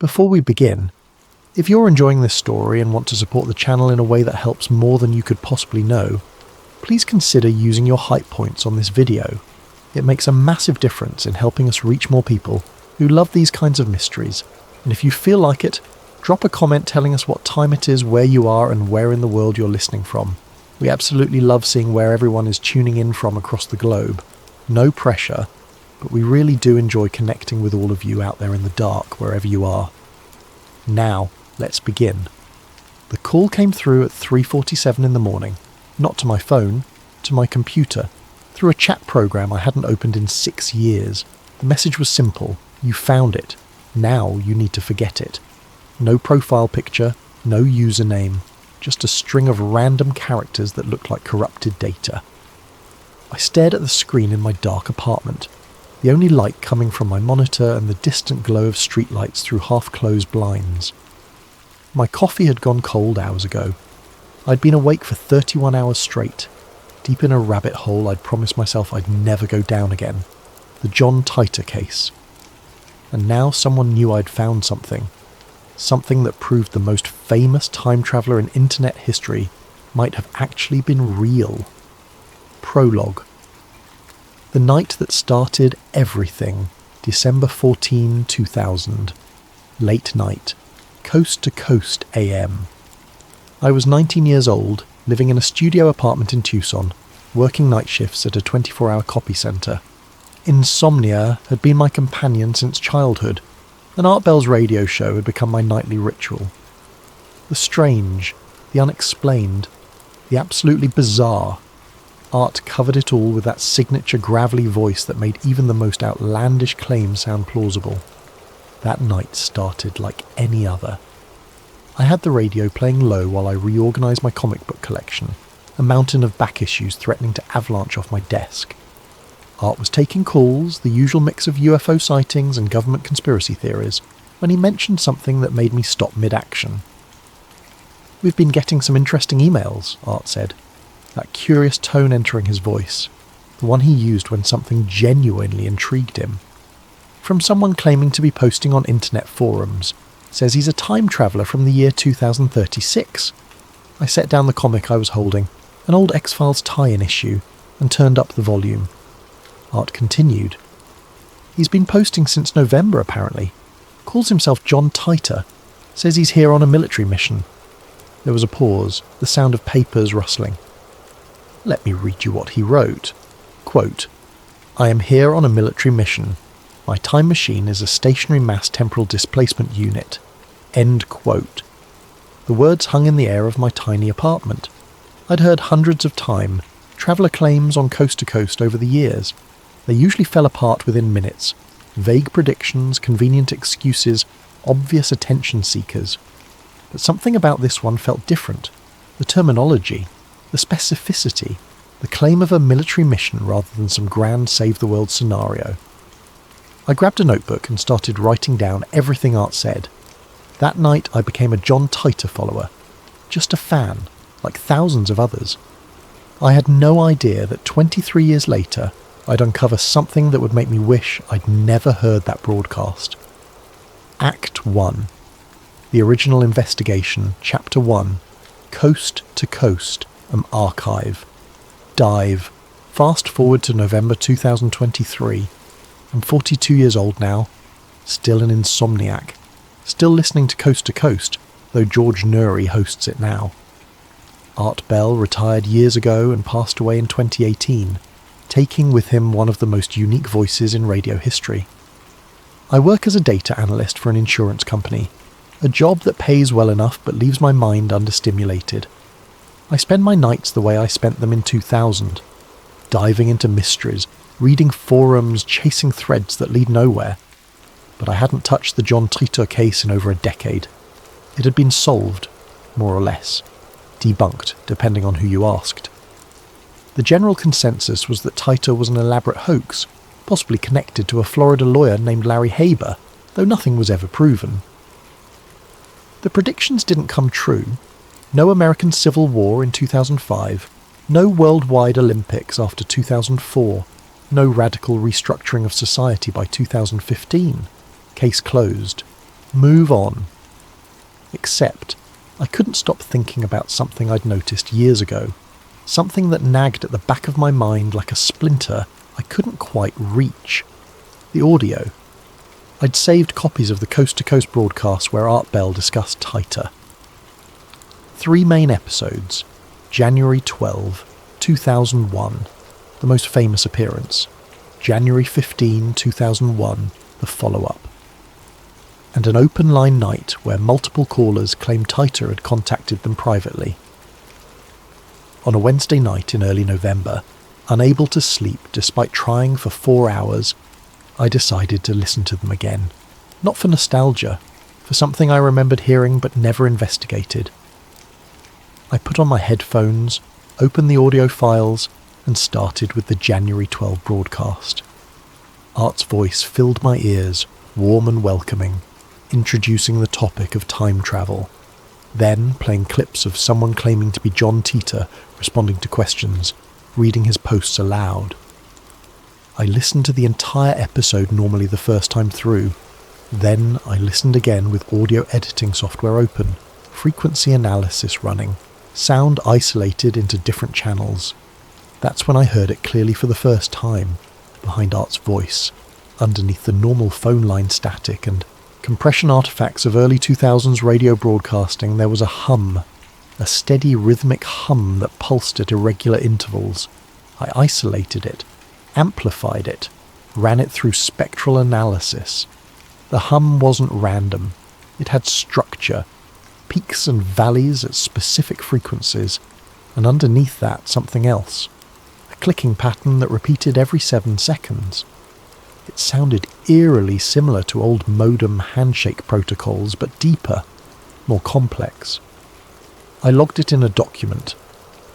Before we begin, if you're enjoying this story and want to support the channel in a way that helps more than you could possibly know, please consider using your hype points on this video. It makes a massive difference in helping us reach more people who love these kinds of mysteries. And if you feel like it, drop a comment telling us what time it is, where you are, and where in the world you're listening from. We absolutely love seeing where everyone is tuning in from across the globe. No pressure, but we really do enjoy connecting with all of you out there in the dark, wherever you are. Now, let's begin. The call came through at 3:47 in the morning, not to my phone, to my computer, through a chat program I hadn't opened in 6 years. The message was simple: you found it. Now you need to forget it. No profile picture, no username, just a string of random characters that looked like corrupted data. I stared at the screen in my dark apartment, the only light coming from my monitor and the distant glow of streetlights through half-closed blinds. My coffee had gone cold hours ago. I'd been awake for 31 hours straight, deep in a rabbit hole I'd promised myself I'd never go down again. The John Titor case. And now someone knew I'd found something. Something that proved the most famous time traveller in internet history might have actually been real. Prologue. The night that started everything, December 14, 2000. Late night. Coast to coast AM. I was 19 years old, living in a studio apartment in Tucson, working night shifts at a 24-hour copy centre. Insomnia had been my companion since childhood, and Art Bell's radio show had become my nightly ritual. The strange, the unexplained, the absolutely bizarre. Art covered it all with that signature gravelly voice that made even the most outlandish claim sound plausible. That night started like any other. I had the radio playing low while I reorganised my comic book collection, a mountain of back issues threatening to avalanche off my desk. Art was taking calls, the usual mix of UFO sightings and government conspiracy theories, when he mentioned something that made me stop mid-action. "We've been getting some interesting emails," Art said, that curious tone entering his voice, the one he used when something genuinely intrigued him. "From someone claiming to be posting on internet forums, says he's a time traveller from the year 2036. I set down the comic I was holding, an old X-Files tie-in issue, and turned up the volume. Art continued. "He's been posting since November, apparently. Calls himself John Titor. Says he's here on a military mission." There was a pause, the sound of papers rustling. Let me read you what he wrote. Quote, "I am here on a military mission. My time machine is a stationary mass temporal displacement unit." End quote. The words hung in the air of my tiny apartment. I'd heard hundreds of time, traveller claims on coast to coast over the years. They usually fell apart within minutes. Vague predictions, convenient excuses, obvious attention seekers. But something about this one felt different. The terminology, the specificity, the claim of a military mission rather than some grand save-the-world scenario. I grabbed a notebook and started writing down everything Art said. That night I became a John Titor follower. Just a fan, like thousands of others. I had no idea that 23 years later I'd uncover something that would make me wish I'd never heard that broadcast. Act 1. The original investigation, Chapter 1. Coast to Coast, an archive. Dive. Fast forward to November 2023. I'm 42 years old now. Still an insomniac. Still listening to Coast, though George Nuri hosts it now. Art Bell retired years ago and passed away in 2018, taking with him one of the most unique voices in radio history. I work as a data analyst for an insurance company, a job that pays well enough but leaves my mind understimulated. I spend my nights the way I spent them in 2000, diving into mysteries, reading forums, chasing threads that lead nowhere. But I hadn't touched the John Titor case in over a decade. It had been solved, more or less. Debunked, depending on who you asked. The general consensus was that Titor was an elaborate hoax, possibly connected to a Florida lawyer named Larry Haber, though nothing was ever proven. The predictions didn't come true. No American Civil War in 2005, no worldwide Olympics after 2004, no radical restructuring of society by 2015. Case closed. Move on. Except, I couldn't stop thinking about something I'd noticed years ago. Something that nagged at the back of my mind like a splinter I couldn't quite reach. The audio. I'd saved copies of the Coast to Coast broadcast where Art Bell discussed Titor. 3 main episodes. January 12, 2001, the most famous appearance. January 15, 2001, the follow-up. And an open line night where multiple callers claimed Titor had contacted them privately. On a Wednesday night in early November, unable to sleep despite trying for 4 hours, I decided to listen to them again. Not for nostalgia, for something I remembered hearing but never investigated. I put on my headphones, opened the audio files, and started with the January 12 broadcast. Art's voice filled my ears, warm and welcoming, introducing the topic of time travel, then playing clips of someone claiming to be John Titor responding to questions, reading his posts aloud. I listened to the entire episode normally the first time through. Then I listened again with audio editing software open, frequency analysis running, sound isolated into different channels. That's when I heard it clearly for the first time, behind Art's voice, underneath the normal phone line static and compression artifacts of early 2000s radio broadcasting. There was a hum, a steady rhythmic hum that pulsed at irregular intervals. I isolated it, amplified it, ran it through spectral analysis. The hum wasn't random. It had structure, peaks and valleys at specific frequencies, and underneath that something else, a clicking pattern that repeated every 7 seconds. It sounded eerily similar to old modem handshake protocols, but deeper, more complex. I logged it in a document,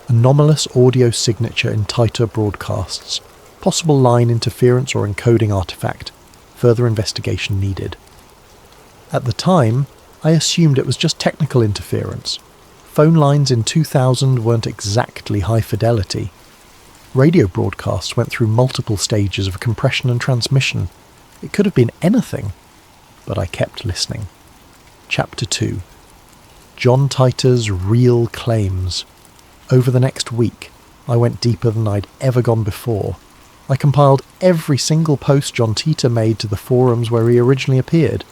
anomalous audio signature in Titor broadcasts, possible line interference or encoding artifact, further investigation needed. At the time, I assumed it was just technical interference. Phone lines in 2000 weren't exactly high fidelity. Radio broadcasts went through multiple stages of compression and transmission. It could have been anything, but I kept listening. Chapter 2. John Titor's Real Claims. Over the next week, I went deeper than I'd ever gone before. I compiled every single post John Titor made to the forums where he originally appeared.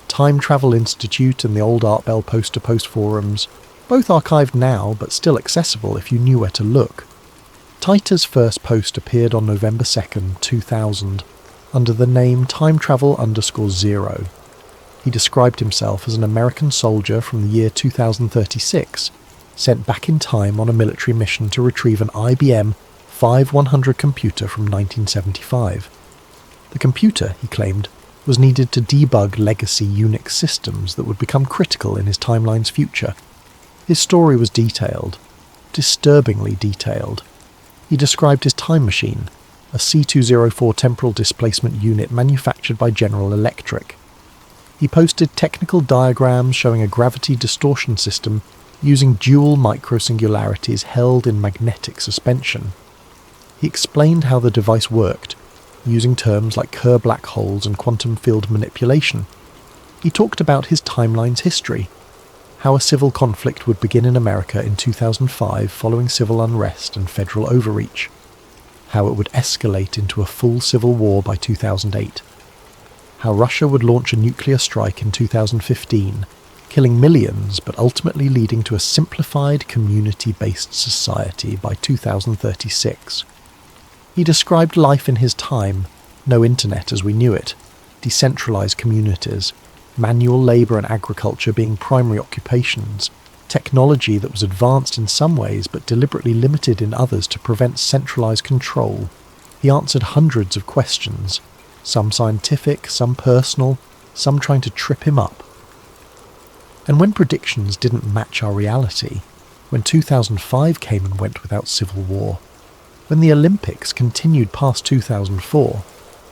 Time Travel Institute and the old Art Bell post-to-post forums, both archived now but still accessible if you knew where to look. Titor's first post appeared on November 2nd, 2000, under the name timetravel_0. He described himself as an American soldier from the year 2036, sent back in time on a military mission to retrieve an IBM 5100 computer from 1975. The computer, he claimed, was needed to debug legacy Unix systems that would become critical in his timeline's future. His story was detailed, disturbingly detailed. He described his time machine, a C204 temporal displacement unit manufactured by General Electric. He posted technical diagrams showing a gravity distortion system using dual microsingularities held in magnetic suspension. He explained how the device worked, using terms like Kerr black holes and quantum field manipulation. He talked about his timeline's history, how a civil conflict would begin in America in 2005 following civil unrest and federal overreach, how it would escalate into a full civil war by 2008, how Russia would launch a nuclear strike in 2015, killing millions but ultimately leading to a simplified community-based society by 2036. He described life in his time, no internet as we knew it, decentralized communities, manual labour and agriculture being primary occupations, technology that was advanced in some ways but deliberately limited in others to prevent centralised control. He answered hundreds of questions, some scientific, some personal, some trying to trip him up. And when predictions didn't match our reality, when 2005 came and went without civil war, when the Olympics continued past 2004,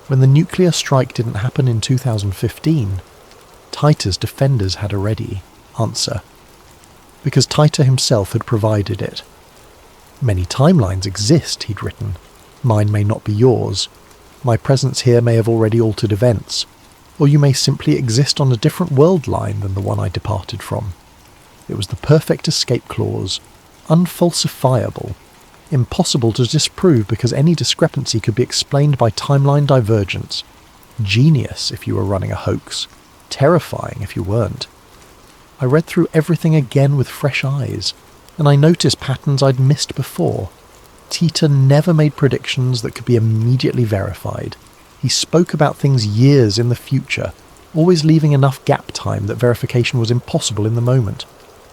when the nuclear strike didn't happen in 2015, Titor's defenders had a ready answer, because Titor himself had provided it. Many timelines exist, he'd written. Mine may not be yours. My presence here may have already altered events. or you may simply exist on a different world line than the one I departed from. It was the perfect escape clause, unfalsifiable, impossible to disprove because any discrepancy could be explained by timeline divergence. Genius if you were running a hoax, terrifying if you weren't. I read through everything again with fresh eyes, and I noticed patterns I'd missed before. Titor never made predictions that could be immediately verified. He spoke about things years in the future, always leaving enough gap time that verification was impossible in the moment.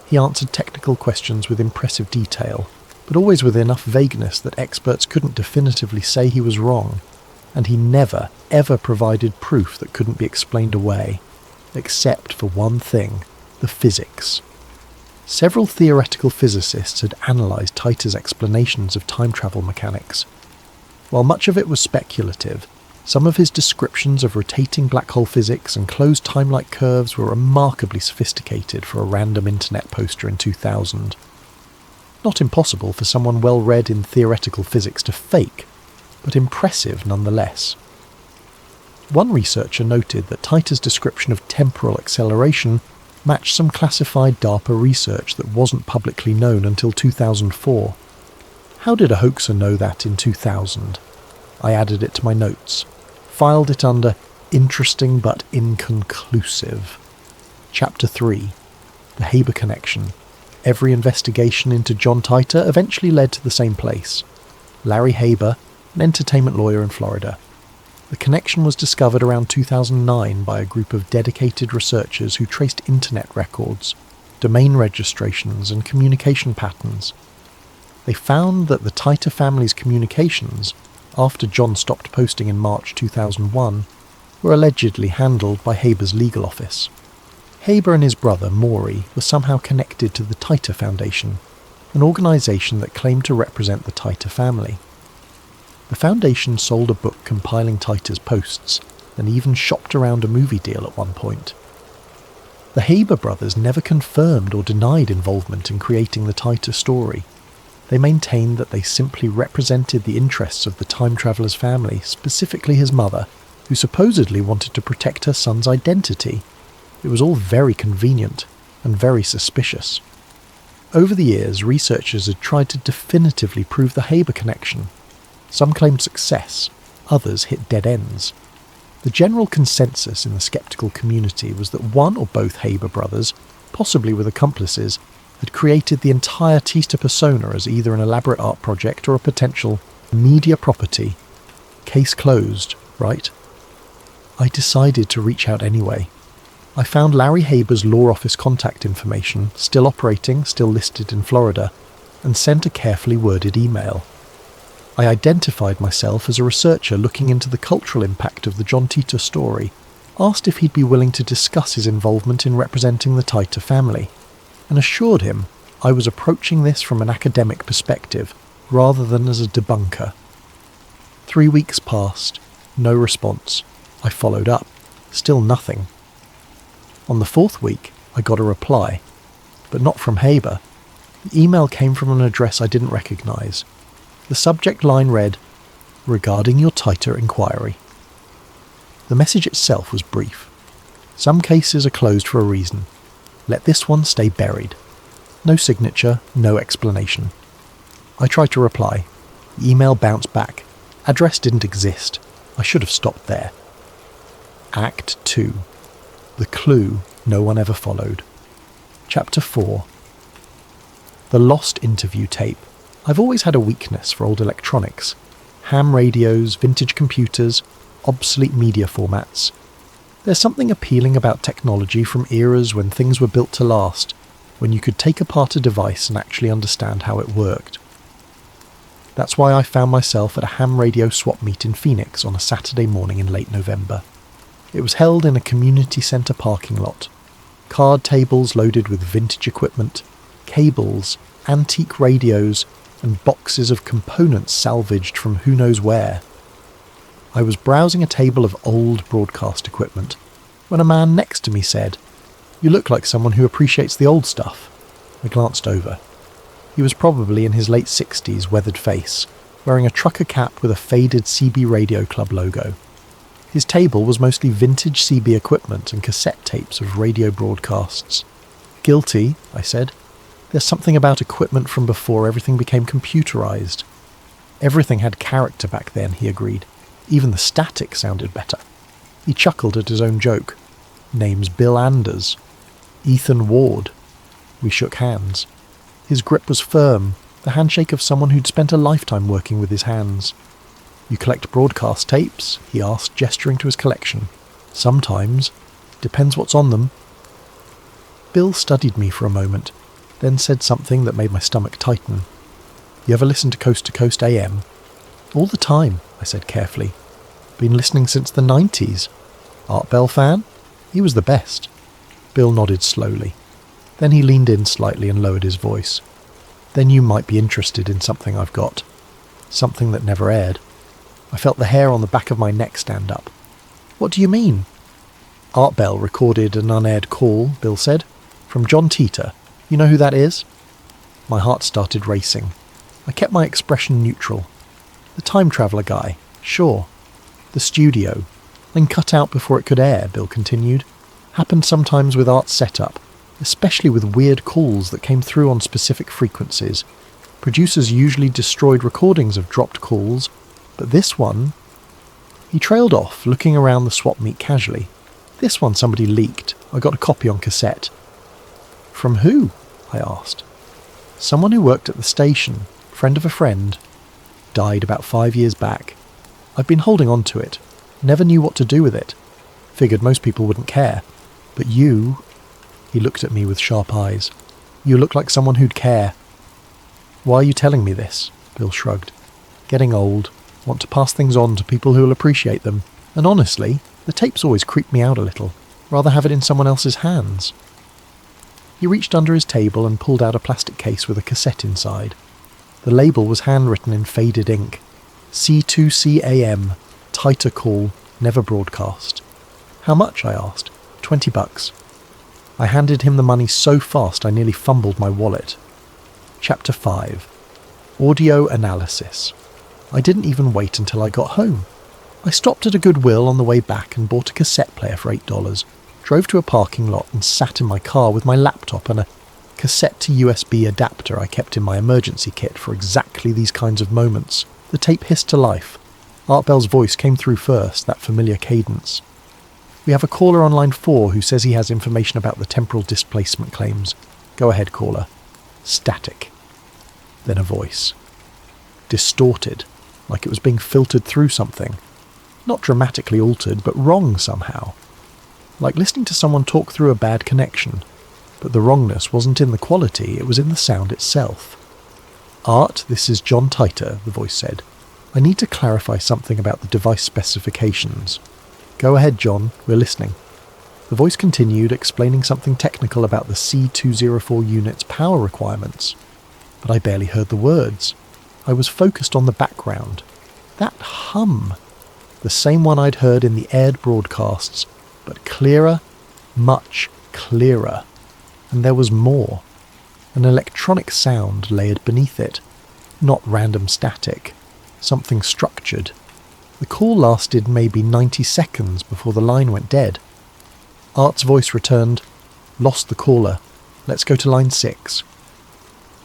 He answered technical questions with impressive detail, but always with enough vagueness that experts couldn't definitively say he was wrong. And he never, ever provided proof that couldn't be explained away, except for one thing, the physics. Several theoretical physicists had analysed Titor's explanations of time travel mechanics. While much of it was speculative, some of his descriptions of rotating black hole physics and closed time-like curves were remarkably sophisticated for a random internet poster in 2000. Not impossible for someone well-read in theoretical physics to fake, but impressive nonetheless. One researcher noted that Titor's description of temporal acceleration matched some classified DARPA research that wasn't publicly known until 2004. How did a hoaxer know that in 2000? I added it to my notes, filed it under interesting but inconclusive. Chapter 3. The Haber Connection. Every investigation into John Titor eventually led to the same place. Larry Haber, an entertainment lawyer in Florida. The connection was discovered around 2009 by a group of dedicated researchers who traced internet records, domain registrations, and communication patterns. They found that the Titor family's communications, after John stopped posting in March 2001, were allegedly handled by Haber's legal office. Haber and his brother, Maury, were somehow connected to the Titor Foundation, an organisation that claimed to represent the Titor family. The foundation sold a book compiling Titor's posts, and even shopped around a movie deal at one point. The Haber brothers never confirmed or denied involvement in creating the Titor story. They maintained that they simply represented the interests of the time traveller's family, specifically his mother, who supposedly wanted to protect her son's identity. It was all very convenient and very suspicious. Over the years, researchers had tried to definitively prove the Haber connection. Some claimed success, others hit dead ends. The general consensus in the skeptical community was that one or both Haber brothers, possibly with accomplices, had created the entire Titor persona as either an elaborate art project or a potential media property. Case closed, right? I decided to reach out anyway. I found Larry Haber's law office contact information, still operating, still listed in Florida, and sent a carefully worded email. I identified myself as a researcher looking into the cultural impact of the John Titor story, asked if he'd be willing to discuss his involvement in representing the Titor family, and assured him I was approaching this from an academic perspective rather than as a debunker. 3 weeks passed, no response. I followed up, still nothing. On the 4th week, I got a reply, but not from Haber. The email came from an address I didn't recognise. The subject line read, "Regarding your Titor inquiry." The message itself was brief. Some cases are closed for a reason. Let this one stay buried. No signature, no explanation. I tried to reply. The email bounced back. Address didn't exist. I should have stopped there. Act 2. The clue no one ever followed. Chapter 4. The lost interview tape. I've always had a weakness for old electronics. Ham radios, vintage computers, obsolete media formats. There's something appealing about technology from eras when things were built to last, when you could take apart a device and actually understand how it worked. That's why I found myself at a ham radio swap meet in Phoenix on a Saturday morning in late November. It was held in a community centre parking lot. Card tables loaded with vintage equipment, cables, antique radios, and boxes of components salvaged from who knows where. I was browsing a table of old broadcast equipment when a man next to me said, "You look like someone who appreciates the old stuff." I glanced over. He was probably in his late 60s, weathered face, wearing a trucker cap with a faded CB Radio Club logo. His table was mostly vintage CB equipment and cassette tapes of radio broadcasts. "Guilty," I said. "There's something about equipment from before everything became computerized." "Everything had character back then," he agreed. "Even the static sounded better." He chuckled at his own joke. "Name's Bill Anders. Ethan Ward." We shook hands. His grip was firm, the handshake of someone who'd spent a lifetime working with his hands. "You collect broadcast tapes?" he asked, gesturing to his collection. "Sometimes. Depends what's on them." Bill studied me for a moment, then said something that made my stomach tighten. "You ever listen to Coast AM?" "All the time," I said carefully. "Been listening since the 90s. Art Bell fan? He was the best." Bill nodded slowly. Then he leaned in slightly and lowered his voice. "Then you might be interested in something I've got. Something that never aired." I felt the hair on the back of my neck stand up. "What do you mean?" "Art Bell recorded an unaired call," Bill said. "From John Titor. You know who that is?" My heart started racing. I kept my expression neutral. "The time traveller guy. Sure." "The studio. Then cut out before it could air," Bill continued. "Happened sometimes with Art's setup, especially with weird calls that came through on specific frequencies. Producers usually destroyed recordings of dropped calls, but this one..." He trailed off, looking around the swap meet casually. "This one somebody leaked. I got a copy on cassette." "From who?" I asked. "Someone who worked at the station, friend of a friend. Died about 5 years back. I've been holding on to it. Never knew what to do with it. Figured most people wouldn't care. But you..." He looked at me with sharp eyes. "You look like someone who'd care." "Why are you telling me this?" Bill shrugged. "Getting old. Want to pass things on to people who'll appreciate them. And honestly, the tapes always creep me out a little. Rather have it in someone else's hands." He reached under his table and pulled out a plastic case with a cassette inside. The label was handwritten in faded ink. C2CAM, Titor call, never broadcast. "How much?" I asked. $20. I handed him the money so fast I nearly fumbled my wallet. Chapter 5. Audio Analysis. I didn't even wait until I got home. I stopped at a Goodwill on the way back and bought a cassette player for $8, drove to a parking lot and sat in my car with my laptop and a cassette to USB adapter I kept in my emergency kit for exactly these kinds of moments. The tape hissed to life. Art Bell's voice came through first, that familiar cadence. "We have a caller on line 4 who says he has information about the temporal displacement claims. Go ahead, caller." Static. Then a voice. Distorted, like it was being filtered through something. Not dramatically altered, but wrong somehow. Like listening to someone talk through a bad connection. But the wrongness wasn't in the quality, it was in the sound itself. "Art, this is John Titor," the voice said. "I need to clarify something about the device specifications." "Go ahead, John, we're listening." The voice continued, explaining something technical about the C204 unit's power requirements. But I barely heard the words. I was focused on the background. That hum. The same one I'd heard in the aired broadcasts, but clearer, much clearer. And there was more. An electronic sound layered beneath it. Not random static. Something structured. The call lasted maybe 90 seconds before the line went dead. Art's voice returned. "Lost the caller. Let's go to line 6.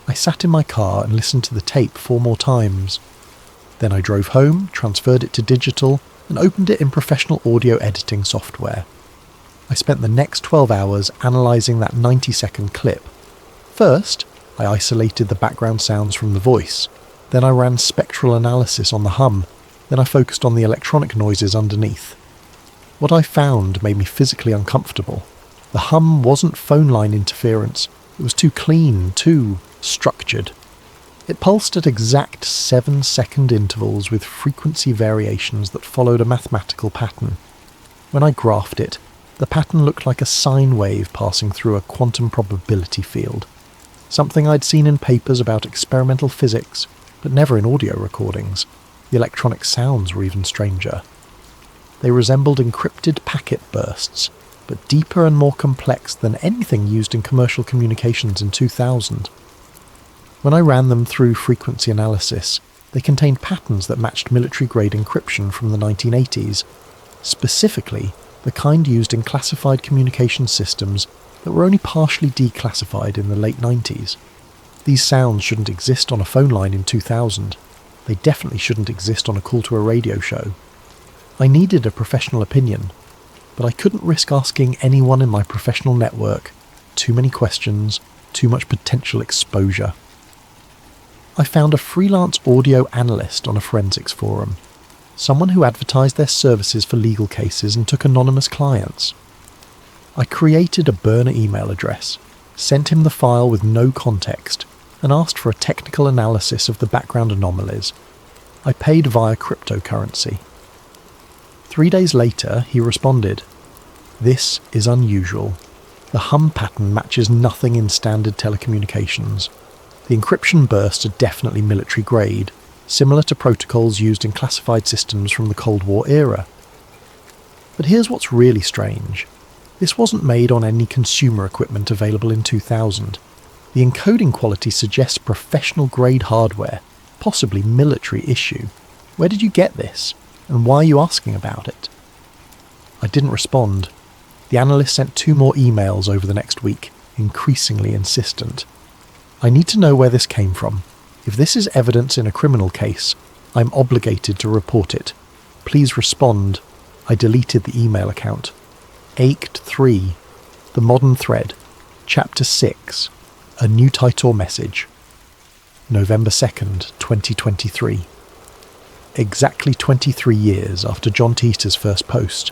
I sat in my car and listened to the tape 4 more times. Then I drove home, transferred it to digital, and opened it in professional audio editing software. I spent the next 12 hours analysing that 90-second clip. First, I isolated the background sounds from the voice. Then I ran spectral analysis on the hum. Then I focused on the electronic noises underneath. What I found made me physically uncomfortable. The hum wasn't phone line interference. It was too clean, too structured. It pulsed at exact 7-second intervals with frequency variations that followed a mathematical pattern. When I graphed it, the pattern looked like a sine wave passing through a quantum probability field. Something I'd seen in papers about experimental physics, but never in audio recordings. The electronic sounds were even stranger. They resembled encrypted packet bursts, but deeper and more complex than anything used in commercial communications in 2000. When I ran them through frequency analysis, they contained patterns that matched military-grade encryption from the 1980s. specifically the kind used in classified communication systems that were only partially declassified in the late 90s. These sounds shouldn't exist on a phone line in 2000. They definitely shouldn't exist on a call to a radio show. I needed a professional opinion, but I couldn't risk asking anyone in my professional network. Too many questions, too much potential exposure. I found a freelance audio analyst on a forensics forum, someone who advertised their services for legal cases and took anonymous clients. I created a burner email address, sent him the file with no context, and asked for a technical analysis of the background anomalies. I paid via cryptocurrency. 3 days later, he responded, "This is unusual. The hum pattern matches nothing in standard telecommunications. The encryption bursts are definitely military grade, similar to protocols used in classified systems from the Cold War era. But here's what's really strange. This wasn't made on any consumer equipment available in 2000. The encoding quality suggests professional-grade hardware, possibly military issue. Where did you get this? And why are you asking about it?" I didn't respond. The analyst sent 2 more emails over the next week, increasingly insistent. "I need to know where this came from. If this is evidence in a criminal case, I'm obligated to report it. Please respond." I deleted the email account. Ached 3. The Modern Thread. Chapter 6. A New Titor Message. November 2nd, 2023. Exactly 23 years after John Titor's first post.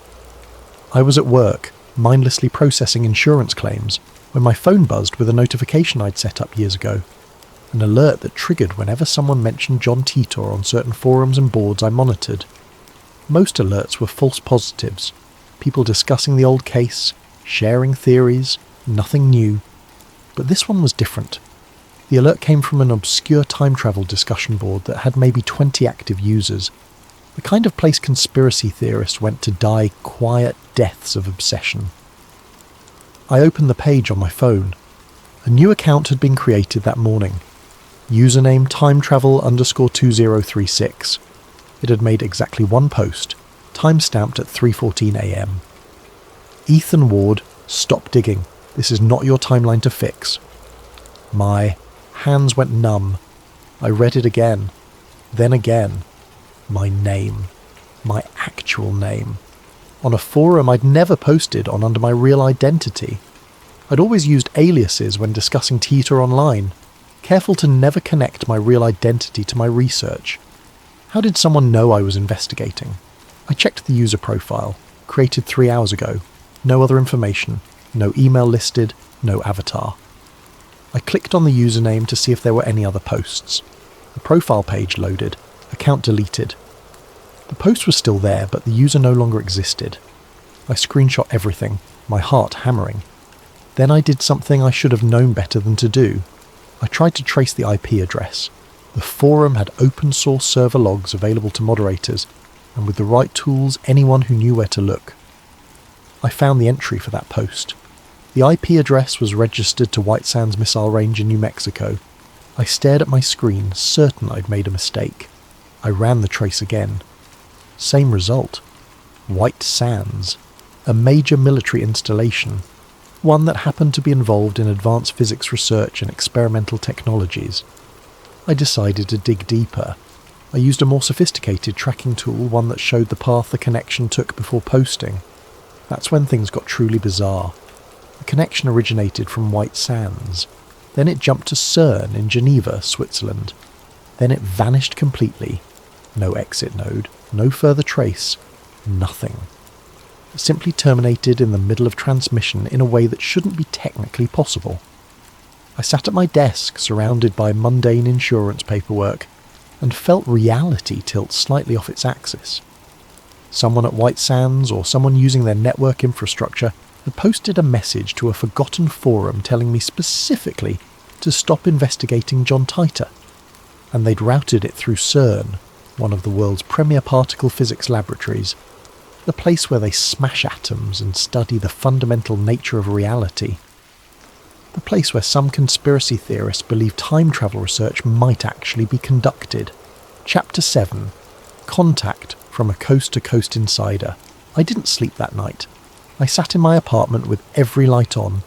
I was at work, mindlessly processing insurance claims, when my phone buzzed with a notification I'd set up years ago. An alert that triggered whenever someone mentioned John Titor on certain forums and boards I monitored. Most alerts were false positives, people discussing the old case, sharing theories, nothing new. But this one was different. The alert came from an obscure time travel discussion board that had maybe 20 active users, the kind of place conspiracy theorists went to die quiet deaths of obsession. I opened the page on my phone. A new account had been created that morning. Username timetravel_2036. It had made exactly 1 post, time-stamped at 3:14 a.m. "Ethan Ward, stop digging. This is not your timeline to fix." My hands went numb. I read it again. Then again. My name. My actual name. On a forum I'd never posted on under my real identity. I'd always used aliases when discussing Titor online, careful to never connect my real identity to my research. How did someone know I was investigating? I checked the user profile, created 3 hours ago. No other information, no email listed, no avatar. I clicked on the username to see if there were any other posts. The profile page loaded, account deleted. The post was still there, but the user no longer existed. I screenshot everything, my heart hammering. Then I did something I should have known better than to do. I tried to trace the IP address. The forum had open source server logs available to moderators, and with the right tools, anyone who knew where to look. I found the entry for that post. The IP address was registered to White Sands Missile Range in New Mexico. I stared at my screen, certain I'd made a mistake. I ran the trace again. Same result. White Sands. A major military installation. One that happened to be involved in advanced physics research and experimental technologies. I decided to dig deeper. I used a more sophisticated tracking tool, one that showed the path the connection took before posting. That's when things got truly bizarre. The connection originated from White Sands. Then it jumped to CERN in Geneva, Switzerland. Then it vanished completely. No exit node, no further trace, nothing. It simply terminated in the middle of transmission in a way that shouldn't be technically possible. I sat at my desk, surrounded by mundane insurance paperwork, and felt reality tilt slightly off its axis. Someone at White Sands, or someone using their network infrastructure, had posted a message to a forgotten forum telling me specifically to stop investigating John Titor, and they'd routed it through CERN, one of the world's premier particle physics laboratories, the place where they smash atoms and study the fundamental nature of reality, the place where some conspiracy theorists believe time travel research might actually be conducted. Chapter 7. Contact from a coast-to-coast insider. I didn't sleep that night. I sat in my apartment with every light on,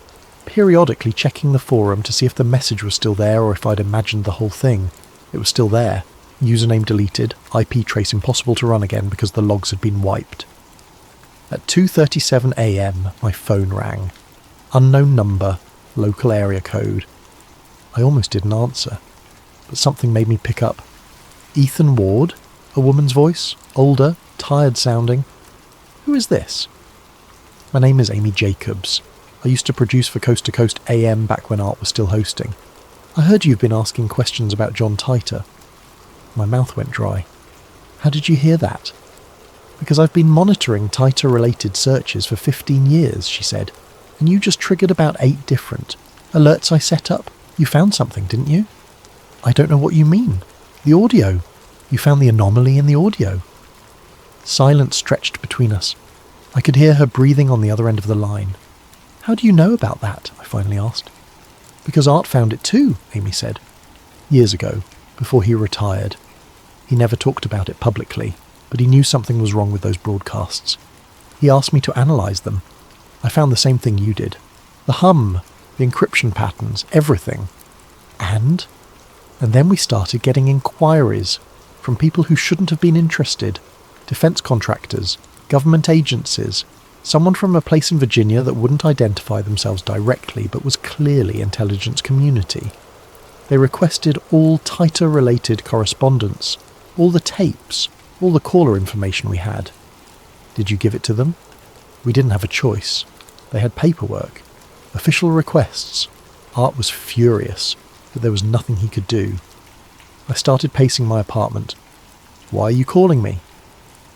periodically checking the forum to see if the message was still there or if I'd imagined the whole thing. It was still there. Username deleted, IP trace impossible to run again because the logs had been wiped. At 2:37 a.m, my phone rang. Unknown number, local area code. I almost didn't answer, but something made me pick up. Ethan Ward? A woman's voice, older, tired sounding. Who is this? My name is Amy Jacobs. I used to produce for Coast to Coast AM back when Art was still hosting. I heard you've been asking questions about John Titor. My mouth went dry. How did you hear that? Because I've been monitoring Titor-related searches for 15 years, she said, and you just triggered about 8 different alerts I set up. You found something, didn't you? I don't know what you mean. The audio. You found the anomaly in the audio. Silence stretched between us. I could hear her breathing on the other end of the line. How do you know about that? I finally asked. Because Art found it too, Amy said. Years ago, before he retired. He never talked about it publicly, but he knew something was wrong with those broadcasts. He asked me to analyse them. I found the same thing you did. The hum, the encryption patterns, everything. And then we started getting inquiries from people who shouldn't have been interested. Defence contractors, government agencies, someone from a place in Virginia that wouldn't identify themselves directly but was clearly intelligence community. They requested all Titor-related correspondence, all the tapes, all the caller information we had. Did you give it to them? We didn't have a choice. They had paperwork, official requests. Art was furious, but there was nothing he could do. I started pacing my apartment. Why are you calling me?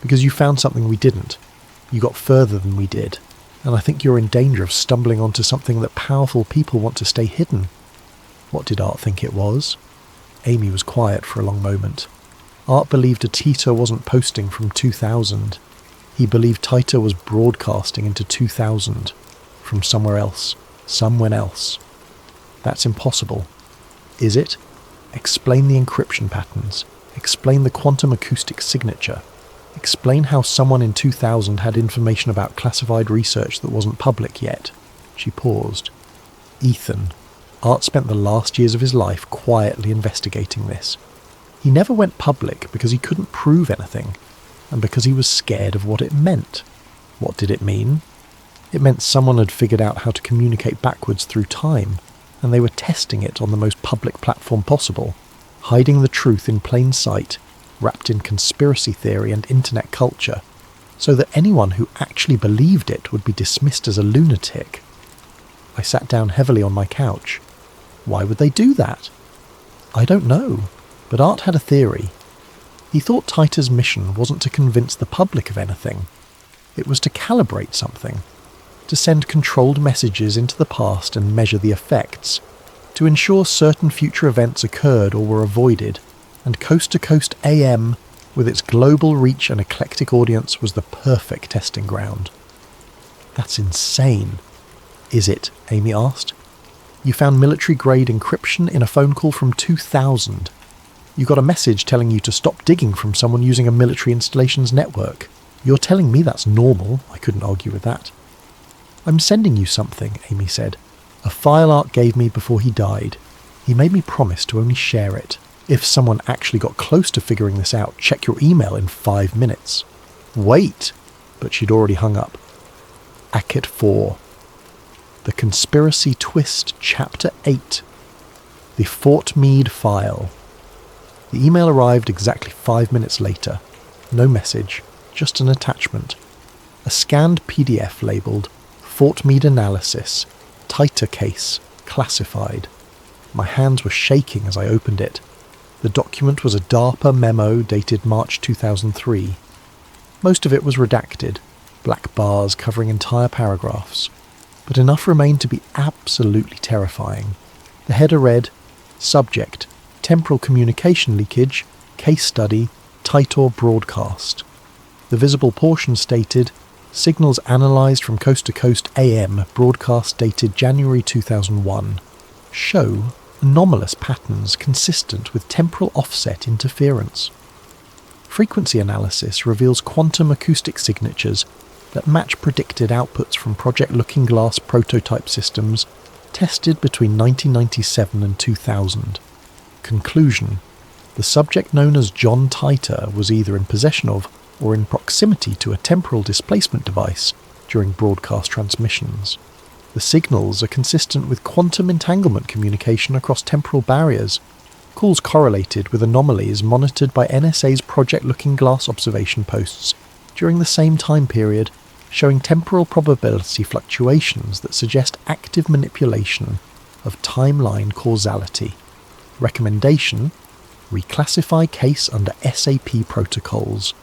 Because you found something we didn't. You got further than we did, and I think you're in danger of stumbling onto something that powerful people want to stay hidden. What did Art think it was? Amy was quiet for a long moment. Art believed a Titor wasn't posting from 2000. He believed Titor was broadcasting into 2000, from somewhere else, someone else. That's impossible. Is it? Explain the encryption patterns. Explain the quantum acoustic signature. Explain how someone in 2000 had information about classified research that wasn't public yet. She paused. Ethan. Art spent the last years of his life quietly investigating this. He never went public because he couldn't prove anything, and because he was scared of what it meant. What did it mean? It meant someone had figured out how to communicate backwards through time, and they were testing it on the most public platform possible, hiding the truth in plain sight, wrapped in conspiracy theory and internet culture, so that anyone who actually believed it would be dismissed as a lunatic. I sat down heavily on my couch. Why would they do that? I don't know, but Art had a theory. He thought Titor's mission wasn't to convince the public of anything. It was to calibrate something, to send controlled messages into the past and measure the effects, to ensure certain future events occurred or were avoided, and Coast to Coast AM, with its global reach and eclectic audience, was the perfect testing ground. That's insane. Is it? Amy asked. You found military-grade encryption in a phone call from 2000. You got a message telling you to stop digging from someone using a military installations network. You're telling me that's normal. I couldn't argue with that. I'm sending you something, Amy said. A file Art gave me before he died. He made me promise to only share it. If someone actually got close to figuring this out, check your email in 5 minutes. Wait! But she'd already hung up. Acket 4. The Conspiracy Twist, Chapter 8. The Fort Meade File. The email arrived exactly 5 minutes later. No message, just an attachment. A scanned PDF labelled Fort Meade Analysis, Titor Case, Classified. My hands were shaking as I opened it. The document was a DARPA memo dated March 2003. Most of it was redacted, black bars covering entire paragraphs. But enough remained to be absolutely terrifying. The header read, Subject, Temporal Communication Leakage, Case Study, Titor Broadcast. The visible portion stated, Signals analysed from Coast to Coast AM, broadcast dated January 2001, show anomalous patterns consistent with temporal offset interference. Frequency analysis reveals quantum acoustic signatures that match predicted outputs from Project Looking Glass prototype systems tested between 1997 and 2000. Conclusion: the subject known as John Titor was either in possession of or in proximity to a temporal displacement device during broadcast transmissions. The signals are consistent with quantum entanglement communication across temporal barriers. Calls correlated with anomalies monitored by NSA's Project Looking Glass observation posts during the same time period, showing temporal probability fluctuations that suggest active manipulation of timeline causality. Recommendation: reclassify case under SAP protocols.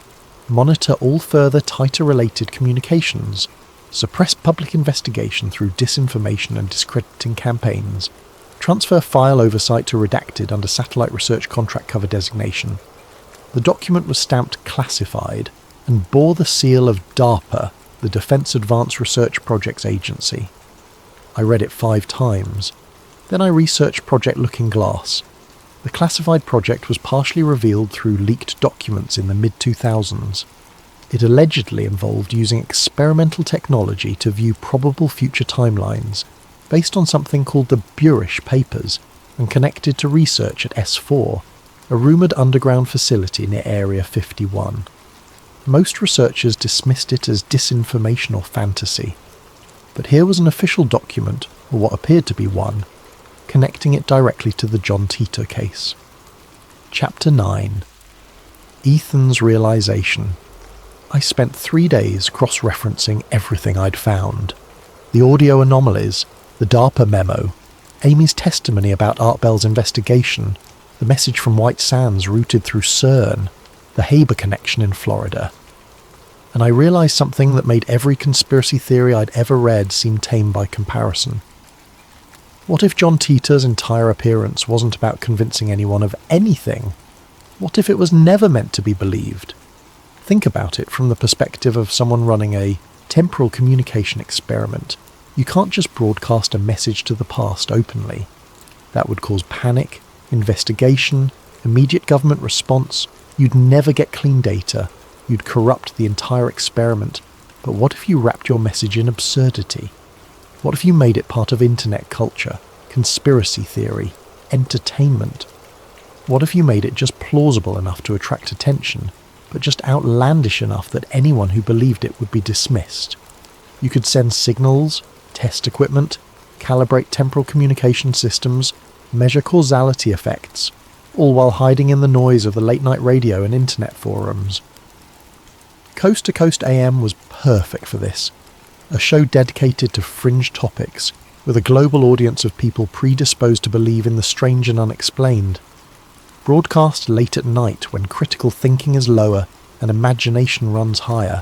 Monitor all further Titor-related communications. Suppress public investigation through disinformation and discrediting campaigns. Transfer file oversight to redacted under satellite research contract cover designation. The document was stamped classified and bore the seal of DARPA, the Defense Advanced Research Projects Agency. I read it 5 times. Then I researched Project Looking Glass. The classified project was partially revealed through leaked documents in the mid-2000s. It allegedly involved using experimental technology to view probable future timelines, based on something called the Burish Papers, and connected to research at S4, a rumoured underground facility near Area 51. Most researchers dismissed it as disinformation or fantasy, but here was an official document, or what appeared to be one, connecting it directly to the John Titor case. Chapter 9. Ethan's Realization. I spent 3 days cross-referencing everything I'd found. The audio anomalies, the DARPA memo, Amy's testimony about Art Bell's investigation, the message from White Sands routed through CERN, the Haber connection in Florida. And I realized something that made every conspiracy theory I'd ever read seem tame by comparison. What if John Titor's entire appearance wasn't about convincing anyone of anything? What if it was never meant to be believed? Think about it from the perspective of someone running a temporal communication experiment. You can't just broadcast a message to the past openly. That would cause panic, investigation, immediate government response. You'd never get clean data. You'd corrupt the entire experiment. But what if you wrapped your message in absurdity? What if you made it part of internet culture, conspiracy theory, entertainment? What if you made it just plausible enough to attract attention, but just outlandish enough that anyone who believed it would be dismissed? You could send signals, test equipment, calibrate temporal communication systems, measure causality effects, all while hiding in the noise of the late-night radio and internet forums. Coast to Coast AM was perfect for this, a show dedicated to fringe topics, with a global audience of people predisposed to believe in the strange and unexplained. Broadcast late at night when critical thinking is lower and imagination runs higher,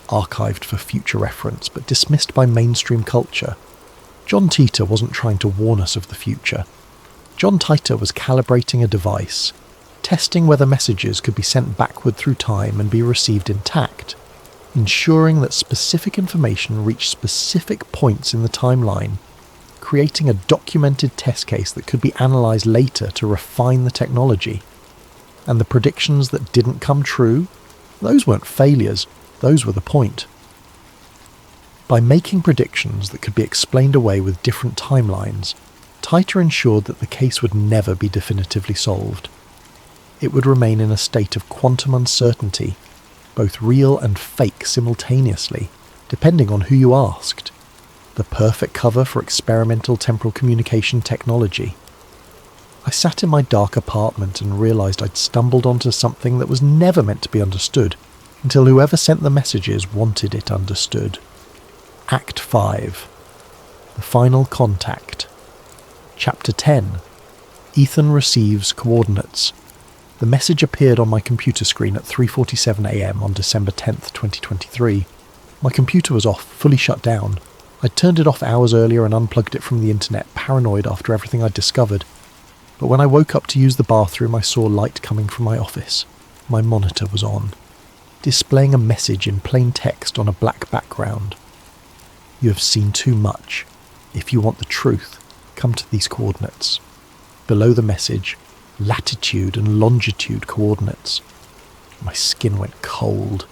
archived for future reference but dismissed by mainstream culture. John Titor wasn't trying to warn us of the future. John Titor was calibrating a device, testing whether messages could be sent backward through time and be received intact, ensuring that specific information reached specific points in the timeline, creating a documented test case that could be analysed later to refine the technology. And the predictions that didn't come true, those weren't failures, those were the point. By making predictions that could be explained away with different timelines, Titor ensured that the case would never be definitively solved. It would remain in a state of quantum uncertainty, both real and fake simultaneously, depending on who you asked. The perfect cover for experimental temporal communication technology. I sat in my dark apartment and realised I'd stumbled onto something that was never meant to be understood, until whoever sent the messages wanted it understood. Act 5. The Final Contact. Chapter 10. Ethan receives coordinates. The message appeared on my computer screen at 3:47 a.m. on December 10th, 2023. My computer was off, fully shut down. I'd turned it off hours earlier and unplugged it from the internet, paranoid after everything I'd discovered. But when I woke up to use the bathroom, I saw light coming from my office. My monitor was on, displaying a message in plain text on a black background. You have seen too much. If you want the truth, come to these coordinates. Below the message, latitude and longitude coordinates. My skin went cold.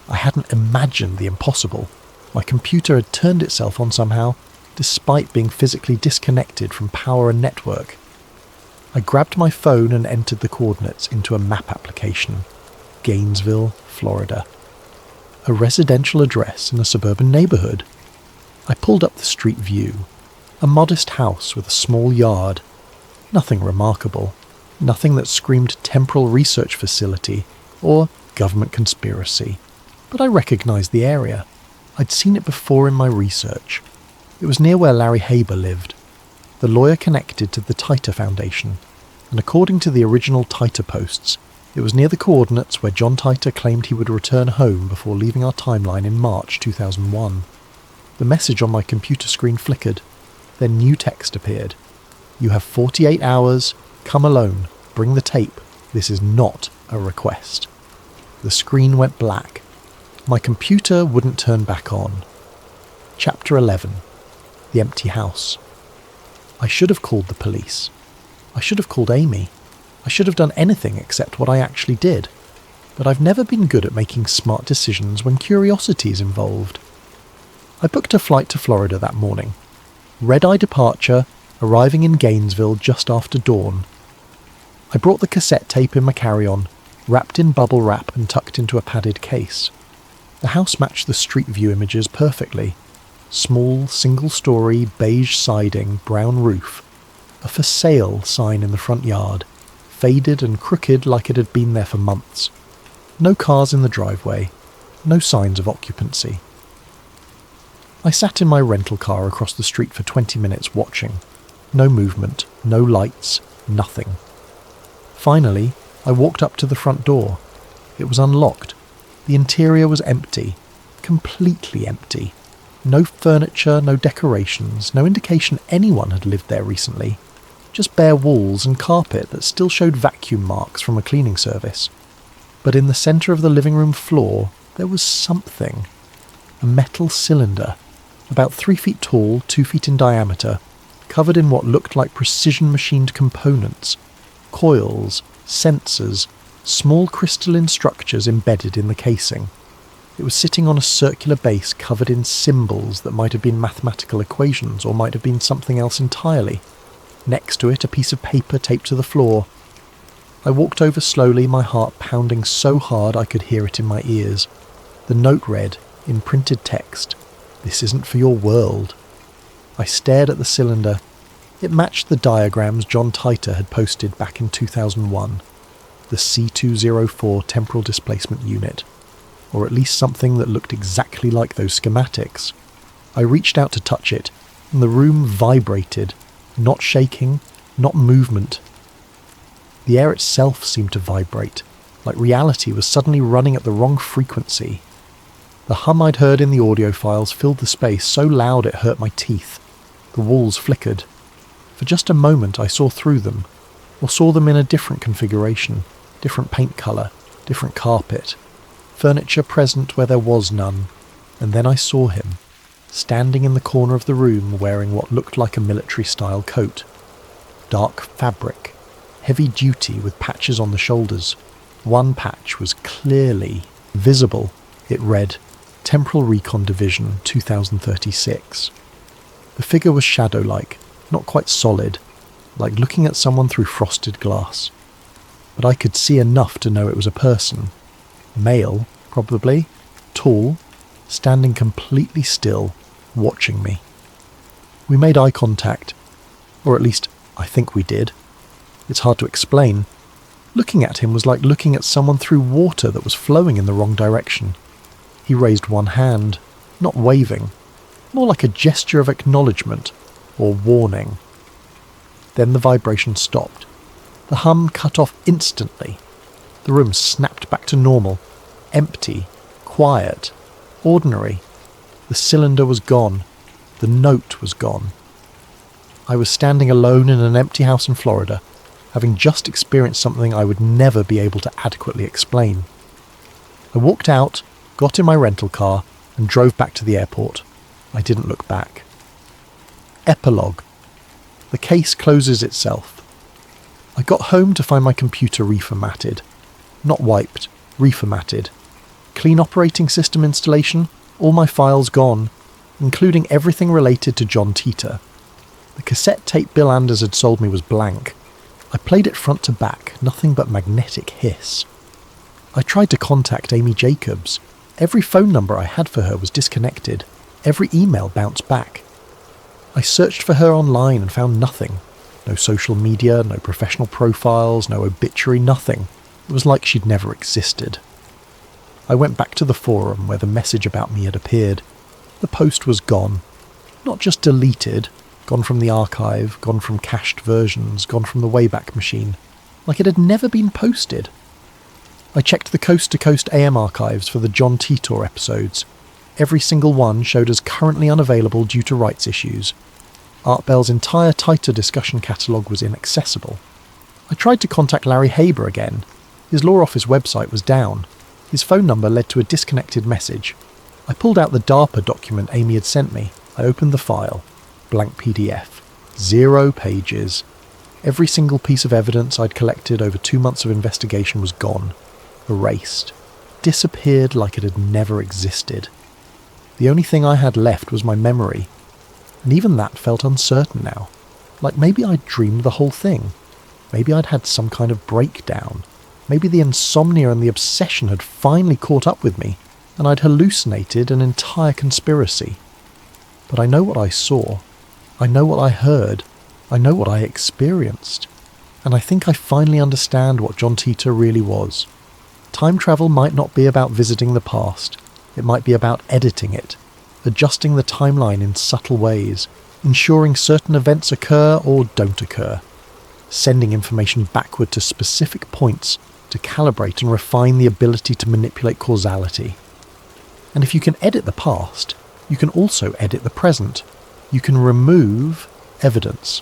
I hadn't imagined the impossible. My computer had turned itself on somehow, despite being physically disconnected from power and network. I grabbed my phone and entered the coordinates into a map application. Gainesville, Florida. A residential address in a suburban neighbourhood. I pulled up the street view. A modest house with a small yard. Nothing remarkable. Nothing that screamed temporal research facility or government conspiracy. But I recognised the area. I'd seen it before in my research. It was near where Larry Haber lived, the lawyer connected to the Titor Foundation, and according to the original Titor posts, it was near the coordinates where John Titor claimed he would return home before leaving our timeline in March 2001. The message on my computer screen flickered. Then new text appeared. "You have 48 hours. Come alone. Bring the tape. This is not a request." The screen went black. My computer wouldn't turn back on. Chapter 11. The Empty House. I should have called the police. I should have called Amy. I should have done anything except what I actually did. But I've never been good at making smart decisions when curiosity is involved. I booked a flight to Florida that morning. Red-eye departure, arriving in Gainesville just after dawn. I brought the cassette tape in my carry-on, wrapped in bubble wrap and tucked into a padded case. The house matched the street view images perfectly. Small, single-story, beige siding, brown roof. A for sale sign in the front yard, faded and crooked like it had been there for months. No cars in the driveway. No signs of occupancy. I sat in my rental car across the street for 20 minutes watching. No movement, no lights, nothing. Finally, I walked up to the front door. It was unlocked. The interior was empty. Completely empty. No furniture, no decorations, no indication anyone had lived there recently. Just bare walls and carpet that still showed vacuum marks from a cleaning service. But in the centre of the living room floor, there was something. A metal cylinder, about 3 feet tall, 2 feet in diameter, covered in what looked like precision-machined components. Coils, sensors, small crystalline structures embedded in the casing. It was sitting on a circular base covered in symbols that might have been mathematical equations or might have been something else entirely. Next to it, a piece of paper taped to the floor. I walked over slowly, my heart pounding so hard I could hear it in my ears. The note read, in printed text, "This isn't for your world." I stared at the cylinder. It matched the diagrams John Titor had posted back in 2001. The C204 temporal displacement unit. Or at least something that looked exactly like those schematics. I reached out to touch it, and the room vibrated, not shaking, not movement. The air itself seemed to vibrate, like reality was suddenly running at the wrong frequency. The hum I'd heard in the audio files filled the space so loud it hurt my teeth. The walls flickered. For just a moment I saw through them, or saw them in a different configuration, different paint colour, different carpet. Furniture present where there was none, and then I saw him, standing in the corner of the room wearing what looked like a military-style coat. Dark fabric, heavy duty with patches on the shoulders. One patch was clearly visible. It read, Temporal Recon Division 2036. The figure was shadow-like, not quite solid, like looking at someone through frosted glass. But I could see enough to know it was a person. Male, probably, tall, standing completely still, watching me. We made eye contact, or at least I think we did. It's hard to explain. Looking at him was like looking at someone through water that was flowing in the wrong direction. He raised one hand, not waving, more like a gesture of acknowledgement or warning. Then the vibration stopped. The hum cut off instantly. The room snapped back to normal, empty, quiet, ordinary. The cylinder was gone. The note was gone. I was standing alone in an empty house in Florida, having just experienced something I would never be able to adequately explain. I walked out, got in my rental car, and drove back to the airport. I didn't look back. Epilogue. The case closes itself. I got home to find my computer reformatted. Not wiped, reformatted. Clean operating system installation, All my files gone, including everything related to John Titor. The cassette tape Bill Anders had sold me was blank. I played it front to back, nothing but magnetic hiss. I tried to contact Amy Jacobs. Every phone number I had for her was disconnected. Every email bounced back. I searched for her online and found nothing. No social media, no professional profiles, no obituary, nothing. It was like she'd never existed. I went back to the forum where the message about me had appeared. The post was gone. Not just deleted, gone from the archive, gone from cached versions, gone from the Wayback Machine. Like it had never been posted. I checked the Coast to Coast AM archives for the John Titor episodes. Every single one showed as currently unavailable due to rights issues. Art Bell's entire Titor discussion catalogue was inaccessible. I tried to contact Larry Haber again. His law office website was down. His phone number led to a disconnected message. I pulled out the DARPA document Amy had sent me. I opened the file. Blank PDF. 0 pages. Every single piece of evidence I'd collected over 2 months of investigation was gone. Erased. Disappeared like it had never existed. The only thing I had left was my memory. And even that felt uncertain now. Like maybe I'd dreamed the whole thing. Maybe I'd had some kind of breakdown. Maybe the insomnia and the obsession had finally caught up with me, and I'd hallucinated an entire conspiracy. But I know what I saw. I know what I heard. I know what I experienced. And I think I finally understand what John Titor really was. Time travel might not be about visiting the past. It might be about editing it, adjusting the timeline in subtle ways, ensuring certain events occur or don't occur, sending information backward to specific points to calibrate and refine the ability to manipulate causality. And if you can edit the past, you can also edit the present. You can remove evidence,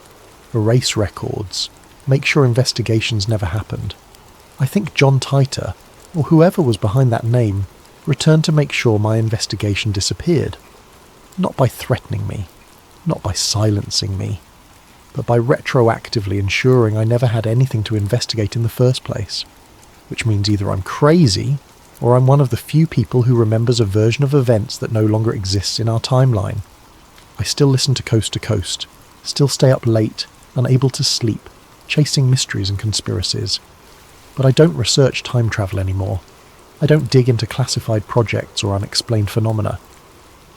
erase records, make sure investigations never happened. I think John Titor, or whoever was behind that name, returned to make sure my investigation disappeared. Not by threatening me, not by silencing me, but by retroactively ensuring I never had anything to investigate in the first place. Which means either I'm crazy, or I'm one of the few people who remembers a version of events that no longer exists in our timeline. I still listen to Coast, still stay up late, unable to sleep, chasing mysteries and conspiracies. But I don't research time travel anymore. I don't dig into classified projects or unexplained phenomena.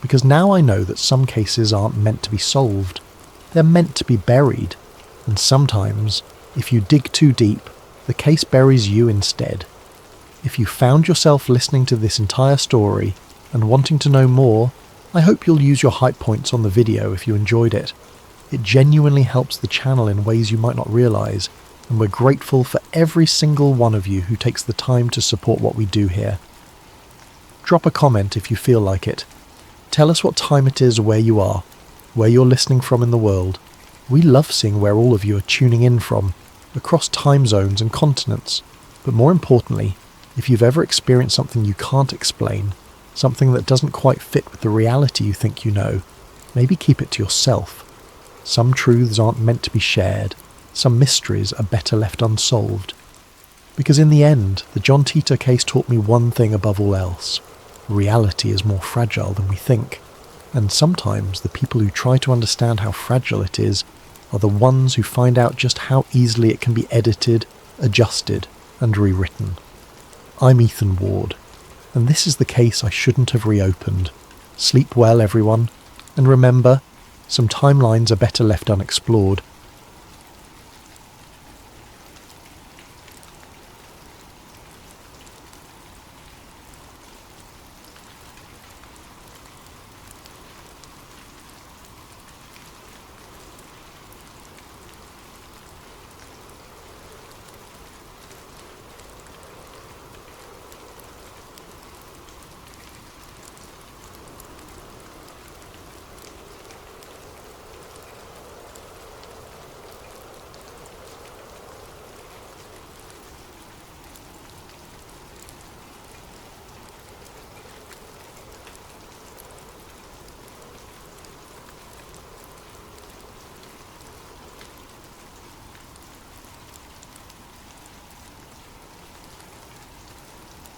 Because now I know that some cases aren't meant to be solved. They're meant to be buried. And sometimes, if you dig too deep, the case buries you instead. If you found yourself listening to this entire story and wanting to know more, I hope you'll use your hype points on the video if you enjoyed it. It genuinely helps the channel in ways you might not realise, and we're grateful for every single one of you who takes the time to support what we do here. Drop a comment if you feel like it. Tell us what time it is or where you are, where you're listening from in the world. We love seeing where all of you are tuning in from, across time zones and continents. But more importantly, if you've ever experienced something you can't explain, something that doesn't quite fit with the reality you think you know, maybe keep it to yourself. Some truths aren't meant to be shared. Some mysteries are better left unsolved. Because in the end, the John Titor case taught me one thing above all else. Reality is more fragile than we think. And sometimes the people who try to understand how fragile it is are the ones who find out just how easily it can be edited, adjusted, and rewritten. I'm Ethan Ward, and this is the case I shouldn't have reopened. Sleep well, everyone, and remember, some timelines are better left unexplored.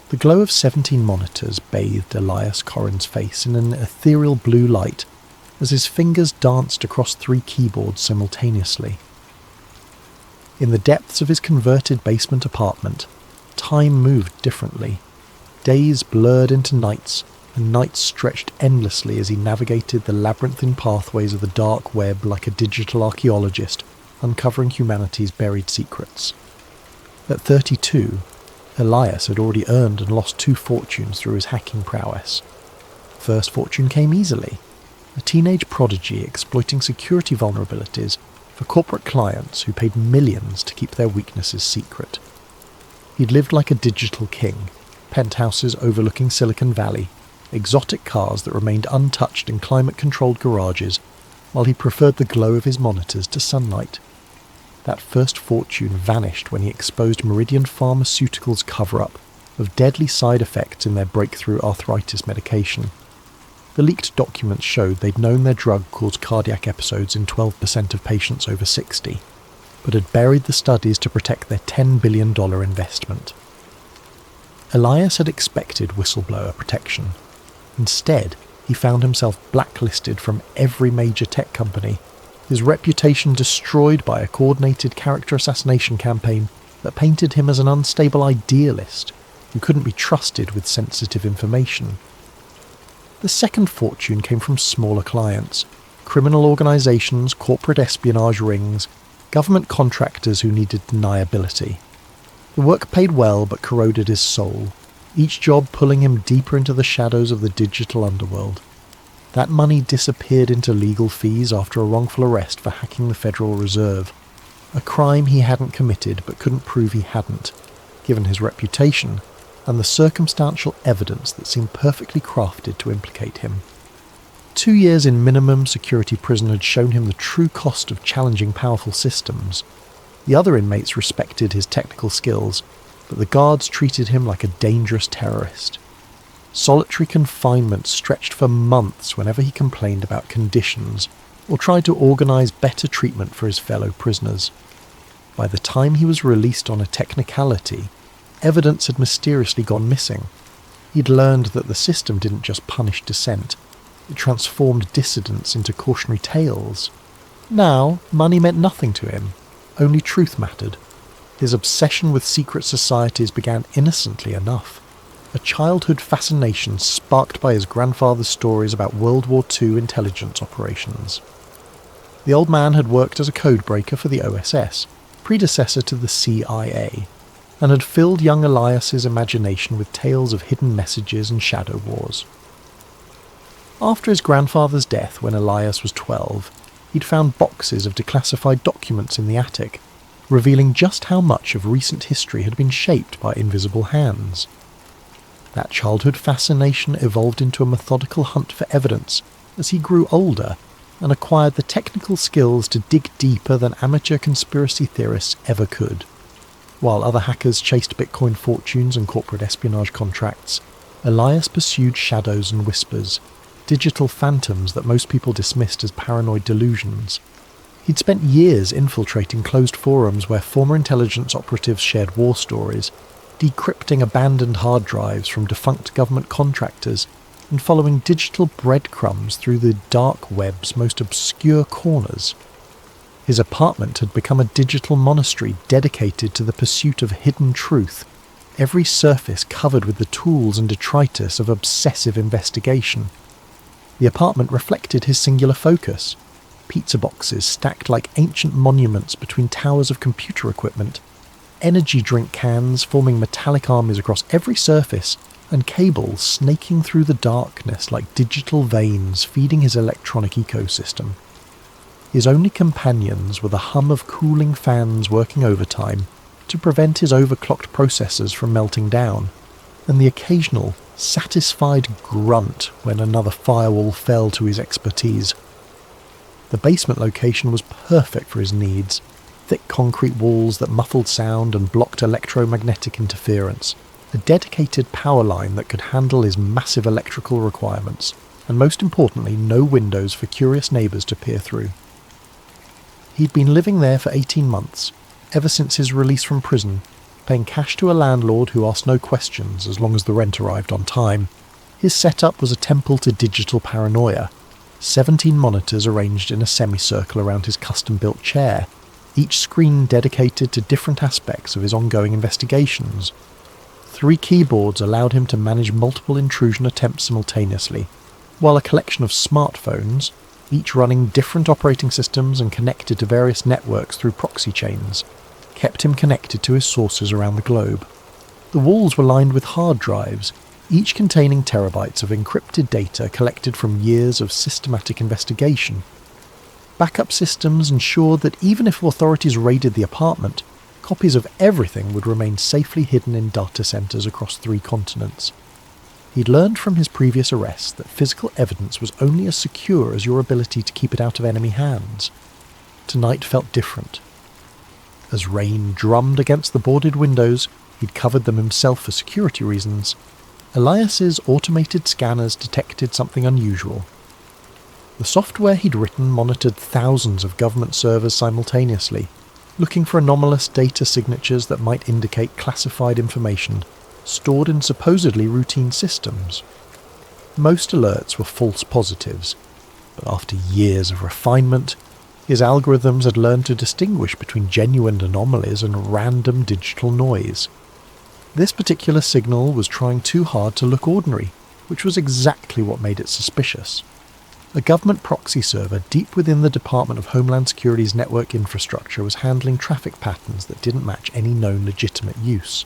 The glow of 17 monitors bathed Elias Corrin's face in an ethereal blue light as his fingers danced across 3 keyboards simultaneously. In the depths of his converted basement apartment, time moved differently. Days blurred into nights, and nights stretched endlessly as he navigated the labyrinthine pathways of the dark web like a digital archaeologist, uncovering humanity's buried secrets. At 32, Elias had already earned and lost 2 fortunes through his hacking prowess. First fortune came easily, a teenage prodigy exploiting security vulnerabilities for corporate clients who paid millions to keep their weaknesses secret. He'd lived like a digital king, penthouses overlooking Silicon Valley, exotic cars that remained untouched in climate-controlled garages, while he preferred the glow of his monitors to sunlight. That first fortune vanished when he exposed Meridian Pharmaceuticals' cover-up of deadly side effects in their breakthrough arthritis medication. The leaked documents showed they'd known their drug caused cardiac episodes in 12% of patients over 60, but had buried the studies to protect their $10 billion investment. Elias had expected whistleblower protection. Instead, he found himself blacklisted from every major tech company, his reputation destroyed by a coordinated character assassination campaign that painted him as an unstable idealist who couldn't be trusted with sensitive information. The second fortune came from smaller clients, criminal organisations, corporate espionage rings, government contractors who needed deniability. The work paid well but corroded his soul, each job pulling him deeper into the shadows of the digital underworld. That money disappeared into legal fees after a wrongful arrest for hacking the Federal Reserve, a crime he hadn't committed but couldn't prove he hadn't, given his reputation and the circumstantial evidence that seemed perfectly crafted to implicate him. 2 years in minimum security prison had shown him the true cost of challenging powerful systems. The other inmates respected his technical skills, but the guards treated him like a dangerous terrorist. Solitary confinement stretched for months whenever he complained about conditions or tried to organise better treatment for his fellow prisoners. By the time he was released on a technicality, evidence had mysteriously gone missing. He'd learned that the system didn't just punish dissent, it transformed dissidents into cautionary tales. Now, money meant nothing to him, only truth mattered. His obsession with secret societies began innocently enough, a childhood fascination sparked by his grandfather's stories about World War II intelligence operations. The old man had worked as a codebreaker for the OSS, predecessor to the CIA, and had filled young Elias's imagination with tales of hidden messages and shadow wars. After his grandfather's death when Elias was 12, he'd found boxes of declassified documents in the attic, revealing just how much of recent history had been shaped by invisible hands. That childhood fascination evolved into a methodical hunt for evidence as he grew older and acquired the technical skills to dig deeper than amateur conspiracy theorists ever could. While other hackers chased Bitcoin fortunes and corporate espionage contracts, Elias pursued shadows and whispers, digital phantoms that most people dismissed as paranoid delusions. He'd spent years infiltrating closed forums where former intelligence operatives shared war stories, decrypting abandoned hard drives from defunct government contractors, and following digital breadcrumbs through the dark web's most obscure corners. His apartment had become a digital monastery dedicated to the pursuit of hidden truth, every surface covered with the tools and detritus of obsessive investigation. The apartment reflected his singular focus. Pizza boxes stacked like ancient monuments between towers of computer equipment, energy drink cans forming metallic armies across every surface, and cables snaking through the darkness like digital veins feeding his electronic ecosystem. His only companions were the hum of cooling fans working overtime to prevent his overclocked processors from melting down, and the occasional, satisfied grunt when another firewall fell to his expertise. The basement location was perfect for his needs, thick concrete walls that muffled sound and blocked electromagnetic interference, a dedicated power line that could handle his massive electrical requirements, and most importantly, no windows for curious neighbours to peer through. He'd been living there for 18 months, ever since his release from prison, paying cash to a landlord who asked no questions as long as the rent arrived on time. His setup was a temple to digital paranoia. 17 monitors arranged in a semicircle around his custom-built chair, each screen dedicated to different aspects of his ongoing investigations. 3 keyboards allowed him to manage multiple intrusion attempts simultaneously, while a collection of smartphones, each running different operating systems and connected to various networks through proxy chains, kept him connected to his sources around the globe. The walls were lined with hard drives, each containing terabytes of encrypted data collected from years of systematic investigation. Backup systems ensured that even if authorities raided the apartment, copies of everything would remain safely hidden in data centers across 3 continents. He'd learned from his previous arrests that physical evidence was only as secure as your ability to keep it out of enemy hands. Tonight felt different. As rain drummed against the boarded windows, he'd covered them himself for security reasons, Elias's automated scanners detected something unusual. The software he'd written monitored thousands of government servers simultaneously, looking for anomalous data signatures that might indicate classified information stored in supposedly routine systems. Most alerts were false positives, but after years of refinement, his algorithms had learned to distinguish between genuine anomalies and random digital noise. This particular signal was trying too hard to look ordinary, which was exactly what made it suspicious. A government proxy server deep within the Department of Homeland Security's network infrastructure was handling traffic patterns that didn't match any known legitimate use.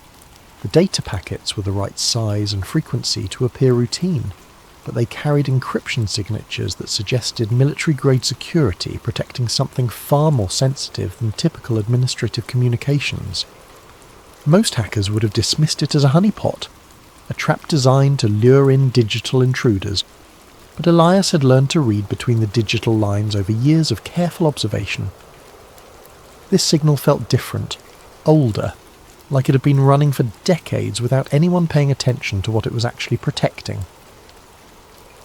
The data packets were the right size and frequency to appear routine, but they carried encryption signatures that suggested military-grade security protecting something far more sensitive than typical administrative communications. Most hackers would have dismissed it as a honeypot, a trap designed to lure in digital intruders, but Elias had learned to read between the digital lines over years of careful observation. This signal felt different, older, like it had been running for decades without anyone paying attention to what it was actually protecting.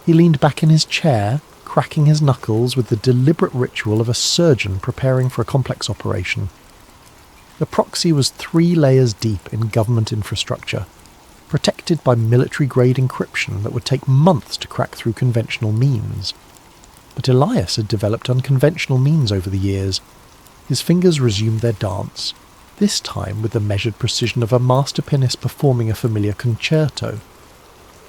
He leaned back in his chair, cracking his knuckles with the deliberate ritual of a surgeon preparing for a complex operation. The proxy was 3 layers deep in government infrastructure, protected by military-grade encryption that would take months to crack through conventional means. But Elias had developed unconventional means over the years. His fingers resumed their dance, this time with the measured precision of a master pianist performing a familiar concerto.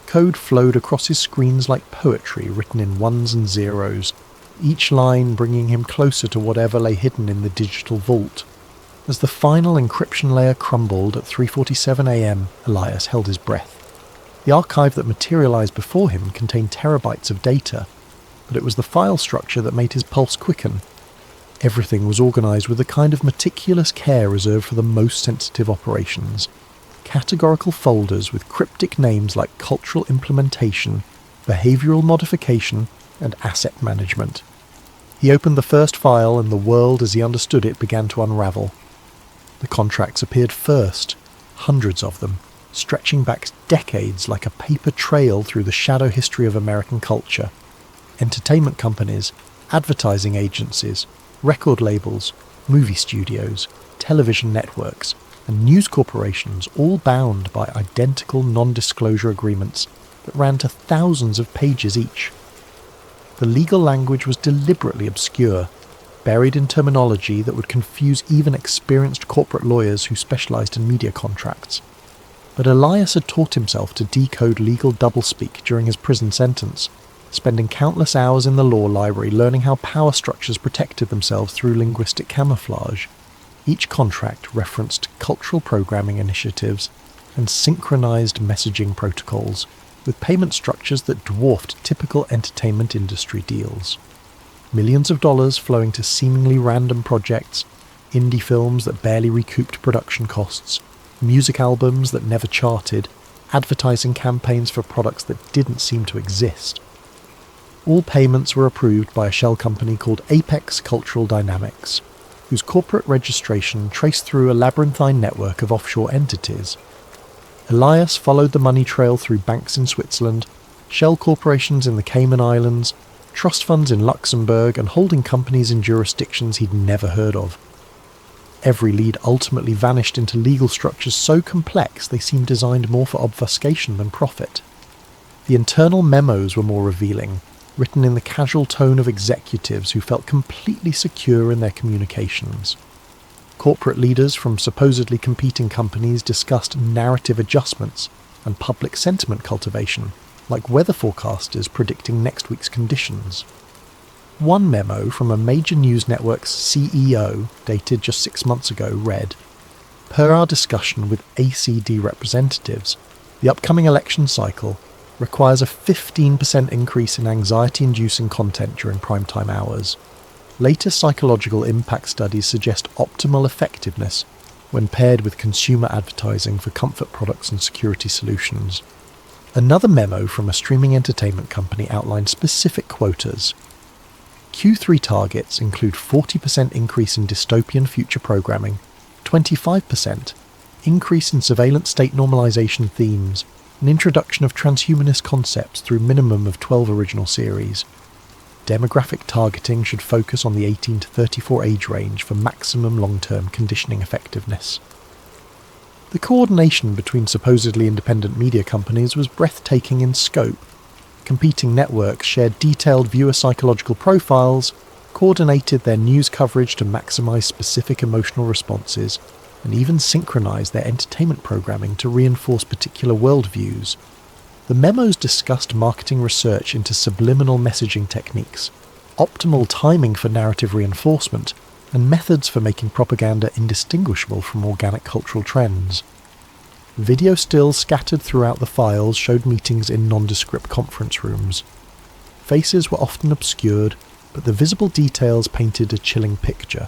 Code flowed across his screens like poetry written in ones and zeros, each line bringing him closer to whatever lay hidden in the digital vault. As the final encryption layer crumbled at 3:47 a.m., Elias held his breath. The archive that materialized before him contained terabytes of data, but it was the file structure that made his pulse quicken. Everything was organized with the kind of meticulous care reserved for the most sensitive operations. Categorical folders with cryptic names like cultural implementation, behavioral modification, and asset management. He opened the first file and the world as he understood it began to unravel. The contracts appeared first, hundreds of them, stretching back decades like a paper trail through the shadow history of American culture. Entertainment companies, advertising agencies, record labels, movie studios, television networks, and news corporations all bound by identical non-disclosure agreements that ran to thousands of pages each. The legal language was deliberately obscure, buried in terminology that would confuse even experienced corporate lawyers who specialized in media contracts. But Elias had taught himself to decode legal doublespeak during his prison sentence, spending countless hours in the law library learning how power structures protected themselves through linguistic camouflage. Each contract referenced cultural programming initiatives and synchronized messaging protocols, with payment structures that dwarfed typical entertainment industry deals. Millions of dollars flowing to seemingly random projects, indie films that barely recouped production costs, music albums that never charted, advertising campaigns for products that didn't seem to exist. All payments were approved by a shell company called Apex Cultural Dynamics, whose corporate registration traced through a labyrinthine network of offshore entities. Elias followed the money trail through banks in Switzerland, shell corporations in the Cayman Islands, trust funds in Luxembourg, and holding companies in jurisdictions he'd never heard of. Every lead ultimately vanished into legal structures so complex they seemed designed more for obfuscation than profit. The internal memos were more revealing, written in the casual tone of executives who felt completely secure in their communications. Corporate leaders from supposedly competing companies discussed narrative adjustments and public sentiment cultivation, like weather forecasters predicting next week's conditions. One memo from a major news network's CEO, dated just 6 months ago, read, "Per our discussion with ACD representatives, the upcoming election cycle requires a 15% increase in anxiety-inducing content during primetime hours. Latest psychological impact studies suggest optimal effectiveness when paired with consumer advertising for comfort products and security solutions." Another memo from a streaming entertainment company outlined specific quotas. Q3 targets include 40% increase in dystopian future programming, 25% increase in surveillance state normalization themes, an introduction of transhumanist concepts through minimum of 12 original series. Demographic targeting should focus on the 18 to 34 age range for maximum long-term conditioning effectiveness. The coordination between supposedly independent media companies was breathtaking in scope. Competing networks shared detailed viewer psychological profiles, coordinated their news coverage to maximize specific emotional responses, and even synchronized their entertainment programming to reinforce particular worldviews. The memos discussed marketing research into subliminal messaging techniques, optimal timing for narrative reinforcement, and methods for making propaganda indistinguishable from organic cultural trends. Video stills scattered throughout the files showed meetings in nondescript conference rooms. Faces were often obscured, but the visible details painted a chilling picture.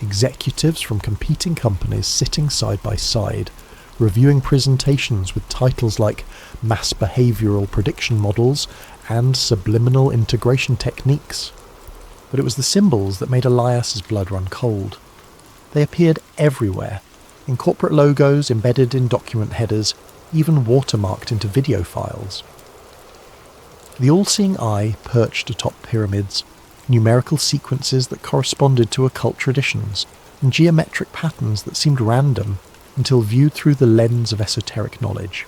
Executives from competing companies sitting side by side, reviewing presentations with titles like Mass Behavioral Prediction Models and Subliminal Integration Techniques. But it was the symbols that made Elias's blood run cold. They appeared everywhere, in corporate logos embedded in document headers, even watermarked into video files. The all-seeing eye perched atop pyramids, numerical sequences that corresponded to occult traditions, and geometric patterns that seemed random until viewed through the lens of esoteric knowledge.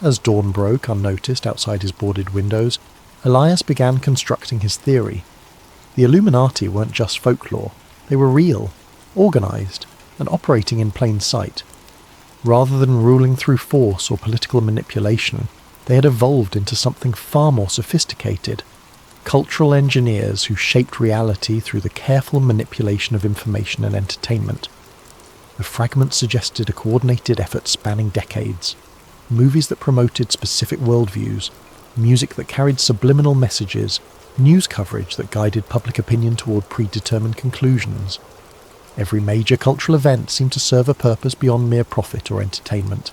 As dawn broke unnoticed outside his boarded windows, Elias began constructing his theory. The Illuminati weren't just folklore, they were real, organised, and operating in plain sight. Rather than ruling through force or political manipulation, they had evolved into something far more sophisticated. Cultural engineers who shaped reality through the careful manipulation of information and entertainment. The fragments suggested a coordinated effort spanning decades. Movies that promoted specific worldviews, music that carried subliminal messages, news coverage that guided public opinion toward predetermined conclusions. Every major cultural event seemed to serve a purpose beyond mere profit or entertainment.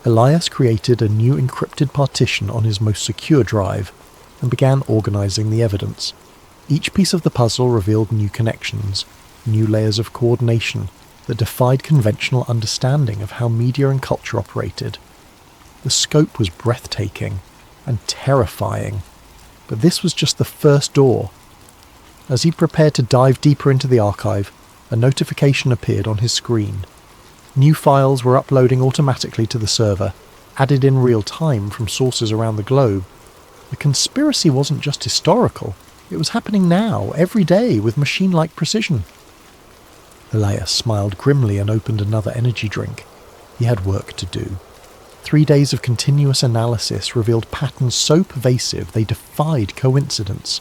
Elias created a new encrypted partition on his most secure drive and began organising the evidence. Each piece of the puzzle revealed new connections, new layers of coordination that defied conventional understanding of how media and culture operated. The scope was breathtaking and terrifying, but this was just the first door. As he prepared to dive deeper into the archive, a notification appeared on his screen. New files were uploading automatically to the server, added in real time from sources around the globe. The conspiracy wasn't just historical, it was happening now, every day, with machine-like precision. Elias smiled grimly and opened another energy drink. He had work to do. 3 days of continuous analysis revealed patterns so pervasive they defied coincidence.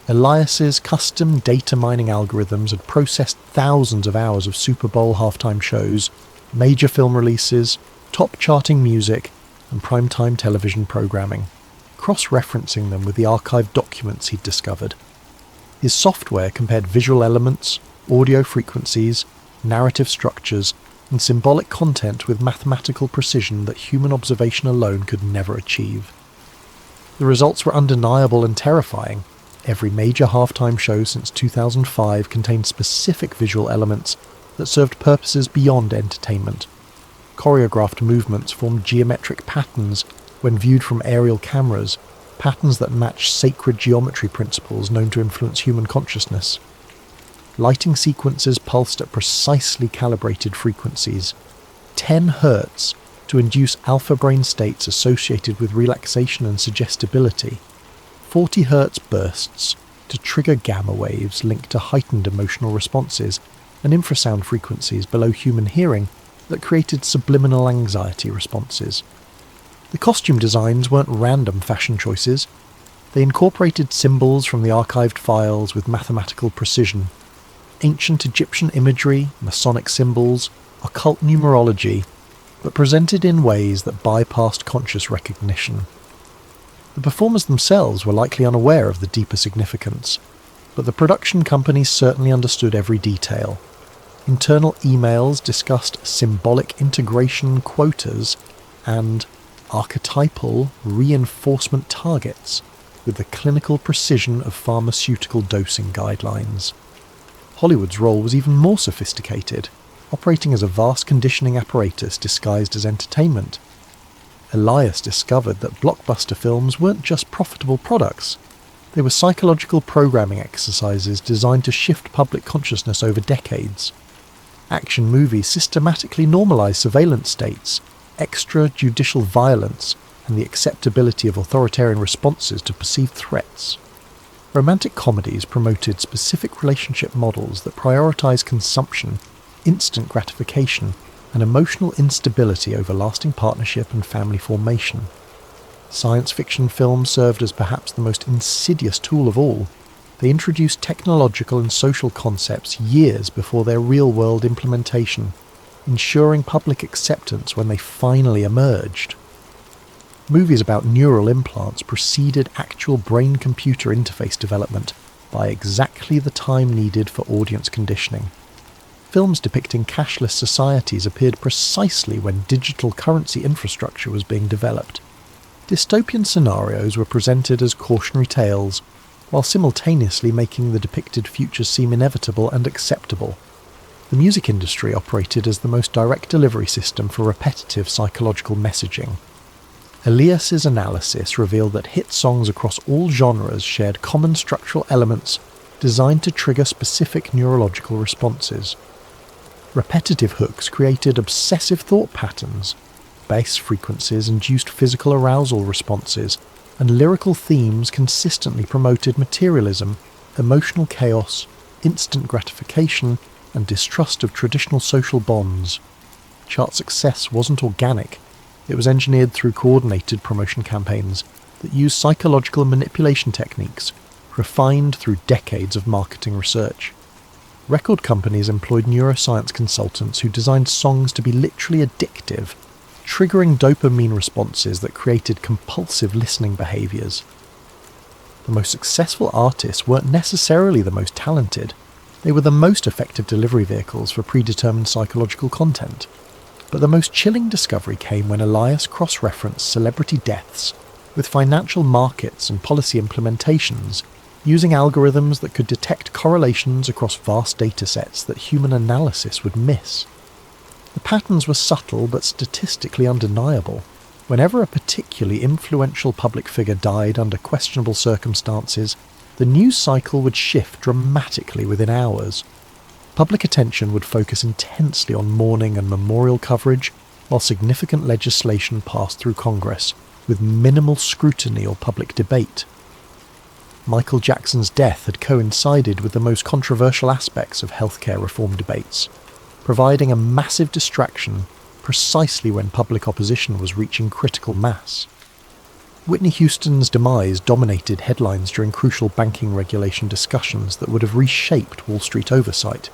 Elias's custom data mining algorithms had processed thousands of hours of Super Bowl halftime shows, major film releases, top-charting music, and primetime television programming, cross-referencing them with the archived documents he'd discovered. His software compared visual elements, audio frequencies, narrative structures, and symbolic content with mathematical precision that human observation alone could never achieve. The results were undeniable and terrifying. Every major halftime show since 2005 contained specific visual elements that served purposes beyond entertainment. Choreographed movements formed geometric patterns when viewed from aerial cameras, patterns that matched sacred geometry principles known to influence human consciousness. lighting sequences pulsed at precisely calibrated frequencies, 10 Hz to induce alpha brain states associated with relaxation and suggestibility, 40 Hz bursts to trigger gamma waves linked to heightened emotional responses, and infrasound frequencies below human hearing that created subliminal anxiety responses. The costume designs weren't random fashion choices. They incorporated symbols from the archived files with mathematical precision. Ancient Egyptian imagery, Masonic symbols, occult numerology, but presented in ways that bypassed conscious recognition. The performers themselves were likely unaware of the deeper significance, but the production companies certainly understood every detail. Internal emails discussed symbolic integration quotas and archetypal reinforcement targets with the clinical precision of pharmaceutical dosing guidelines. Hollywood's role was even more sophisticated, operating as a vast conditioning apparatus disguised as entertainment. Elias discovered that blockbuster films weren't just profitable products. They were psychological programming exercises designed to shift public consciousness over decades. Action movies systematically normalize surveillance states, extrajudicial violence, and the acceptability of authoritarian responses to perceived threats. Romantic comedies promoted specific relationship models that prioritize consumption, instant gratification, and emotional instability over lasting partnership and family formation. Science fiction films served as perhaps the most insidious tool of all. They introduced technological and social concepts years before their real-world implementation, ensuring public acceptance when they finally emerged. Movies about neural implants preceded actual brain-computer interface development by exactly the time needed for audience conditioning. Films depicting cashless societies appeared precisely when digital currency infrastructure was being developed. Dystopian scenarios were presented as cautionary tales, while simultaneously making the depicted futures seem inevitable and acceptable. The music industry operated as the most direct delivery system for repetitive psychological messaging. Elias's analysis revealed that hit songs across all genres shared common structural elements designed to trigger specific neurological responses. Repetitive hooks created obsessive thought patterns, bass frequencies induced physical arousal responses, and lyrical themes consistently promoted materialism, emotional chaos, instant gratification, and distrust of traditional social bonds. Chart success wasn't organic. It was engineered through coordinated promotion campaigns that used psychological manipulation techniques refined through decades of marketing research. Record companies employed neuroscience consultants who designed songs to be literally addictive, triggering dopamine responses that created compulsive listening behaviours. The most successful artists weren't necessarily the most talented. They were the most effective delivery vehicles for predetermined psychological content. But the most chilling discovery came when Elias cross-referenced celebrity deaths with financial markets and policy implementations, using algorithms that could detect correlations across vast datasets that human analysis would miss. The patterns were subtle but statistically undeniable. Whenever a particularly influential public figure died under questionable circumstances, the news cycle would shift dramatically within hours. Public attention would focus intensely on mourning and memorial coverage, while significant legislation passed through Congress, with minimal scrutiny or public debate. Michael Jackson's death had coincided with the most controversial aspects of healthcare reform debates, providing a massive distraction precisely when public opposition was reaching critical mass. Whitney Houston's demise dominated headlines during crucial banking regulation discussions that would have reshaped Wall Street oversight.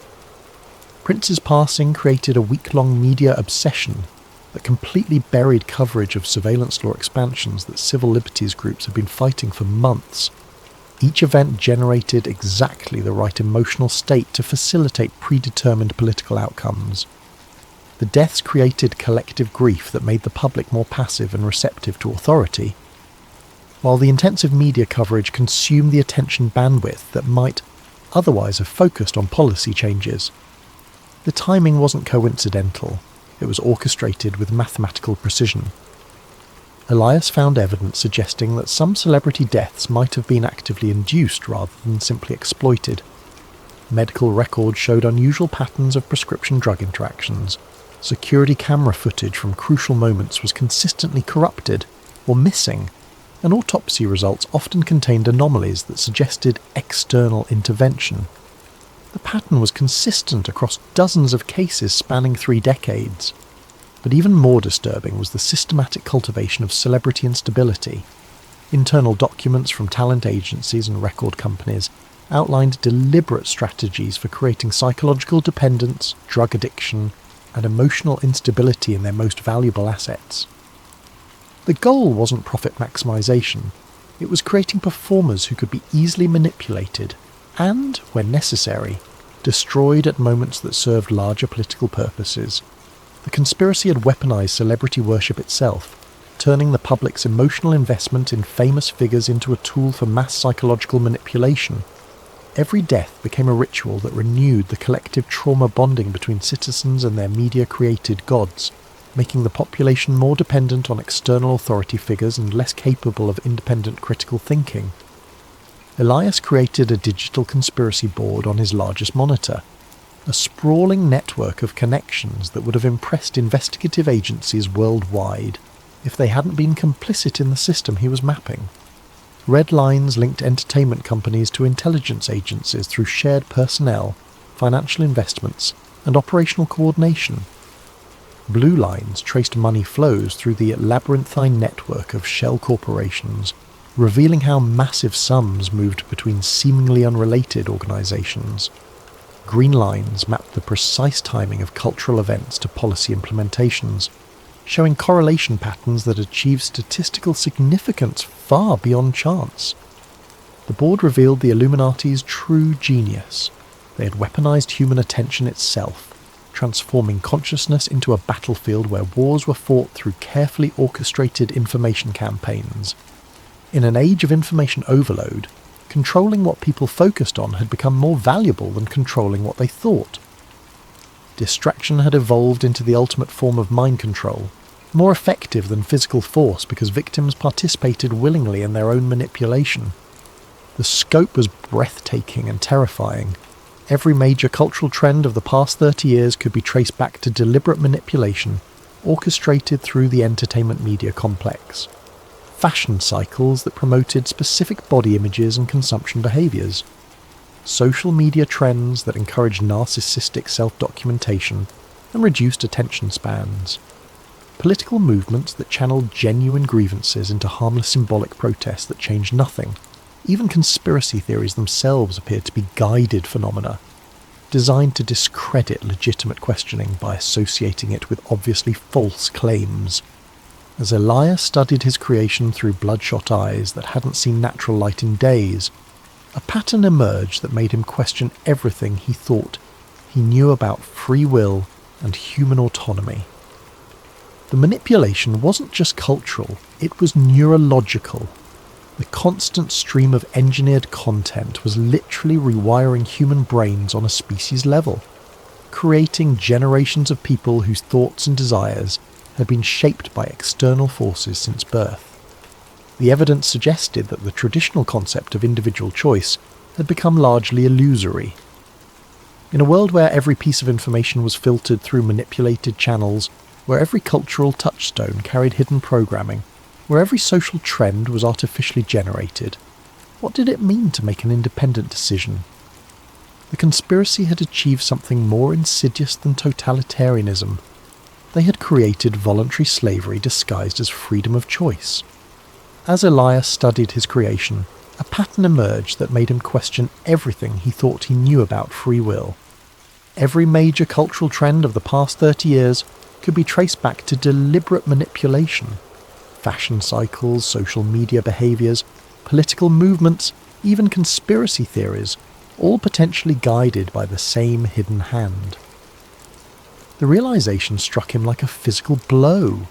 Prince's passing created a week-long media obsession that completely buried coverage of surveillance law expansions that civil liberties groups had been fighting for months. Each event generated exactly the right emotional state to facilitate predetermined political outcomes. The deaths created collective grief that made the public more passive and receptive to authority, while the intensive media coverage consumed the attention bandwidth that might otherwise have focused on policy changes. The timing wasn't coincidental, it was orchestrated with mathematical precision. Elias found evidence suggesting that some celebrity deaths might have been actively induced rather than simply exploited. Medical records showed unusual patterns of prescription drug interactions. Security camera footage from crucial moments was consistently corrupted or missing, and autopsy results often contained anomalies that suggested external intervention. The pattern was consistent across dozens of cases spanning 3 decades. But even more disturbing was the systematic cultivation of celebrity instability. Internal documents from talent agencies and record companies outlined deliberate strategies for creating psychological dependence, drug addiction, and emotional instability in their most valuable assets. The goal wasn't profit maximization, it was creating performers who could be easily manipulated and, when necessary, destroyed at moments that served larger political purposes. The conspiracy had weaponized celebrity worship itself, turning the public's emotional investment in famous figures into a tool for mass psychological manipulation. Every death became a ritual that renewed the collective trauma bonding between citizens and their media-created gods, making the population more dependent on external authority figures and less capable of independent critical thinking. Elias created a digital conspiracy board on his largest monitor, a sprawling network of connections that would have impressed investigative agencies worldwide if they hadn't been complicit in the system he was mapping. Red lines linked entertainment companies to intelligence agencies through shared personnel, financial investments, and operational coordination. Blue lines traced money flows through the labyrinthine network of shell corporations, revealing how massive sums moved between seemingly unrelated organizations. Green lines mapped the precise timing of cultural events to policy implementations, showing correlation patterns that achieved statistical significance far beyond chance. The board revealed the Illuminati's true genius. They had weaponized human attention itself, transforming consciousness into a battlefield where wars were fought through carefully orchestrated information campaigns. In an age of information overload, controlling what people focused on had become more valuable than controlling what they thought. Distraction had evolved into the ultimate form of mind control, more effective than physical force because victims participated willingly in their own manipulation. The scope was breathtaking and terrifying. Every major cultural trend of the past 30 years could be traced back to deliberate manipulation, orchestrated through the entertainment media complex. Fashion cycles that promoted specific body images and consumption behaviours. Social media trends that encouraged narcissistic self-documentation and reduced attention spans. Political movements that channeled genuine grievances into harmless symbolic protests that changed nothing. Even conspiracy theories themselves appeared to be guided phenomena, designed to discredit legitimate questioning by associating it with obviously false claims. As Elias studied his creation through bloodshot eyes that hadn't seen natural light in days, a pattern emerged that made him question everything he thought he knew about free will and human autonomy. The manipulation wasn't just cultural, it was neurological. The constant stream of engineered content was literally rewiring human brains on a species level, creating generations of people whose thoughts and desires had been shaped by external forces since birth. The evidence suggested that the traditional concept of individual choice had become largely illusory. In a world where every piece of information was filtered through manipulated channels, where every cultural touchstone carried hidden programming, where every social trend was artificially generated, what did it mean to make an independent decision? The conspiracy had achieved something more insidious than totalitarianism. They had created voluntary slavery disguised as freedom of choice. As Elias studied his creation, a pattern emerged that made him question everything he thought he knew about free will. Every major cultural trend of the past 30 years could be traced back to deliberate manipulation. Fashion cycles, social media behaviours, political movements, even conspiracy theories, all potentially guided by the same hidden hand. The realization struck him like a physical blow.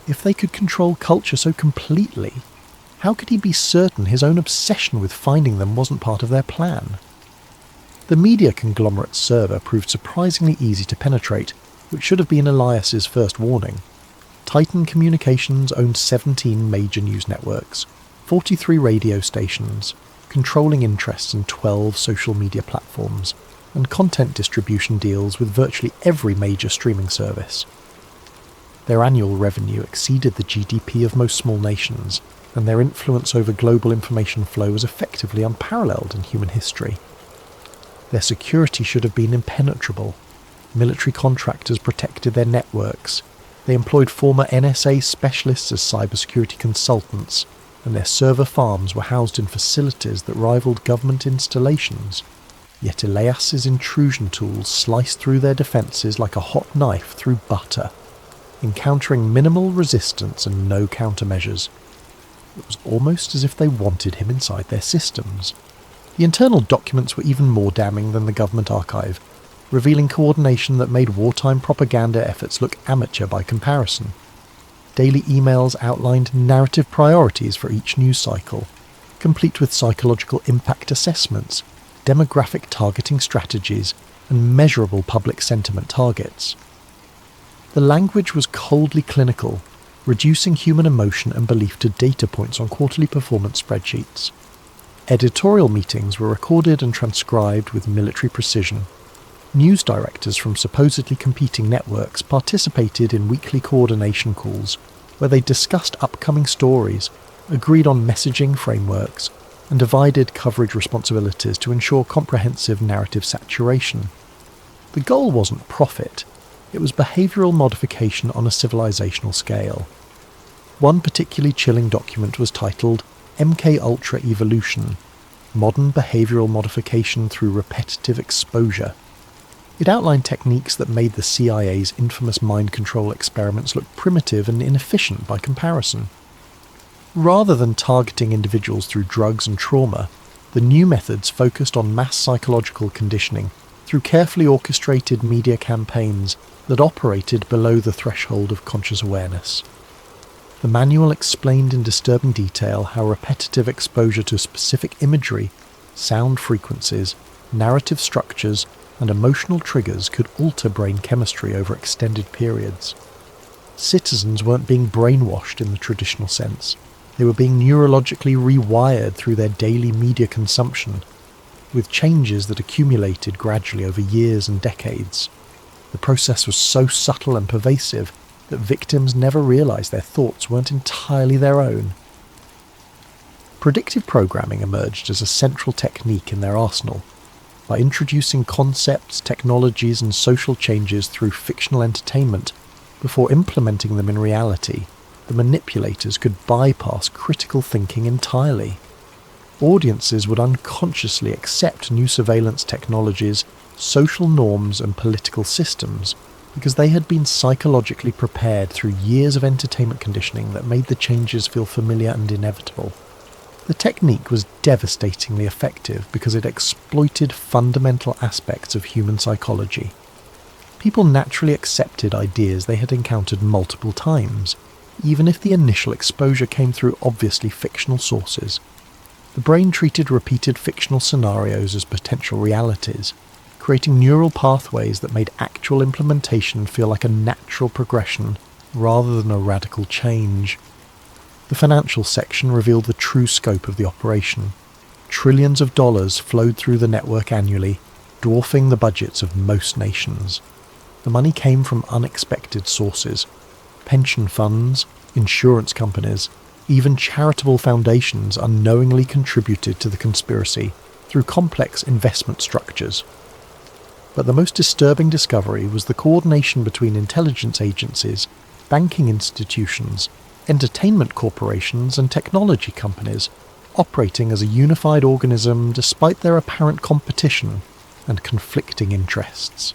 If they could control culture so completely, how could he be certain his own obsession with finding them wasn't part of their plan? The media conglomerate's server proved surprisingly easy to penetrate, which should have been Elias's first warning. Titan Communications owned 17 major news networks, 43 radio stations, controlling interests in 12 social media platforms, and content distribution deals with virtually every major streaming service. Their annual revenue exceeded the GDP of most small nations, and their influence over global information flow was effectively unparalleled in human history. Their security should have been impenetrable. Military contractors protected their networks. They employed former NSA specialists as cybersecurity consultants, and their server farms were housed in facilities that rivaled government installations. Yet Elias's intrusion tools sliced through their defences like a hot knife through butter, encountering minimal resistance and no countermeasures. It was almost as if they wanted him inside their systems. The internal documents were even more damning than the government archive, revealing coordination that made wartime propaganda efforts look amateur by comparison. Daily emails outlined narrative priorities for each news cycle, complete with psychological impact assessments, demographic targeting strategies, and measurable public sentiment targets. The language was coldly clinical, reducing human emotion and belief to data points on quarterly performance spreadsheets. Editorial meetings were recorded and transcribed with military precision. News directors from supposedly competing networks participated in weekly coordination calls, where they discussed upcoming stories, agreed on messaging frameworks, and divided coverage responsibilities to ensure comprehensive narrative saturation. The goal wasn't profit, it was behavioural modification on a civilizational scale. One particularly chilling document was titled MK Ultra Evolution, Modern Behavioural Modification Through Repetitive Exposure. It outlined techniques that made the CIA's infamous mind control experiments look primitive and inefficient by comparison. Rather than targeting individuals through drugs and trauma, the new methods focused on mass psychological conditioning through carefully orchestrated media campaigns that operated below the threshold of conscious awareness. The manual explained in disturbing detail how repetitive exposure to specific imagery, sound frequencies, narrative structures, and emotional triggers could alter brain chemistry over extended periods. Citizens weren't being brainwashed in the traditional sense. They were being neurologically rewired through their daily media consumption, with changes that accumulated gradually over years and decades. The process was so subtle and pervasive that victims never realized their thoughts weren't entirely their own. Predictive programming emerged as a central technique in their arsenal. By introducing concepts, technologies, and social changes through fictional entertainment, before implementing them in reality, the manipulators could bypass critical thinking entirely. Audiences would unconsciously accept new surveillance technologies, social norms, and political systems because they had been psychologically prepared through years of entertainment conditioning that made the changes feel familiar and inevitable. The technique was devastatingly effective because it exploited fundamental aspects of human psychology. People naturally accepted ideas they had encountered multiple times, even if the initial exposure came through obviously fictional sources. The brain treated repeated fictional scenarios as potential realities, creating neural pathways that made actual implementation feel like a natural progression rather than a radical change. The financial section revealed the true scope of the operation. Trillions of dollars flowed through the network annually, dwarfing the budgets of most nations. The money came from unexpected sources: pension funds, insurance companies, even charitable foundations unknowingly contributed to the conspiracy through complex investment structures. But the most disturbing discovery was the coordination between intelligence agencies, banking institutions, entertainment corporations, and technology companies, operating as a unified organism despite their apparent competition and conflicting interests.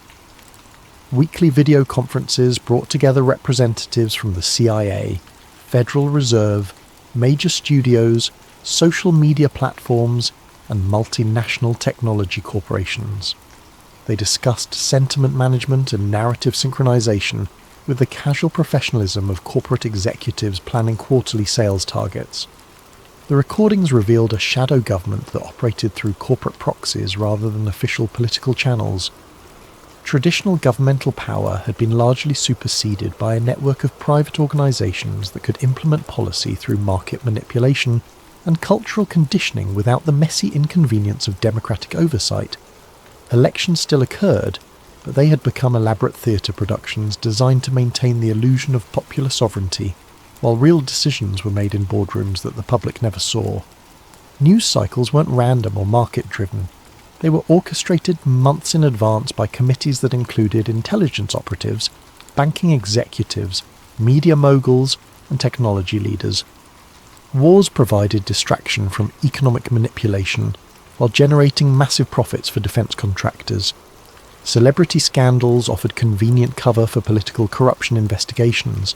Weekly video conferences brought together representatives from the CIA, Federal Reserve, major studios, social media platforms, and multinational technology corporations. They discussed sentiment management and narrative synchronization with the casual professionalism of corporate executives planning quarterly sales targets. The recordings revealed a shadow government that operated through corporate proxies rather than official political channels. Traditional governmental power had been largely superseded by a network of private organizations that could implement policy through market manipulation and cultural conditioning without the messy inconvenience of democratic oversight. Elections still occurred, but they had become elaborate theatre productions designed to maintain the illusion of popular sovereignty, while real decisions were made in boardrooms that the public never saw. News cycles weren't random or market-driven. They were orchestrated months in advance by committees that included intelligence operatives, banking executives, media moguls, and technology leaders. Wars provided distraction from economic manipulation while generating massive profits for defence contractors. Celebrity scandals offered convenient cover for political corruption investigations.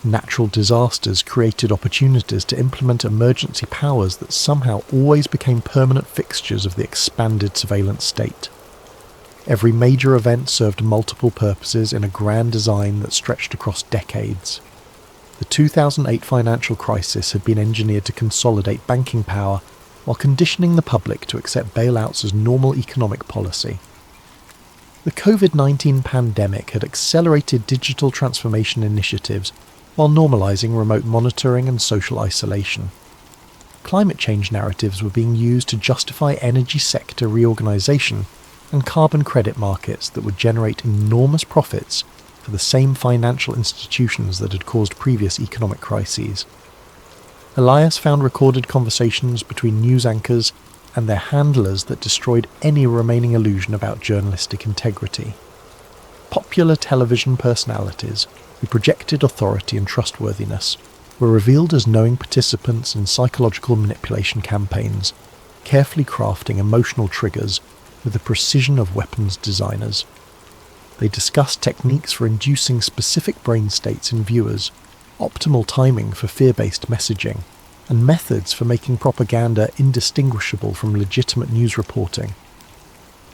Natural disasters created opportunities to implement emergency powers that somehow always became permanent fixtures of the expanded surveillance state. Every major event served multiple purposes in a grand design that stretched across decades. The 2008 financial crisis had been engineered to consolidate banking power while conditioning the public to accept bailouts as normal economic policy. The COVID-19 pandemic had accelerated digital transformation initiatives while normalising remote monitoring and social isolation. Climate change narratives were being used to justify energy sector reorganisation and carbon credit markets that would generate enormous profits for the same financial institutions that had caused previous economic crises. Elias found recorded conversations between news anchors and their handlers that destroyed any remaining illusion about journalistic integrity. Popular television personalities who projected authority and trustworthiness were revealed as knowing participants in psychological manipulation campaigns, carefully crafting emotional triggers with the precision of weapons designers. They discussed techniques for inducing specific brain states in viewers, optimal timing for fear-based messaging, and methods for making propaganda indistinguishable from legitimate news reporting.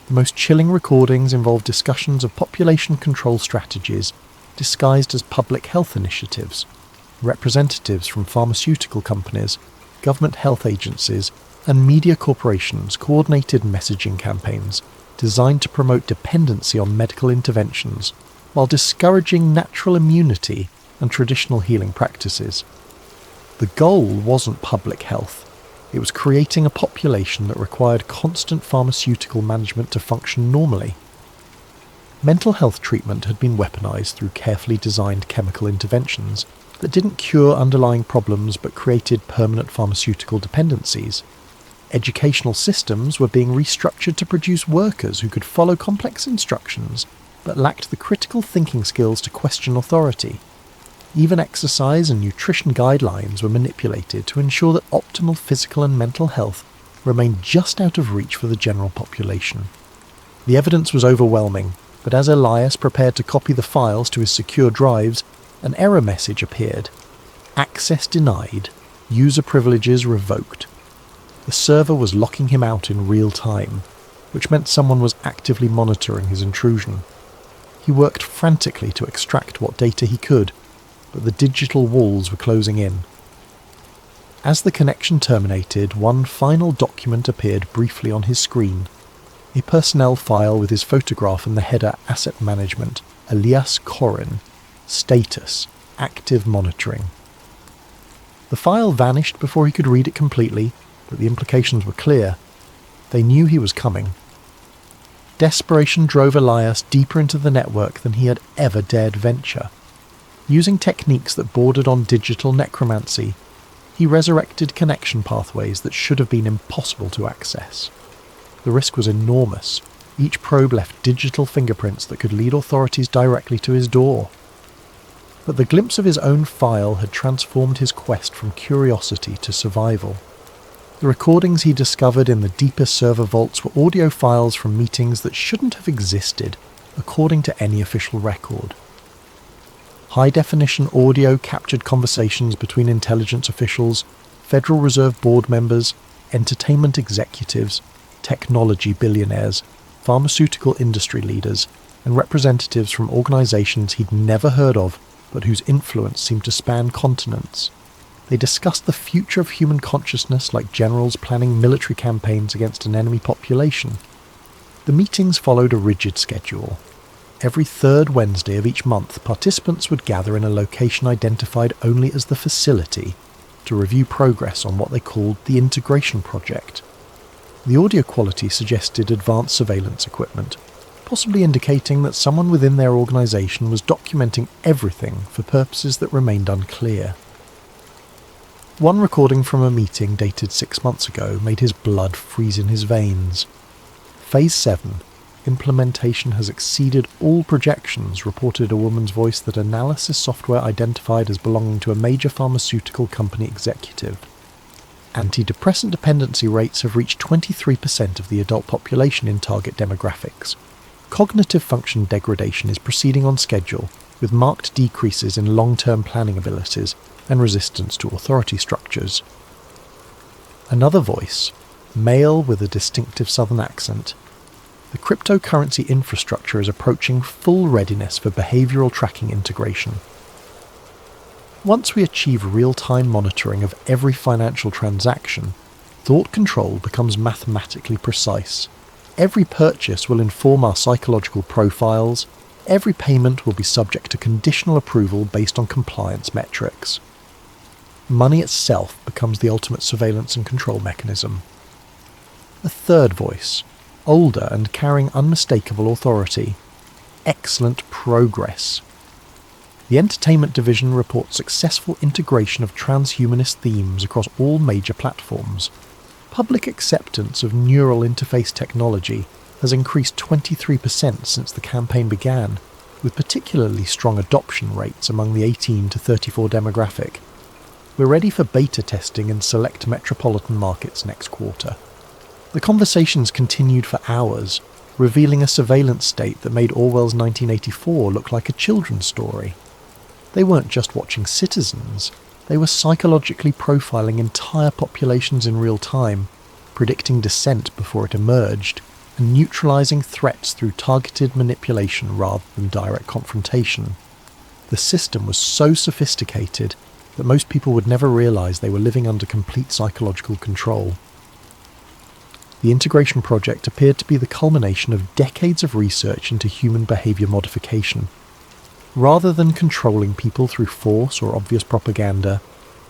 The most chilling recordings involved discussions of population control strategies disguised as public health initiatives. Representatives from pharmaceutical companies, government health agencies, and media corporations coordinated messaging campaigns designed to promote dependency on medical interventions while discouraging natural immunity and traditional healing practices. The goal wasn't public health. It was creating a population that required constant pharmaceutical management to function normally. Mental health treatment had been weaponized through carefully designed chemical interventions that didn't cure underlying problems but created permanent pharmaceutical dependencies. Educational systems were being restructured to produce workers who could follow complex instructions but lacked the critical thinking skills to question authority. Even exercise and nutrition guidelines were manipulated to ensure that optimal physical and mental health remained just out of reach for the general population. The evidence was overwhelming, but as Elias prepared to copy the files to his secure drives, an error message appeared. Access denied. User privileges revoked. The server was locking him out in real time, which meant someone was actively monitoring his intrusion. He worked frantically to extract what data he could, but the digital walls were closing in. As the connection terminated, one final document appeared briefly on his screen. A personnel file with his photograph and the header Asset Management, Elias Corin, Status, Active Monitoring. The file vanished before he could read it completely, but the implications were clear. They knew he was coming. Desperation drove Elias deeper into the network than he had ever dared venture. Using techniques that bordered on digital necromancy, he resurrected connection pathways that should have been impossible to access. The risk was enormous. Each probe left digital fingerprints that could lead authorities directly to his door. But the glimpse of his own file had transformed his quest from curiosity to survival. The recordings he discovered in the deeper server vaults were audio files from meetings that shouldn't have existed, according to any official record. High-definition audio captured conversations between intelligence officials, Federal Reserve board members, entertainment executives, technology billionaires, pharmaceutical industry leaders, and representatives from organizations he'd never heard of, but whose influence seemed to span continents. They discussed the future of human consciousness like generals planning military campaigns against an enemy population. The meetings followed a rigid schedule. Every third Wednesday of each month, participants would gather in a location identified only as the facility to review progress on what they called the Integration Project. The audio quality suggested advanced surveillance equipment, possibly indicating that someone within their organisation was documenting everything for purposes that remained unclear. One recording from a meeting dated 6 months ago made his blood freeze in his veins. Phase 7, implementation has exceeded all projections, reported a woman's voice that analysis software identified as belonging to a major pharmaceutical company executive. Antidepressant dependency rates have reached 23% of the adult population in target demographics. Cognitive function degradation is proceeding on schedule, with marked decreases in long-term planning abilities and resistance to authority structures. Another voice, male with a distinctive southern accent. The cryptocurrency infrastructure is approaching full readiness for behavioural tracking integration. Once we achieve real-time monitoring of every financial transaction, thought control becomes mathematically precise. Every purchase will inform our psychological profiles. Every payment will be subject to conditional approval based on compliance metrics. Money itself becomes the ultimate surveillance and control mechanism. A third voice, older and carrying unmistakable authority. Excellent progress. The entertainment division reports successful integration of transhumanist themes across all major platforms. Public acceptance of neural interface technology has increased 23% since the campaign began, with particularly strong adoption rates among the 18 to 34 demographic. We're ready for beta testing in select metropolitan markets next quarter. The conversations continued for hours, revealing a surveillance state that made Orwell's 1984 look like a children's story. They weren't just watching citizens, they were psychologically profiling entire populations in real time, predicting dissent before it emerged, and neutralizing threats through targeted manipulation rather than direct confrontation. The system was so sophisticated that most people would never realize they were living under complete psychological control. The integration project appeared to be the culmination of decades of research into human behavior modification. Rather than controlling people through force or obvious propaganda,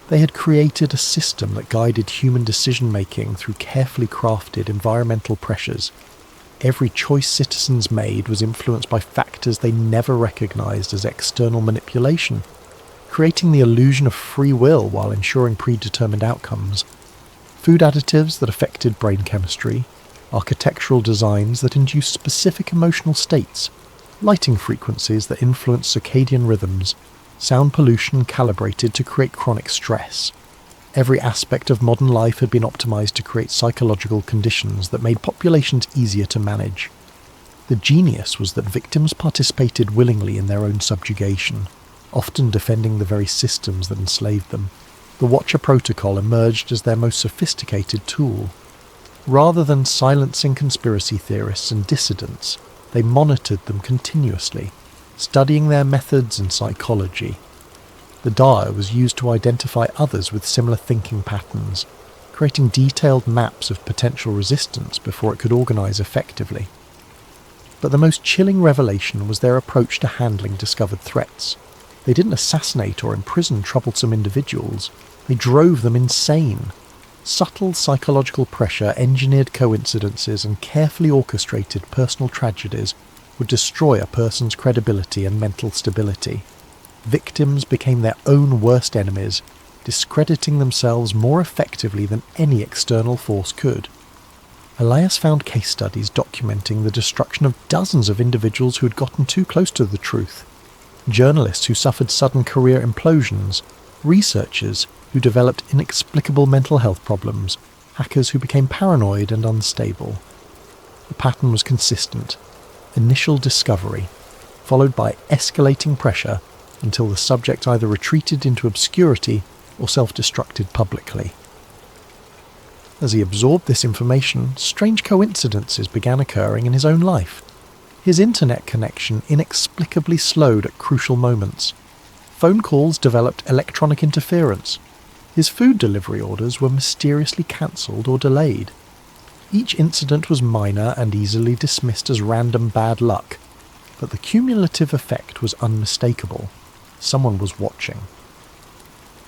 they had created a system that guided human decision-making through carefully crafted environmental pressures. Every choice citizens made was influenced by factors they never recognized as external manipulation, creating the illusion of free will while ensuring predetermined outcomes. Food additives that affected brain chemistry, architectural designs that induced specific emotional states, lighting frequencies that influence circadian rhythms, sound pollution calibrated to create chronic stress. Every aspect of modern life had been optimized to create psychological conditions that made populations easier to manage. The genius was that victims participated willingly in their own subjugation, often defending the very systems that enslaved them. The Watcher Protocol emerged as their most sophisticated tool. Rather than silencing conspiracy theorists and dissidents, they monitored them continuously, studying their methods and psychology. The data was used to identify others with similar thinking patterns, creating detailed maps of potential resistance before it could organize effectively. But the most chilling revelation was their approach to handling discovered threats. They didn't assassinate or imprison troublesome individuals, they drove them insane. Subtle psychological pressure, engineered coincidences, and carefully orchestrated personal tragedies would destroy a person's credibility and mental stability. Victims became their own worst enemies, discrediting themselves more effectively than any external force could. Elias found case studies documenting the destruction of dozens of individuals who had gotten too close to the truth. Journalists who suffered sudden career implosions, researchers who developed inexplicable mental health problems, hackers who became paranoid and unstable. The pattern was consistent. Initial discovery, followed by escalating pressure until the subject either retreated into obscurity or self-destructed publicly. As he absorbed this information, strange coincidences began occurring in his own life. His internet connection inexplicably slowed at crucial moments. Phone calls developed electronic interference. His food delivery orders were mysteriously cancelled or delayed. Each incident was minor and easily dismissed as random bad luck, but the cumulative effect was unmistakable. Someone was watching.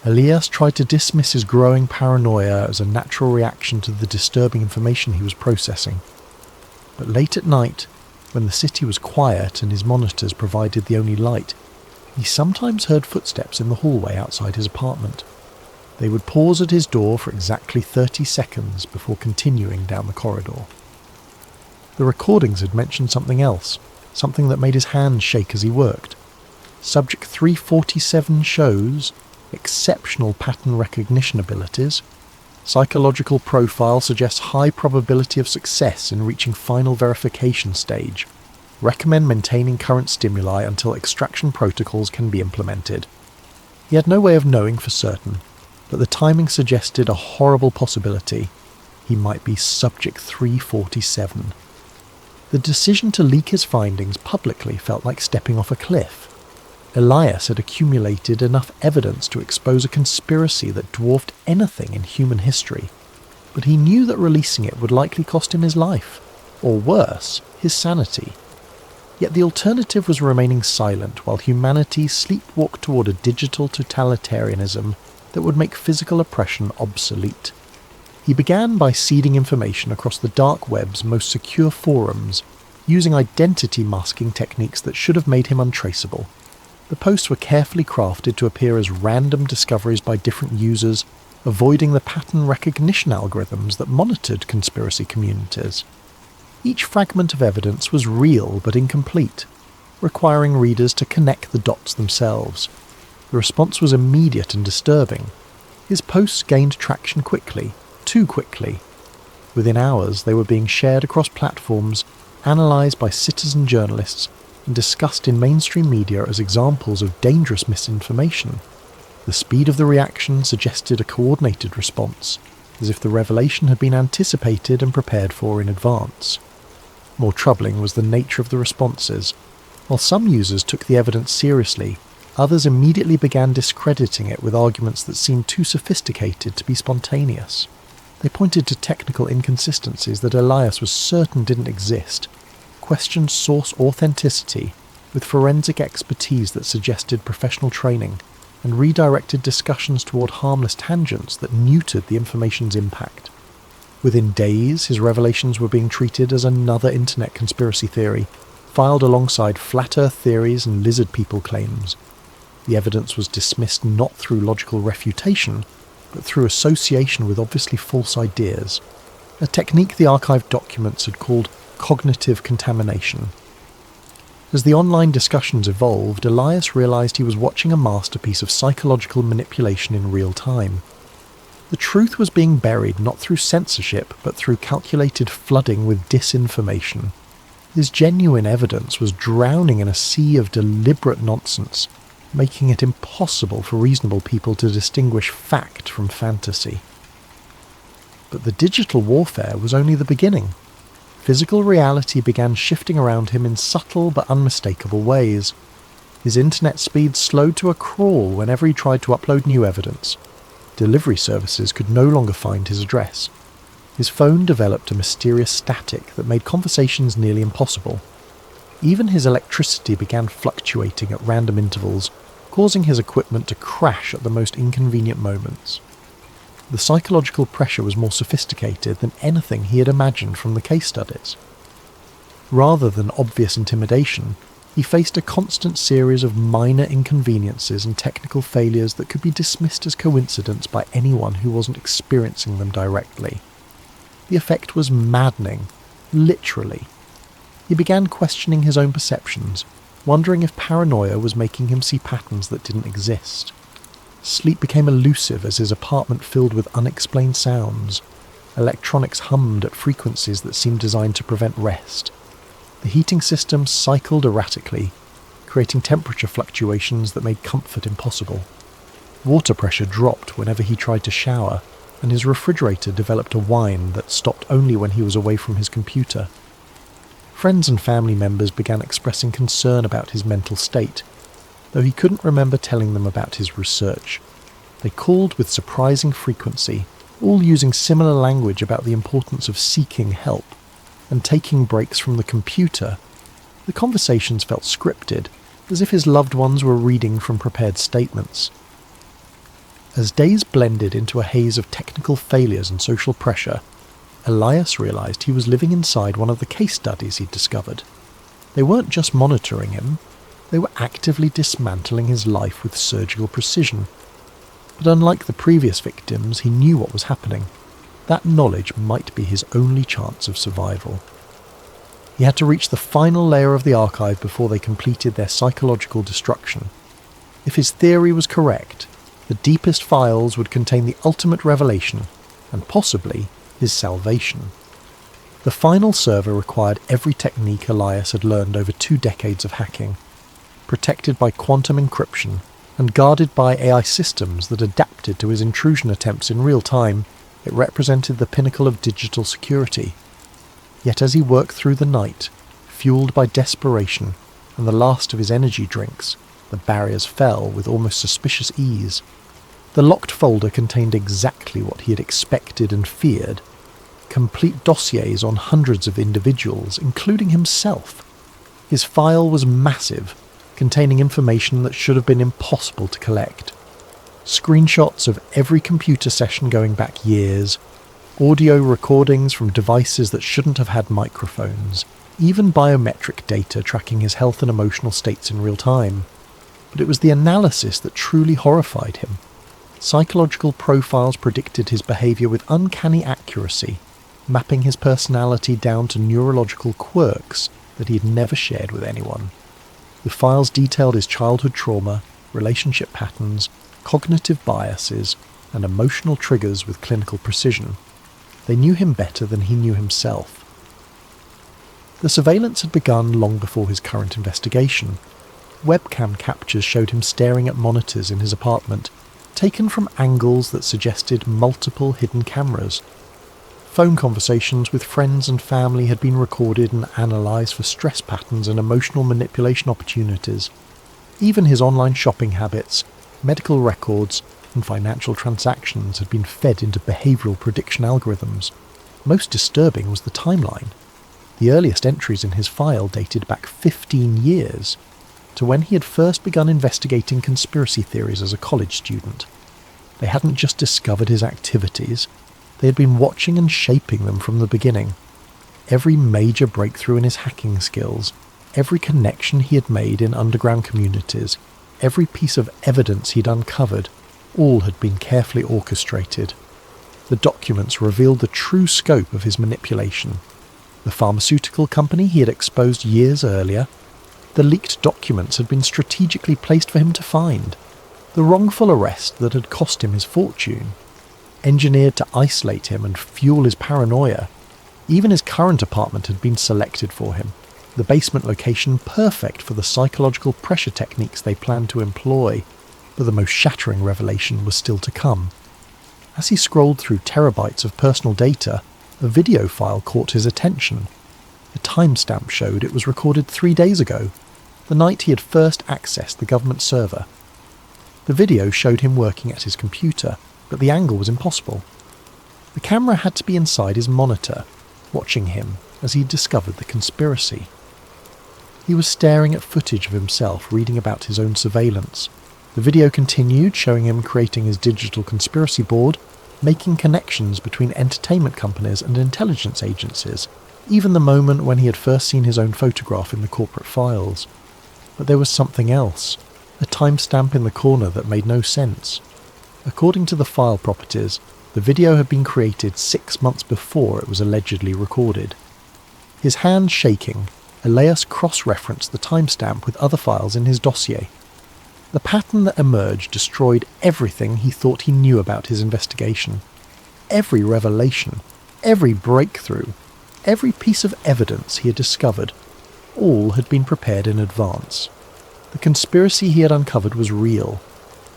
Elias tried to dismiss his growing paranoia as a natural reaction to the disturbing information he was processing. But late at night, when the city was quiet and his monitors provided the only light, he sometimes heard footsteps in the hallway outside his apartment. They would pause at his door for exactly 30 seconds before continuing down the corridor. The recordings had mentioned something else, something that made his hands shake as he worked. Subject 347 shows exceptional pattern recognition abilities. Psychological profile suggests high probability of success in reaching final verification stage. Recommend maintaining current stimuli until extraction protocols can be implemented. He had no way of knowing for certain, but the timing suggested a horrible possibility. He might be Subject 347. The decision to leak his findings publicly felt like stepping off a cliff. Elias had accumulated enough evidence to expose a conspiracy that dwarfed anything in human history, but he knew that releasing it would likely cost him his life, or worse, his sanity. Yet the alternative was remaining silent while humanity sleepwalked toward a digital totalitarianism that would make physical oppression obsolete. He began by seeding information across the dark web's most secure forums, using identity masking techniques that should have made him untraceable. The posts were carefully crafted to appear as random discoveries by different users, avoiding the pattern recognition algorithms that monitored conspiracy communities. Each fragment of evidence was real but incomplete, requiring readers to connect the dots themselves. The response was immediate and disturbing. His posts gained traction quickly, too quickly. Within hours, they were being shared across platforms, analysed by citizen journalists, and discussed in mainstream media as examples of dangerous misinformation. The speed of the reaction suggested a coordinated response, as if the revelation had been anticipated and prepared for in advance. More troubling was the nature of the responses. While some users took the evidence seriously, others immediately began discrediting it with arguments that seemed too sophisticated to be spontaneous. They pointed to technical inconsistencies that Elias was certain didn't exist, questioned source authenticity with forensic expertise that suggested professional training, and redirected discussions toward harmless tangents that neutered the information's impact. Within days, his revelations were being treated as another internet conspiracy theory, filed alongside flat earth theories and lizard people claims. The evidence was dismissed not through logical refutation, but through association with obviously false ideas, a technique the archived documents had called cognitive contamination. As the online discussions evolved, Elias realised he was watching a masterpiece of psychological manipulation in real time. The truth was being buried not through censorship, but through calculated flooding with disinformation. His genuine evidence was drowning in a sea of deliberate nonsense, making it impossible for reasonable people to distinguish fact from fantasy. But the digital warfare was only the beginning. Physical reality began shifting around him in subtle but unmistakable ways. His internet speed slowed to a crawl whenever he tried to upload new evidence. Delivery services could no longer find his address. His phone developed a mysterious static that made conversations nearly impossible. Even his electricity began fluctuating at random intervals, causing his equipment to crash at the most inconvenient moments. The psychological pressure was more sophisticated than anything he had imagined from the case studies. Rather than obvious intimidation, he faced a constant series of minor inconveniences and technical failures that could be dismissed as coincidence by anyone who wasn't experiencing them directly. The effect was maddening, literally. He began questioning his own perceptions, wondering if paranoia was making him see patterns that didn't exist. Sleep became elusive as his apartment filled with unexplained sounds. Electronics hummed at frequencies that seemed designed to prevent rest. The heating system cycled erratically, creating temperature fluctuations that made comfort impossible. Water pressure dropped whenever he tried to shower, and his refrigerator developed a whine that stopped only when he was away from his computer. Friends and family members began expressing concern about his mental state, though he couldn't remember telling them about his research. They called with surprising frequency, all using similar language about the importance of seeking help and taking breaks from the computer. The conversations felt scripted, as if his loved ones were reading from prepared statements. As days blended into a haze of technical failures and social pressure, Elias realised he was living inside one of the case studies he'd discovered. They weren't just monitoring him, they were actively dismantling his life with surgical precision. But unlike the previous victims, he knew what was happening. That knowledge might be his only chance of survival. He had to reach the final layer of the archive before they completed their psychological destruction. If his theory was correct, the deepest files would contain the ultimate revelation, and possibly his salvation. The final server required every technique Elias had learned over 2 decades of hacking, protected by quantum encryption and guarded by AI systems that adapted to his intrusion attempts in real time. It represented the pinnacle of digital security. Yet as he worked through the night, fueled by desperation and the last of his energy drinks, the barriers fell with almost suspicious ease. The locked folder contained exactly what he had expected and feared: complete dossiers on hundreds of individuals, including himself. His file was massive, containing information that should have been impossible to collect. Screenshots of every computer session going back years, audio recordings from devices that shouldn't have had microphones, even biometric data tracking his health and emotional states in real time. But it was the analysis that truly horrified him. Psychological profiles predicted his behaviour with uncanny accuracy, mapping his personality down to neurological quirks that he had never shared with anyone. The files detailed his childhood trauma, relationship patterns, cognitive biases, and emotional triggers with clinical precision. They knew him better than he knew himself. The surveillance had begun long before his current investigation. Webcam captures showed him staring at monitors in his apartment, taken from angles that suggested multiple hidden cameras. Phone conversations with friends and family had been recorded and analysed for stress patterns and emotional manipulation opportunities. Even his online shopping habits, medical records, and financial transactions had been fed into behavioural prediction algorithms. Most disturbing was the timeline. The earliest entries in his file dated back 15 years, to when he had first begun investigating conspiracy theories as a college student. They hadn't just discovered his activities, they had been watching and shaping them from the beginning. Every major breakthrough in his hacking skills, every connection he had made in underground communities, every piece of evidence he'd uncovered, all had been carefully orchestrated. The documents revealed the true scope of his manipulation. The pharmaceutical company he had exposed years earlier, the leaked documents had been strategically placed for him to find. The wrongful arrest that had cost him his fortune, engineered to isolate him and fuel his paranoia. Even his current apartment had been selected for him, the basement location perfect for the psychological pressure techniques they planned to employ. But the most shattering revelation was still to come. As he scrolled through terabytes of personal data, a video file caught his attention. The timestamp showed it was recorded 3 days ago, the night he had first accessed the government server. The video showed him working at his computer, but the angle was impossible. The camera had to be inside his monitor, watching him as he discovered the conspiracy. He was staring at footage of himself reading about his own surveillance. The video continued, showing him creating his digital conspiracy board, making connections between entertainment companies and intelligence agencies, even the moment when he had first seen his own photograph in the corporate files. But there was something else, a timestamp in the corner that made no sense. According to the file properties, the video had been created 6 months before it was allegedly recorded. His hand shaking, Elias cross-referenced the timestamp with other files in his dossier. The pattern that emerged destroyed everything he thought he knew about his investigation. Every revelation, every breakthrough, every piece of evidence he had discovered, all had been prepared in advance. The conspiracy he had uncovered was real,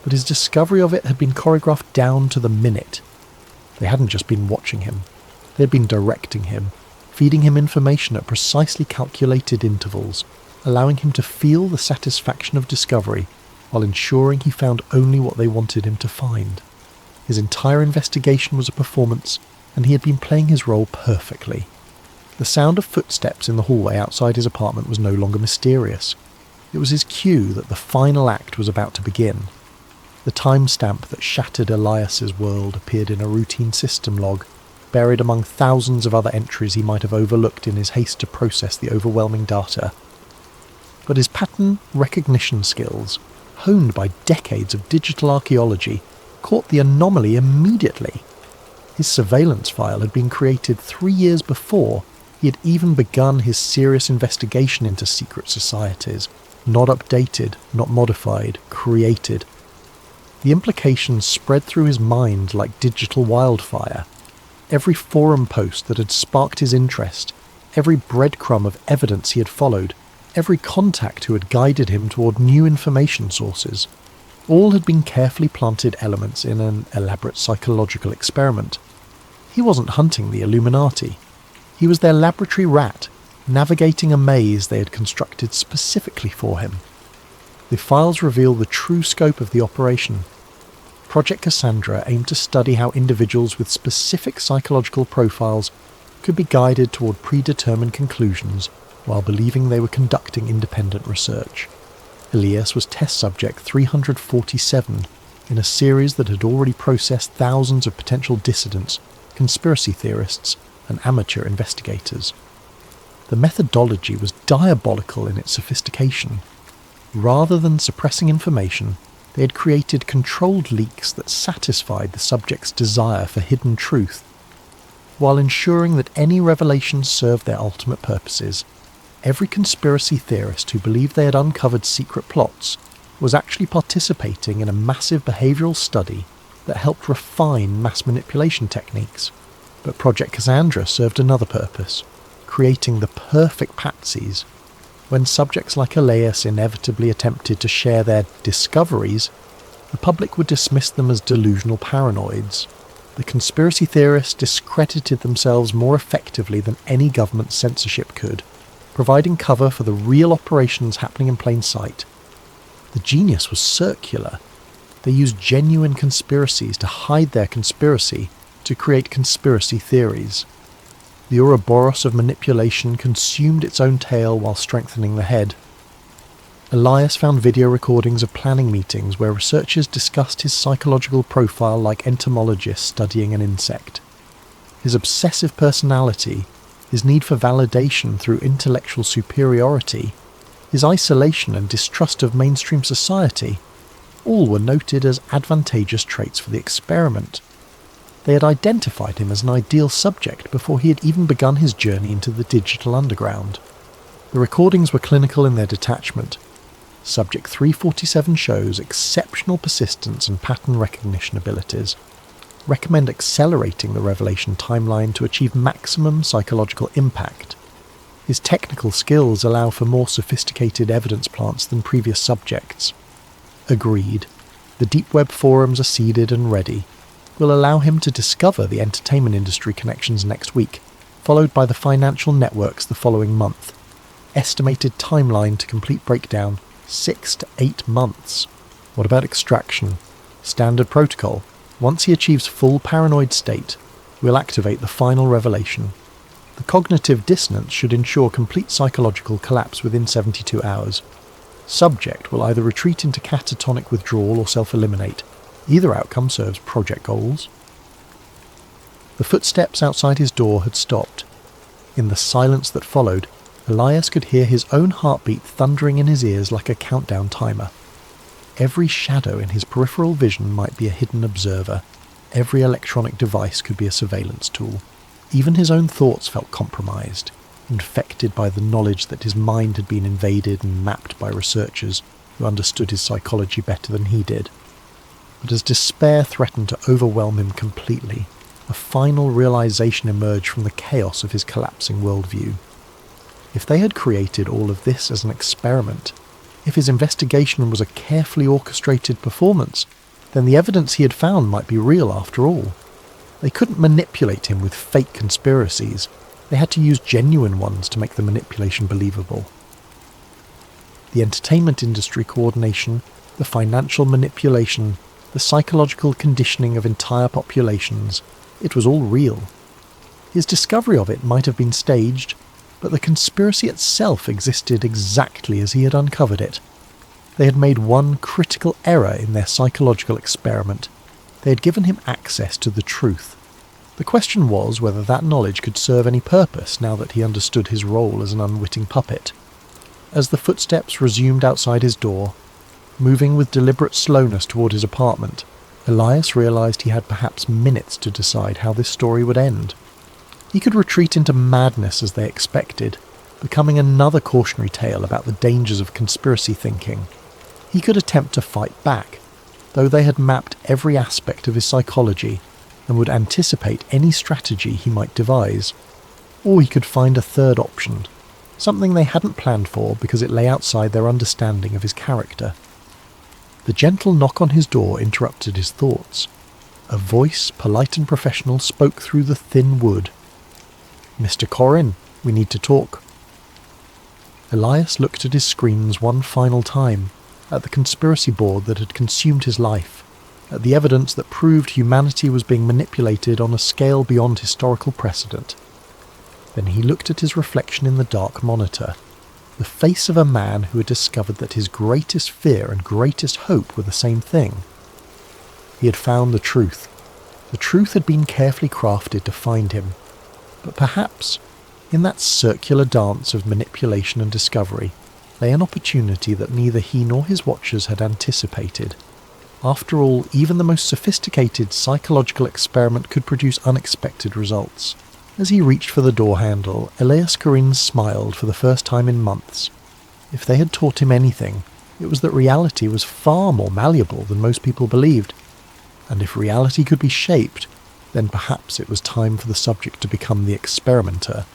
but his discovery of it had been choreographed down to the minute. They hadn't just been watching him, they had been directing him, feeding him information at precisely calculated intervals, allowing him to feel the satisfaction of discovery while ensuring he found only what they wanted him to find. His entire investigation was a performance, and he had been playing his role perfectly. The sound of footsteps in the hallway outside his apartment was no longer mysterious. It was his cue that the final act was about to begin. The timestamp that shattered Elias's world appeared in a routine system log, buried among thousands of other entries he might have overlooked in his haste to process the overwhelming data. But his pattern recognition skills, honed by decades of digital archaeology, caught the anomaly immediately. His surveillance file had been created 3 years before he had even begun his serious investigation into secret societies. Not updated, not modified, created. The implications spread through his mind like digital wildfire. Every forum post that had sparked his interest, every breadcrumb of evidence he had followed, every contact who had guided him toward new information sources, all had been carefully planted elements in an elaborate psychological experiment. He wasn't hunting the Illuminati. He was their laboratory rat, navigating a maze they had constructed specifically for him. The files reveal the true scope of the operation. Project Cassandra aimed to study how individuals with specific psychological profiles could be guided toward predetermined conclusions while believing they were conducting independent research. Elias was test subject 347 in a series that had already processed thousands of potential dissidents, conspiracy theorists, and amateur investigators. The methodology was diabolical in its sophistication. Rather than suppressing information, they had created controlled leaks that satisfied the subject's desire for hidden truth, while ensuring that any revelations served their ultimate purposes. Every conspiracy theorist who believed they had uncovered secret plots was actually participating in a massive behavioural study that helped refine mass manipulation techniques. But Project Cassandra served another purpose, creating the perfect patsies. When subjects like Elias inevitably attempted to share their discoveries, the public would dismiss them as delusional paranoids. The conspiracy theorists discredited themselves more effectively than any government censorship could, providing cover for the real operations happening in plain sight. The genius was circular. They used genuine conspiracies to hide their conspiracy, to create conspiracy theories. The Ouroboros of manipulation consumed its own tail while strengthening the head. Elias found video recordings of planning meetings where researchers discussed his psychological profile like entomologists studying an insect. His obsessive personality, his need for validation through intellectual superiority, his isolation and distrust of mainstream society, all were noted as advantageous traits for the experiment. They had identified him as an ideal subject before he had even begun his journey into the digital underground. The recordings were clinical in their detachment. Subject 347 shows exceptional persistence and pattern recognition abilities. Recommend accelerating the revelation timeline to achieve maximum psychological impact. His technical skills allow for more sophisticated evidence plants than previous subjects. Agreed. The deep web forums are seeded and ready. Will allow him to discover the entertainment industry connections next week, followed by the financial networks the following month. Estimated timeline to complete breakdown, 6 to 8 months. What about extraction? Standard protocol. Once he achieves full paranoid state, we'll activate the final revelation. The cognitive dissonance should ensure complete psychological collapse within 72 hours. Subject will either retreat into catatonic withdrawal or self-eliminate. Either outcome serves project goals. The footsteps outside his door had stopped. In the silence that followed, Elias could hear his own heartbeat thundering in his ears like a countdown timer. Every shadow in his peripheral vision might be a hidden observer. Every electronic device could be a surveillance tool. Even his own thoughts felt compromised, infected by the knowledge that his mind had been invaded and mapped by researchers who understood his psychology better than he did. But as despair threatened to overwhelm him completely, a final realization emerged from the chaos of his collapsing worldview. If they had created all of this as an experiment, if his investigation was a carefully orchestrated performance, then the evidence he had found might be real after all. They couldn't manipulate him with fake conspiracies. They had to use genuine ones to make the manipulation believable. The entertainment industry coordination, the financial manipulation, the psychological conditioning of entire populations, it was all real. His discovery of it might have been staged, but the conspiracy itself existed exactly as he had uncovered it. They had made one critical error in their psychological experiment. They had given him access to the truth. The question was whether that knowledge could serve any purpose now that he understood his role as an unwitting puppet. As the footsteps resumed outside his door, moving with deliberate slowness toward his apartment, Elias realized he had perhaps minutes to decide how this story would end. He could retreat into madness as they expected, becoming another cautionary tale about the dangers of conspiracy thinking. He could attempt to fight back, though they had mapped every aspect of his psychology and would anticipate any strategy he might devise. Or he could find a third option, something they hadn't planned for because it lay outside their understanding of his character. The gentle knock on his door interrupted his thoughts. A voice, polite and professional, spoke through the thin wood. "Mr. Corrin, we need to talk." Elias looked at his screens one final time, at the conspiracy board that had consumed his life, at the evidence that proved humanity was being manipulated on a scale beyond historical precedent. Then he looked at his reflection in the dark monitor, the face of a man who had discovered that his greatest fear and greatest hope were the same thing. He had found the truth. The truth had been carefully crafted to find him. But perhaps, in that circular dance of manipulation and discovery, lay an opportunity that neither he nor his watchers had anticipated. After all, even the most sophisticated psychological experiment could produce unexpected results. As he reached for the door handle, Elias Corrin smiled for the first time in months. If they had taught him anything, it was that reality was far more malleable than most people believed. And if reality could be shaped, then perhaps it was time for the subject to become the experimenter.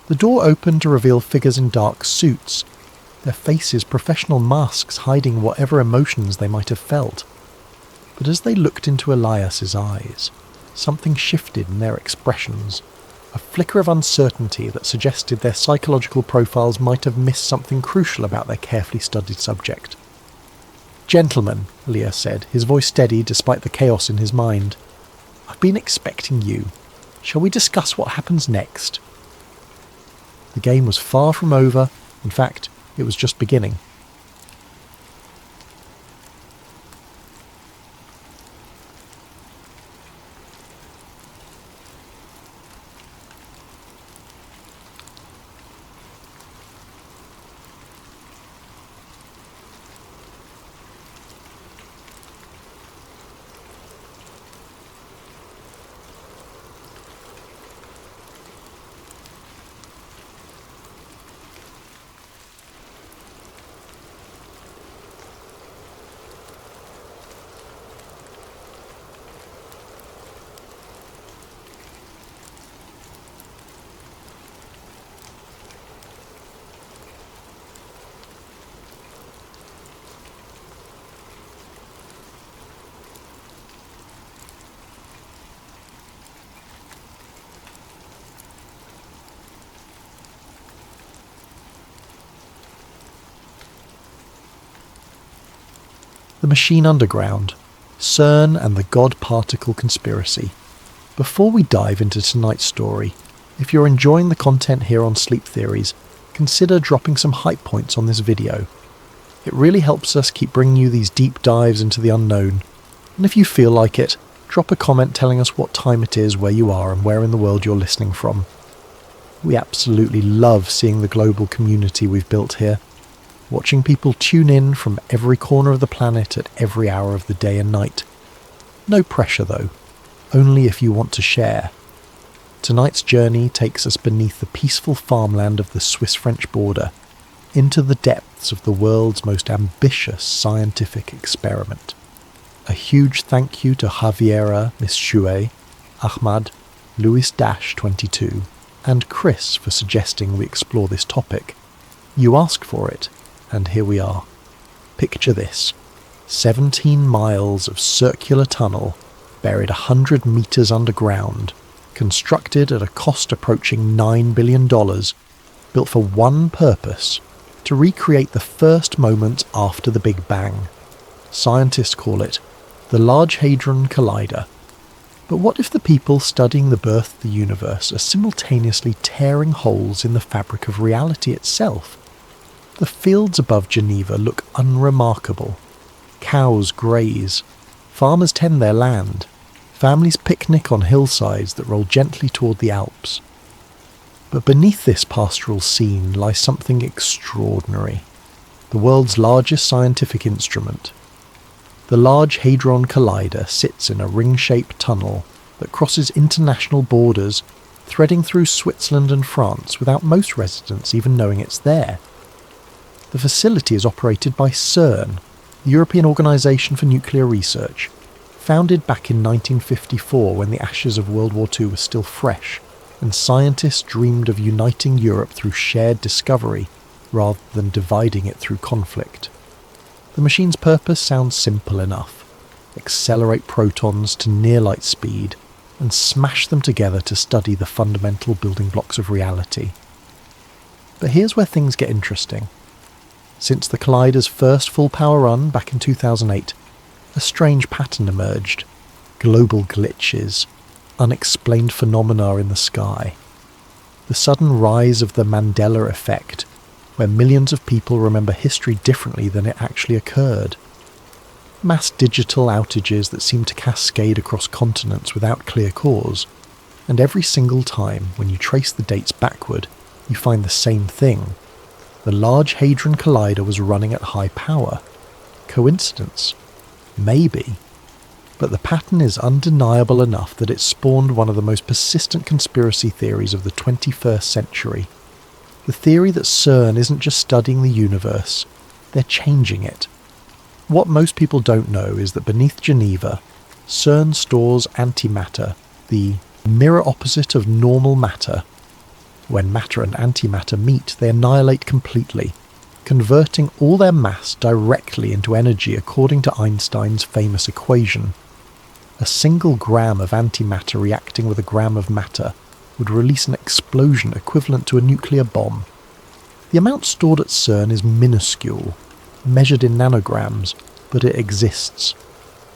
The door opened to reveal figures in dark suits, their faces professional masks hiding whatever emotions they might have felt. But as they looked into Elias's eyes, something shifted in their expressions, a flicker of uncertainty that suggested their psychological profiles might have missed something crucial about their carefully studied subject. "Gentlemen," Elias said, his voice steady despite the chaos in his mind, "I've been expecting you. Shall we discuss what happens next?" The game was far from over. In fact, it was just beginning. The Machine Underground, CERN and the God Particle Conspiracy. Before we dive into tonight's story, if you're enjoying the content here on Sleep Theories, consider dropping some hype points on this video. It really helps us keep bringing you these deep dives into the unknown, and if you feel like it, drop a comment telling us what time it is where you are and where in the world you're listening from. We absolutely love seeing the global community we've built here, watching people tune in from every corner of the planet at every hour of the day and night. No pressure though, only if you want to share. Tonight's journey takes us beneath the peaceful farmland of the Swiss-French border, into the depths of the world's most ambitious scientific experiment. A huge thank you to Javiera, Miss Chouet, Ahmad, Louis-22, and Chris for suggesting we explore this topic. You asked for it, and here we are. Picture this: 17 miles of circular tunnel, buried 100 meters underground, constructed at a cost approaching $9 billion, built for one purpose: to recreate the first moment after the Big Bang. Scientists call it the Large Hadron Collider. But what if the people studying the birth of the universe are simultaneously tearing holes in the fabric of reality itself? The fields above Geneva look unremarkable. Cows graze, farmers tend their land, families picnic on hillsides that roll gently toward the Alps. But beneath this pastoral scene lies something extraordinary. The world's largest scientific instrument. The Large Hadron Collider sits in a ring-shaped tunnel that crosses international borders, threading through Switzerland and France without most residents even knowing it's there. The facility is operated by CERN, the European Organisation for Nuclear Research, founded back in 1954 when the ashes of World War II were still fresh, and scientists dreamed of uniting Europe through shared discovery rather than dividing it through conflict. The machine's purpose sounds simple enough: accelerate protons to near-light speed and smash them together to study the fundamental building blocks of reality. But here's where things get interesting. Since the Collider's first full power run back in 2008, a strange pattern emerged: global glitches, unexplained phenomena in the sky. The sudden rise of the Mandela effect, where millions of people remember history differently than it actually occurred. Mass digital outages that seem to cascade across continents without clear cause, and every single time when you trace the dates backward, you find the same thing. The Large Hadron Collider was running at high power. Coincidence? Maybe. But the pattern is undeniable enough that it spawned one of the most persistent conspiracy theories of the 21st century. The theory that CERN isn't just studying the universe, they're changing it. What most people don't know is that beneath Geneva, CERN stores antimatter, the mirror opposite of normal matter. When matter and antimatter meet, they annihilate completely, converting all their mass directly into energy according to Einstein's famous equation. A single gram of antimatter reacting with a gram of matter would release an explosion equivalent to a nuclear bomb. The amount stored at CERN is minuscule, measured in nanograms, but it exists.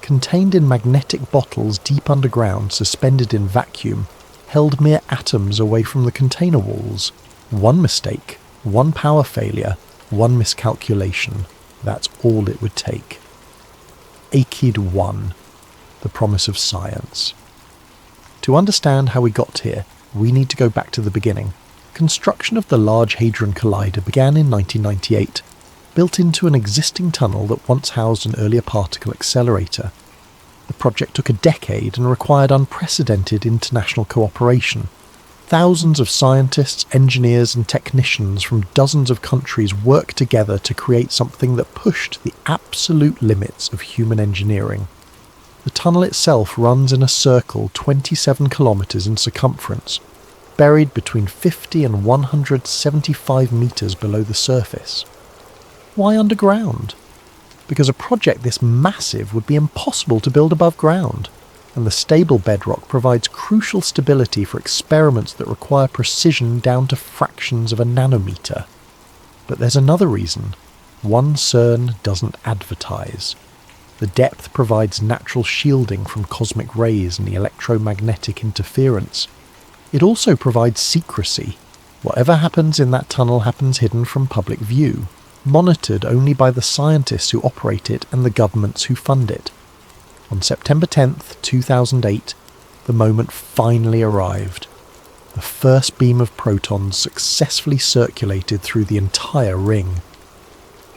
Contained in magnetic bottles deep underground, suspended in vacuum, held mere atoms away from the container walls. One mistake, one power failure, one miscalculation. That's all it would take. Achid 1. The promise of science. To understand how we got here, we need to go back to the beginning. Construction of the Large Hadron Collider began in 1998, built into an existing tunnel that once housed an earlier particle accelerator. The project took a decade and required unprecedented international cooperation. Thousands of scientists, engineers and technicians from dozens of countries worked together to create something that pushed the absolute limits of human engineering. The tunnel itself runs in a circle 27 kilometres in circumference, buried between 50 and 175 metres below the surface. Why underground? Because a project this massive would be impossible to build above ground, and the stable bedrock provides crucial stability for experiments that require precision down to fractions of a nanometer. But there's another reason. One CERN doesn't advertise. The depth provides natural shielding from cosmic rays and the electromagnetic interference. It also provides secrecy. Whatever happens in that tunnel happens hidden from public view, monitored only by the scientists who operate it and the governments who fund it. On September 10th, 2008, the moment finally arrived. The first beam of protons successfully circulated through the entire ring.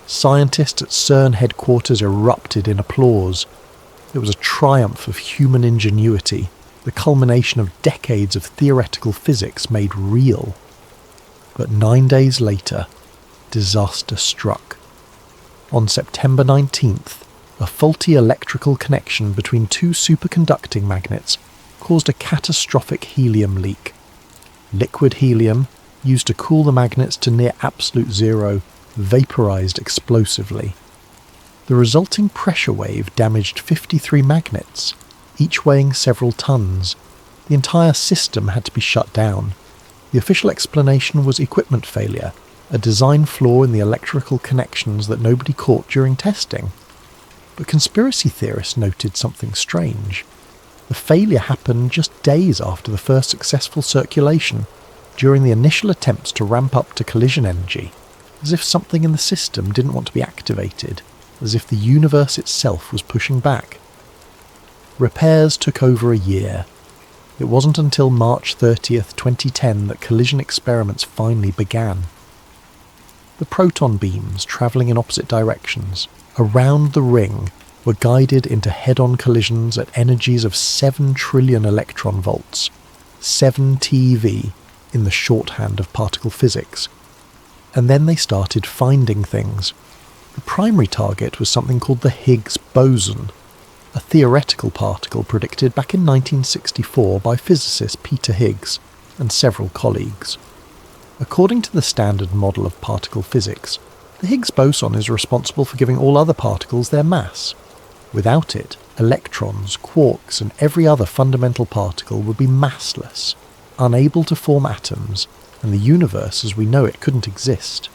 Scientists at CERN headquarters erupted in applause. It was a triumph of human ingenuity, the culmination of decades of theoretical physics made real. But 9 days later, disaster struck. On September 19th, a faulty electrical connection between two superconducting magnets caused a catastrophic helium leak. Liquid helium, used to cool the magnets to near absolute zero, vaporized explosively. The resulting pressure wave damaged 53 magnets, each weighing several tons. The entire system had to be shut down. The official explanation was equipment failure, a design flaw in the electrical connections that nobody caught during testing. But conspiracy theorists noted something strange. The failure happened just days after the first successful circulation, during the initial attempts to ramp up to collision energy. as if something in the system didn't want to be activated, as if the universe itself was pushing back. Repairs took over a year. It wasn't until March 30th, 2010 that collision experiments finally began. The proton beams, travelling in opposite directions, around the ring, were guided into head-on collisions at energies of 7 trillion electron volts, 7 TeV in the shorthand of particle physics. And then they started finding things. The primary target was something called the Higgs boson, a theoretical particle predicted back in 1964 by physicist Peter Higgs and several colleagues. According to the standard model of particle physics, the Higgs boson is responsible for giving all other particles their mass. Without it, electrons, quarks, and every other fundamental particle would be massless, unable to form atoms, and the universe as we know it couldn't exist.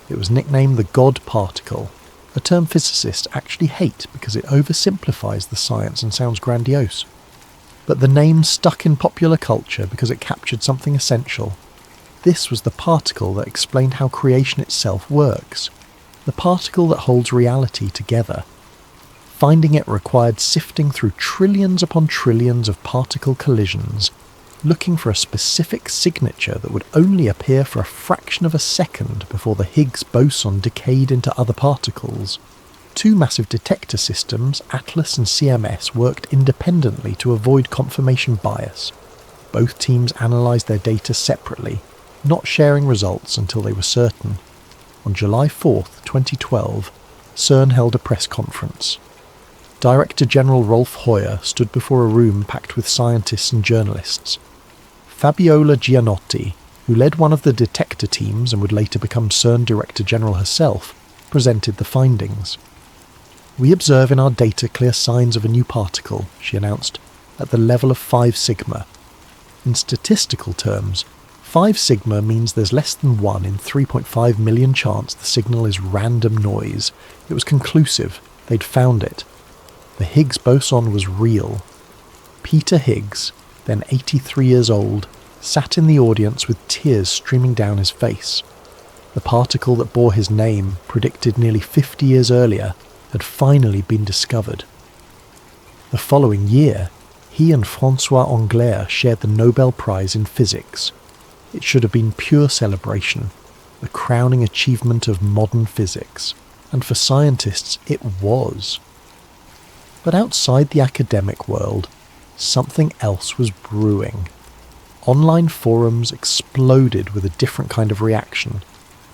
It was nicknamed the God particle, a term physicists actually hate because it oversimplifies the science and sounds grandiose. But the name stuck in popular culture because it captured something essential. This was the particle that explained how creation itself works, the particle that holds reality together. Finding it required sifting through trillions upon trillions of particle collisions, looking for a specific signature that would only appear for a fraction of a second before the Higgs boson decayed into other particles. 2 massive detector systems, ATLAS and CMS, worked independently to avoid confirmation bias. Both teams analysed their data separately, not sharing results until they were certain. On July 4th, 2012, CERN held a press conference. Director General Rolf Hoyer stood before a room packed with scientists and journalists. Fabiola Gianotti, who led one of the detector teams and would later become CERN Director General herself, presented the findings. "We observe in our data clear signs of a new particle," she announced, "at the level of 5 sigma. In statistical terms, 5 sigma means there's less than 1 in 3.5 million chance the signal is random noise. It was conclusive. They'd found it. The Higgs boson was real." Peter Higgs, then 83 years old, sat in the audience with tears streaming down his face. The particle that bore his name, predicted nearly 50 years earlier, had finally been discovered. The following year, he and François Englert shared the Nobel Prize in Physics. It should have been pure celebration, the crowning achievement of modern physics, and for scientists it was. But outside the academic world, something else was brewing. Online forums exploded with a different kind of reaction.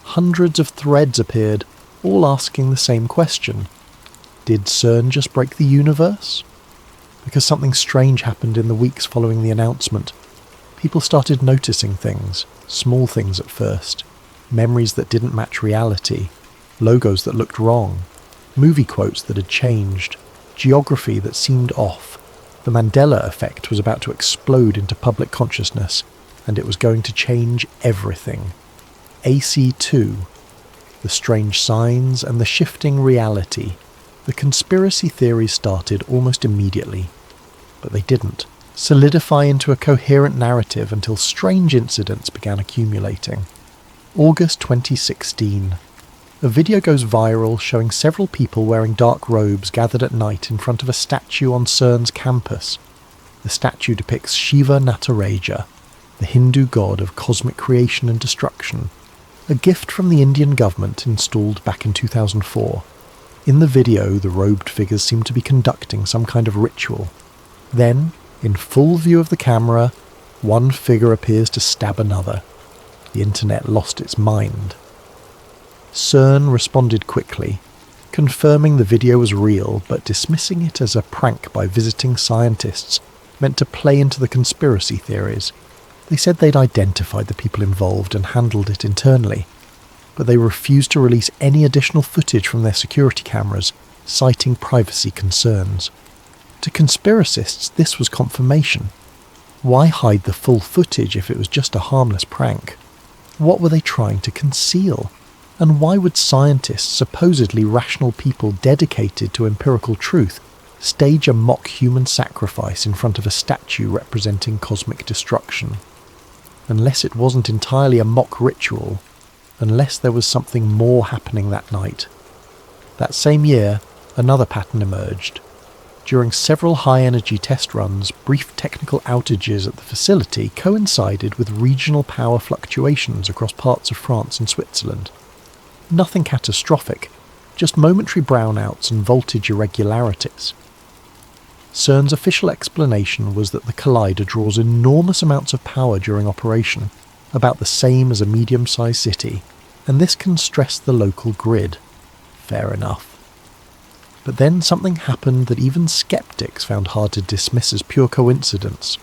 Hundreds of threads appeared, all asking the same question. Did CERN just break the universe? Because something strange happened in the weeks following the announcement. People started noticing things, small things at first, memories that didn't match reality, logos that looked wrong, movie quotes that had changed, geography that seemed off. The Mandela effect was about to explode into public consciousness, and it was going to change everything. AC2, the strange signs and the shifting reality. The conspiracy theories started almost immediately, but they didn't solidify into a coherent narrative until strange incidents began accumulating. August 2016. A video goes viral showing several people wearing dark robes gathered at night in front of a statue on CERN's campus. The statue depicts Shiva Nataraja, the Hindu god of cosmic creation and destruction, a gift from the Indian government installed back in 2004. In the video, the robed figures seem to be conducting some kind of ritual. Then, in full view of the camera, one figure appears to stab another. The internet lost its mind. CERN responded quickly, confirming the video was real but dismissing it as a prank by visiting scientists meant to play into the conspiracy theories. They said they'd identified the people involved and handled it internally, but they refused to release any additional footage from their security cameras, citing privacy concerns. To conspiracists, this was confirmation. Why hide the full footage if it was just a harmless prank? What were they trying to conceal? And why would scientists, supposedly rational people dedicated to empirical truth, stage a mock human sacrifice in front of a statue representing cosmic destruction? Unless it wasn't entirely a mock ritual, unless there was something more happening that night. That same year, another pattern emerged. During several high-energy test runs, brief technical outages at the facility coincided with regional power fluctuations across parts of France and Switzerland. Nothing catastrophic, just momentary brownouts and voltage irregularities. CERN's official explanation was that the collider draws enormous amounts of power during operation, about the same as a medium-sized city, and this can stress the local grid. Fair enough. But then something happened that even skeptics found hard to dismiss as pure coincidence.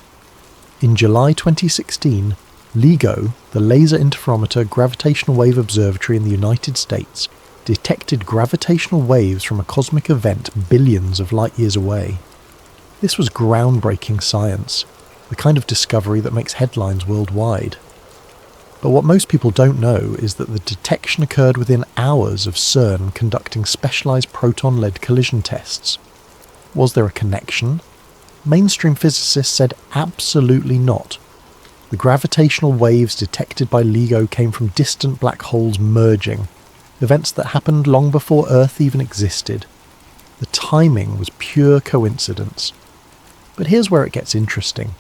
In July 2016, LIGO, the Laser Interferometer Gravitational Wave Observatory in the United States, detected gravitational waves from a cosmic event billions of light years away. This was groundbreaking science, the kind of discovery that makes headlines worldwide. But what most people don't know is that the detection occurred within hours of CERN conducting specialized proton-led collision tests. Was there a connection? Mainstream physicists said absolutely not. The gravitational waves detected by LIGO came from distant black holes merging, events that happened long before Earth even existed. The timing was pure coincidence. But here's where it gets interesting.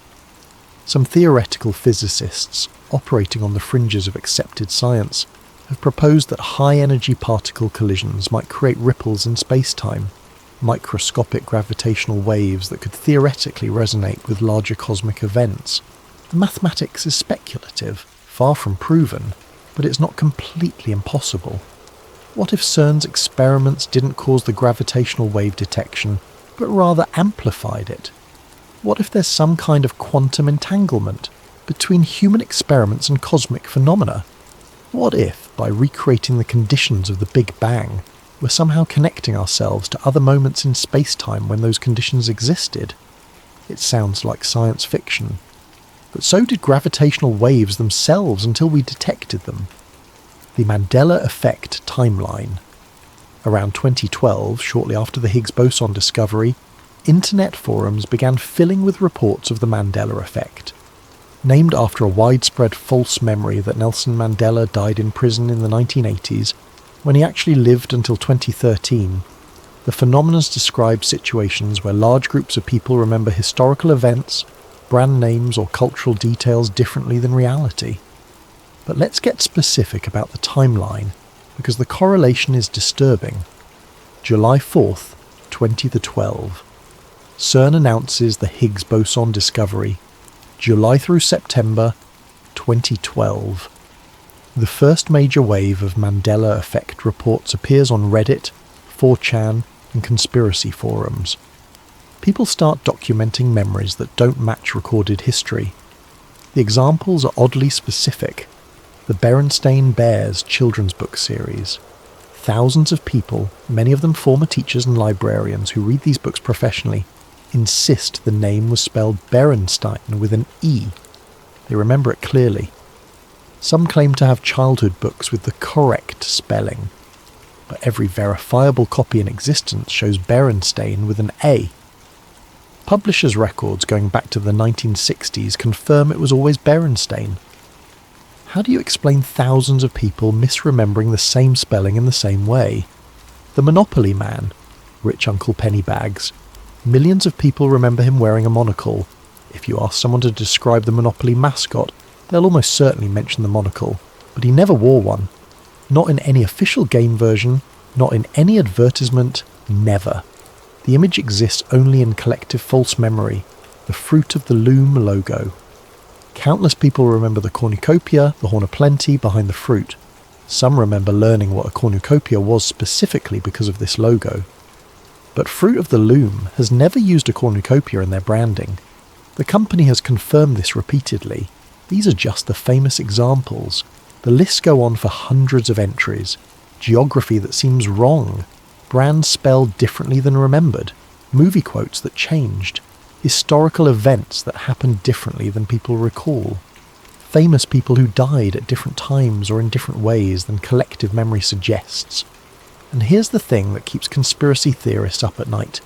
Some theoretical physicists, operating on the fringes of accepted science, have proposed that high-energy particle collisions might create ripples in space-time, microscopic gravitational waves that could theoretically resonate with larger cosmic events. The mathematics is speculative, far from proven, but it's not completely impossible. What if CERN's experiments didn't cause the gravitational wave detection, but rather amplified it? What if there's some kind of quantum entanglement between human experiments and cosmic phenomena? What if, by recreating the conditions of the Big Bang, we're somehow connecting ourselves to other moments in space-time when those conditions existed? It sounds like science fiction. But so did gravitational waves themselves until we detected them. The Mandela Effect Timeline. Around 2012, shortly after the Higgs boson discovery, internet forums began filling with reports of the Mandela Effect. Named after a widespread false memory that Nelson Mandela died in prison in the 1980s, when he actually lived until 2013, the phenomena describe situations where large groups of people remember historical events, brand names or cultural details differently than reality. But let's get specific about the timeline, because the correlation is disturbing. July 4th, 2012. CERN announces the Higgs boson discovery. July through September 2012. The first major wave of Mandela Effect reports appears on Reddit, 4chan, and conspiracy forums. People start documenting memories that don't match recorded history. The examples are oddly specific. The Berenstain Bears children's book series. Thousands of people, many of them former teachers and librarians who read these books professionally, insist the name was spelled Berenstain with an E. They remember it clearly. Some claim to have childhood books with the correct spelling, but every verifiable copy in existence shows Berenstain with an A. Publishers' records going back to the 1960s confirm it was always Berenstain. How do you explain thousands of people misremembering the same spelling in the same way? The Monopoly Man, rich Uncle Pennybags. Millions of people remember him wearing a monocle. If you ask someone to describe the Monopoly mascot, they'll almost certainly mention the monocle, but he never wore one. Not in any official game version, not in any advertisement, never. The image exists only in collective false memory, the Fruit of the Loom logo. Countless people remember the cornucopia, the Horn of Plenty, behind the fruit. Some remember learning what a cornucopia was specifically because of this logo. But Fruit of the Loom has never used a cornucopia in their branding. The company has confirmed this repeatedly. These are just the famous examples. The lists go on for hundreds of entries. Geography that seems wrong. Brands spelled differently than remembered. Movie quotes that changed. Historical events that happened differently than people recall. Famous people who died at different times or in different ways than collective memory suggests. And here's the thing that keeps conspiracy theorists up at night.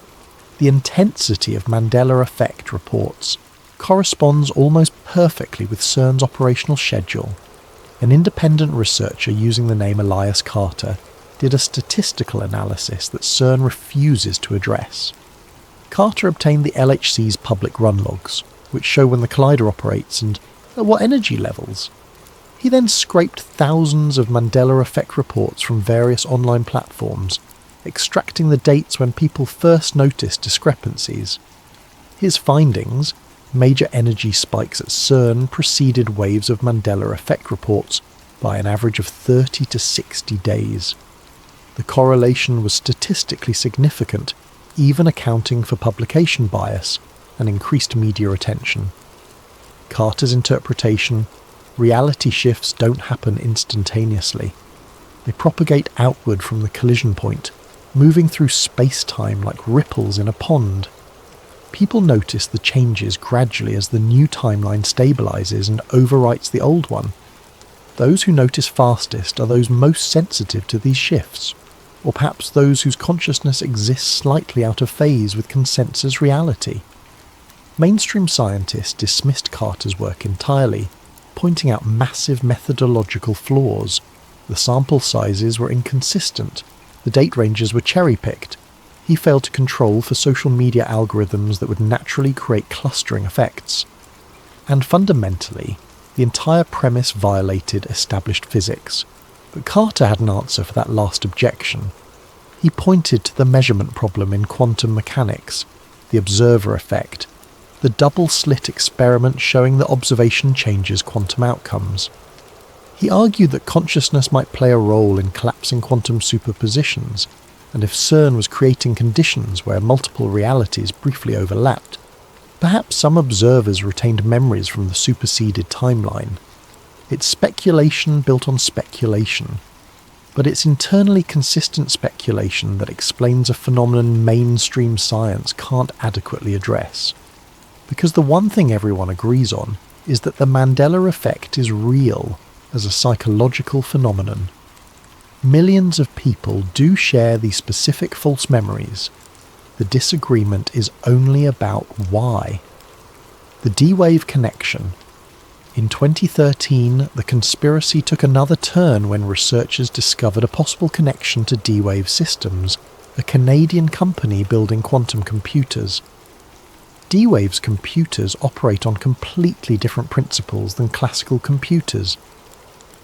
The intensity of Mandela Effect reports corresponds almost perfectly with CERN's operational schedule. an independent researcher using the name Elias Carter did a statistical analysis that CERN refuses to address. Carter obtained the LHC's public run logs, which show when the collider operates and at what energy levels. He then scraped thousands of Mandela effect reports from various online platforms, extracting the dates when people first noticed discrepancies. His findings, major energy spikes at CERN, preceded waves of Mandela effect reports by an average of 30 to 60 days. The correlation was statistically significant, even accounting for publication bias and increased media attention. Carter's interpretation: reality shifts don't happen instantaneously. They propagate outward from the collision point, moving through space-time like ripples in a pond. People notice the changes gradually as the new timeline stabilizes and overwrites the old one. Those who notice fastest are those most sensitive to these shifts, or perhaps those whose consciousness exists slightly out of phase with consensus reality. Mainstream scientists dismissed Carter's work entirely, pointing out massive methodological flaws. The sample sizes were inconsistent, the date ranges were cherry-picked. He failed to control for social media algorithms that would naturally create clustering effects. And fundamentally, the entire premise violated established physics. But Carter had an answer for that last objection. He pointed to the measurement problem in quantum mechanics, the observer effect, the double-slit experiment showing that observation changes quantum outcomes. He argued that consciousness might play a role in collapsing quantum superpositions, and if CERN was creating conditions where multiple realities briefly overlapped, perhaps some observers retained memories from the superseded timeline. It's speculation built on speculation, but it's internally consistent speculation that explains a phenomenon mainstream science can't adequately address. Because the one thing everyone agrees on is that the Mandela effect is real as a psychological phenomenon. Millions of people do share these specific false memories. The disagreement is only about why. The D-wave connection. In 2013, the conspiracy took another turn when researchers discovered a possible connection to D-wave systems, a Canadian company building quantum computers. D-Wave's computers operate on completely different principles than classical computers.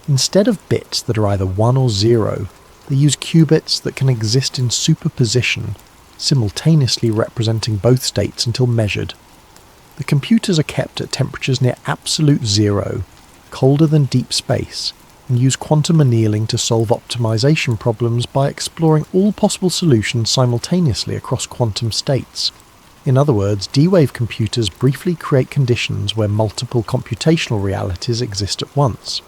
Instead of bits that are either 1 or 0, they use qubits that can exist in superposition, simultaneously representing both states until measured. The computers are kept at temperatures near absolute zero, colder than deep space, and use quantum annealing to solve optimization problems by exploring all possible solutions simultaneously across quantum states. In other words, D-Wave computers briefly create conditions where multiple computational realities exist at once.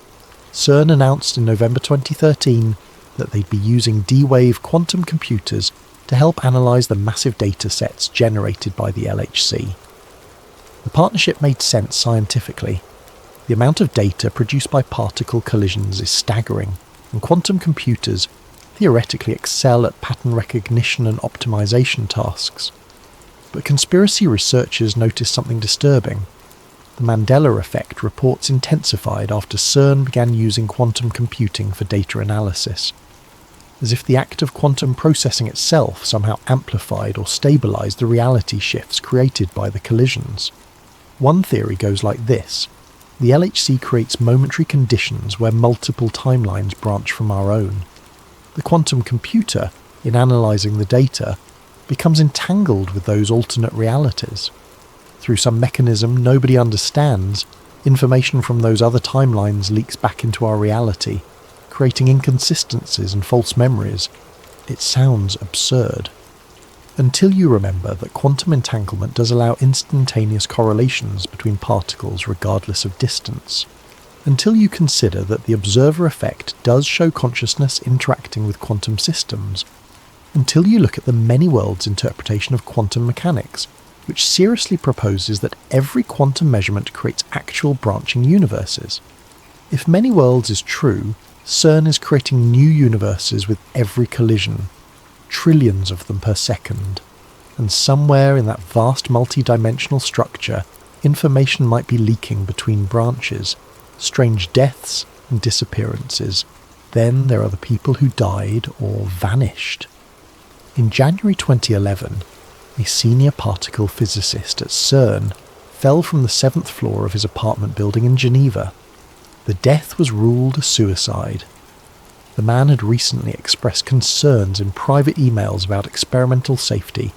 CERN announced in November 2013 that they'd be using D-Wave quantum computers to help analyse the massive data sets generated by the LHC. The partnership made sense scientifically. The amount of data produced by particle collisions is staggering, and quantum computers theoretically excel at pattern recognition and optimization tasks. But conspiracy researchers noticed something disturbing. The Mandela effect reports intensified after CERN began using quantum computing for data analysis, as if the act of quantum processing itself somehow amplified or stabilized the reality shifts created by the collisions. One theory goes like this: the LHC creates momentary conditions where multiple timelines branch from our own. The quantum computer, in analysing the data, becomes entangled with those alternate realities. Through some mechanism nobody understands, information from those other timelines leaks back into our reality, creating inconsistencies and false memories. It sounds absurd. Until you remember that quantum entanglement does allow instantaneous correlations between particles regardless of distance. Until you consider that the observer effect does show consciousness interacting with quantum systems. Until you look at the many worlds interpretation of quantum mechanics, which seriously proposes that every quantum measurement creates actual branching universes. If many worlds is true, CERN is creating new universes with every collision, trillions of them per second, and somewhere in that vast multi-dimensional structure, information might be leaking between branches, strange deaths, and disappearances, then there are the people who died or vanished. In January 2011, a senior particle physicist at CERN fell from the 7th floor of his apartment building in Geneva. The death was ruled a suicide. The man had recently expressed concerns in private emails about experimental safety,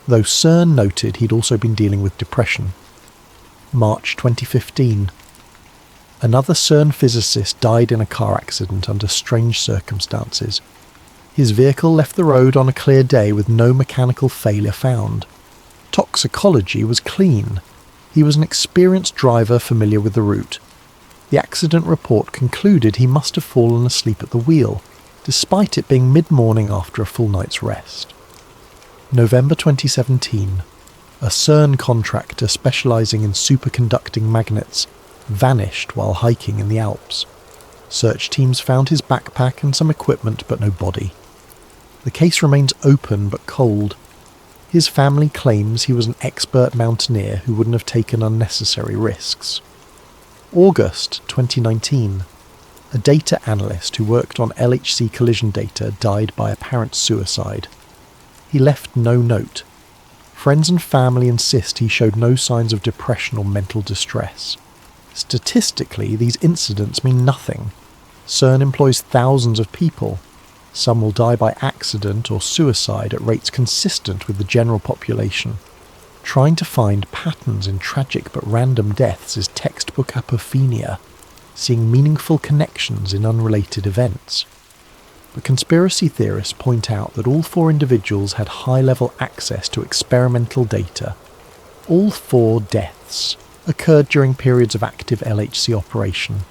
though CERN noted he'd also been dealing with depression. March 2015. Another CERN physicist died in a car accident under strange circumstances. His vehicle left the road on a clear day with no mechanical failure found. Toxicology was clean. He was an experienced driver familiar with the route. The accident report concluded he must have fallen asleep at the wheel, despite it being mid-morning after a full night's rest. November 2017. A CERN contractor specialising in superconducting magnets vanished while hiking in the Alps. Search teams found his backpack and some equipment, but no body. The case remains open but cold. His family claims he was an expert mountaineer who wouldn't have taken unnecessary risks. August 2019. A data analyst who worked on LHC collision data died by apparent suicide. He left no note. Friends and family insist he showed no signs of depression or mental distress. Statistically, these incidents mean nothing. CERN employs thousands of people. Some will die by accident or suicide at rates consistent with the general population. Trying to find patterns in tragic but random deaths is textbook apophenia, seeing meaningful connections in unrelated events. But conspiracy theorists point out that all 4 individuals had high-level access to experimental data. All 4 deaths occurred during periods of active LHC operation,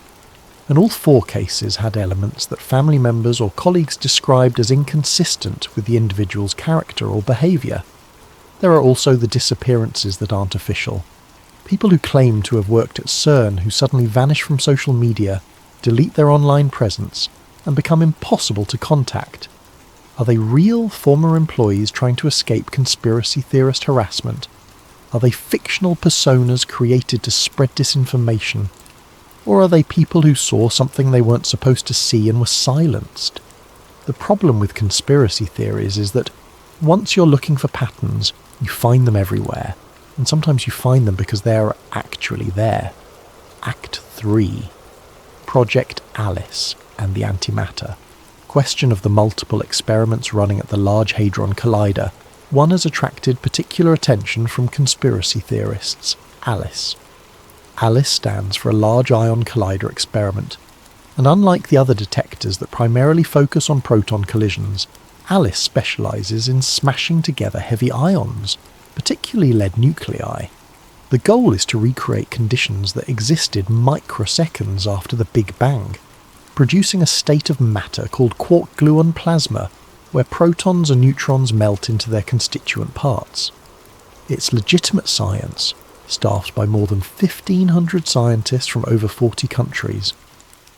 and all 4 cases had elements that family members or colleagues described as inconsistent with the individual's character or behaviour. There are also the disappearances that aren't official. People who claim to have worked at CERN who suddenly vanish from social media, delete their online presence, and become impossible to contact. Are they real former employees trying to escape conspiracy theorist harassment? Are they fictional personas created to spread disinformation? Or are they people who saw something they weren't supposed to see and were silenced? The problem with conspiracy theories is that once you're looking for patterns, you find them everywhere, and sometimes you find them because they are actually there. Act 3. Project Alice and the Antimatter. Question of the multiple experiments running at the Large Hadron Collider. One has attracted particular attention from conspiracy theorists: ALICE. ALICE stands for a Large Ion Collider Experiment, and unlike the other detectors that primarily focus on proton collisions, ALICE specialises in smashing together heavy ions, particularly lead nuclei. The goal is to recreate conditions that existed microseconds after the Big Bang, producing a state of matter called quark-gluon plasma, where protons and neutrons melt into their constituent parts. It's legitimate science, staffed by more than 1,500 scientists from over 40 countries.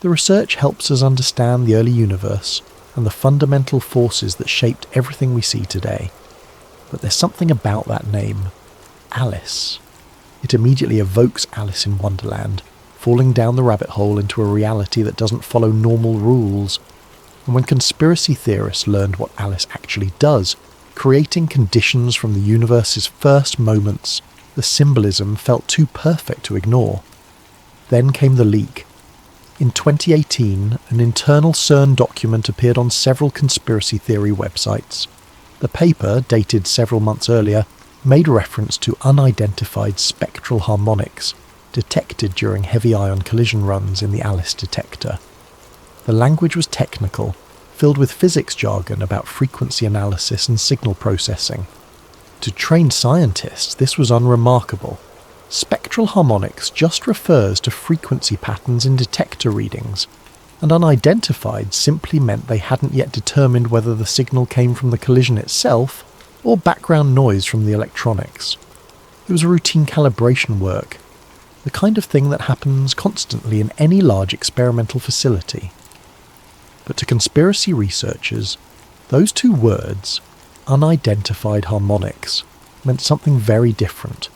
The research helps us understand the early universe and the fundamental forces that shaped everything we see today. But there's something about that name, Alice. It immediately evokes Alice in Wonderland, falling down the rabbit hole into a reality that doesn't follow normal rules. And when conspiracy theorists learned what Alice actually does, creating conditions from the universe's first moments, the symbolism felt too perfect to ignore. Then came the leak. In 2018, an internal CERN document appeared on several conspiracy theory websites. The paper, dated several months earlier, made reference to unidentified spectral harmonics detected during heavy ion collision runs in the ALICE detector. The language was technical, filled with physics jargon about frequency analysis and signal processing. To trained scientists, this was unremarkable. Spectral harmonics just refers to frequency patterns in detector readings, and unidentified simply meant they hadn't yet determined whether the signal came from the collision itself or background noise from the electronics. It was routine calibration work, the kind of thing that happens constantly in any large experimental facility. But to conspiracy researchers, those 2 words, unidentified harmonics, meant something very different.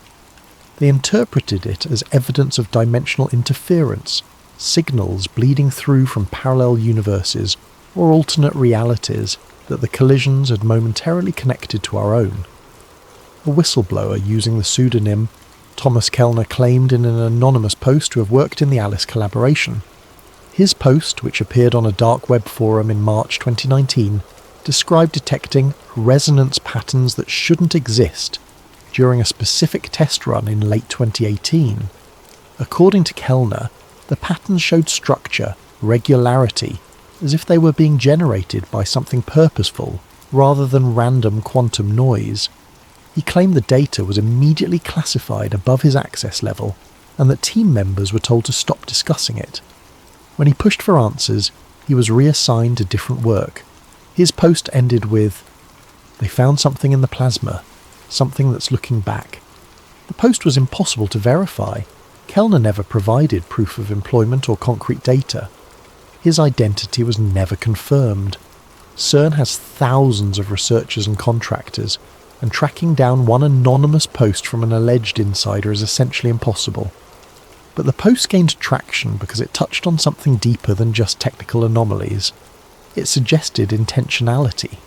They interpreted it as evidence of dimensional interference, signals bleeding through from parallel universes or alternate realities that the collisions had momentarily connected to our own. A whistleblower using the pseudonym Thomas Kellner claimed in an anonymous post to have worked in the Alice collaboration. His post, which appeared on a dark web forum in March 2019, described detecting resonance patterns that shouldn't exist during a specific test run in late 2018. According to Kellner, the patterns showed structure, regularity, as if they were being generated by something purposeful rather than random quantum noise. He claimed the data was immediately classified above his access level and that team members were told to stop discussing it. When he pushed for answers, he was reassigned to different work. His post ended with, "They found something in the plasma, something that's looking back." The post was impossible to verify. Kellner never provided proof of employment or concrete data. His identity was never confirmed. CERN has thousands of researchers and contractors, and tracking down one anonymous post from an alleged insider is essentially impossible. But the post gained traction because it touched on something deeper than just technical anomalies. It suggested intentionality.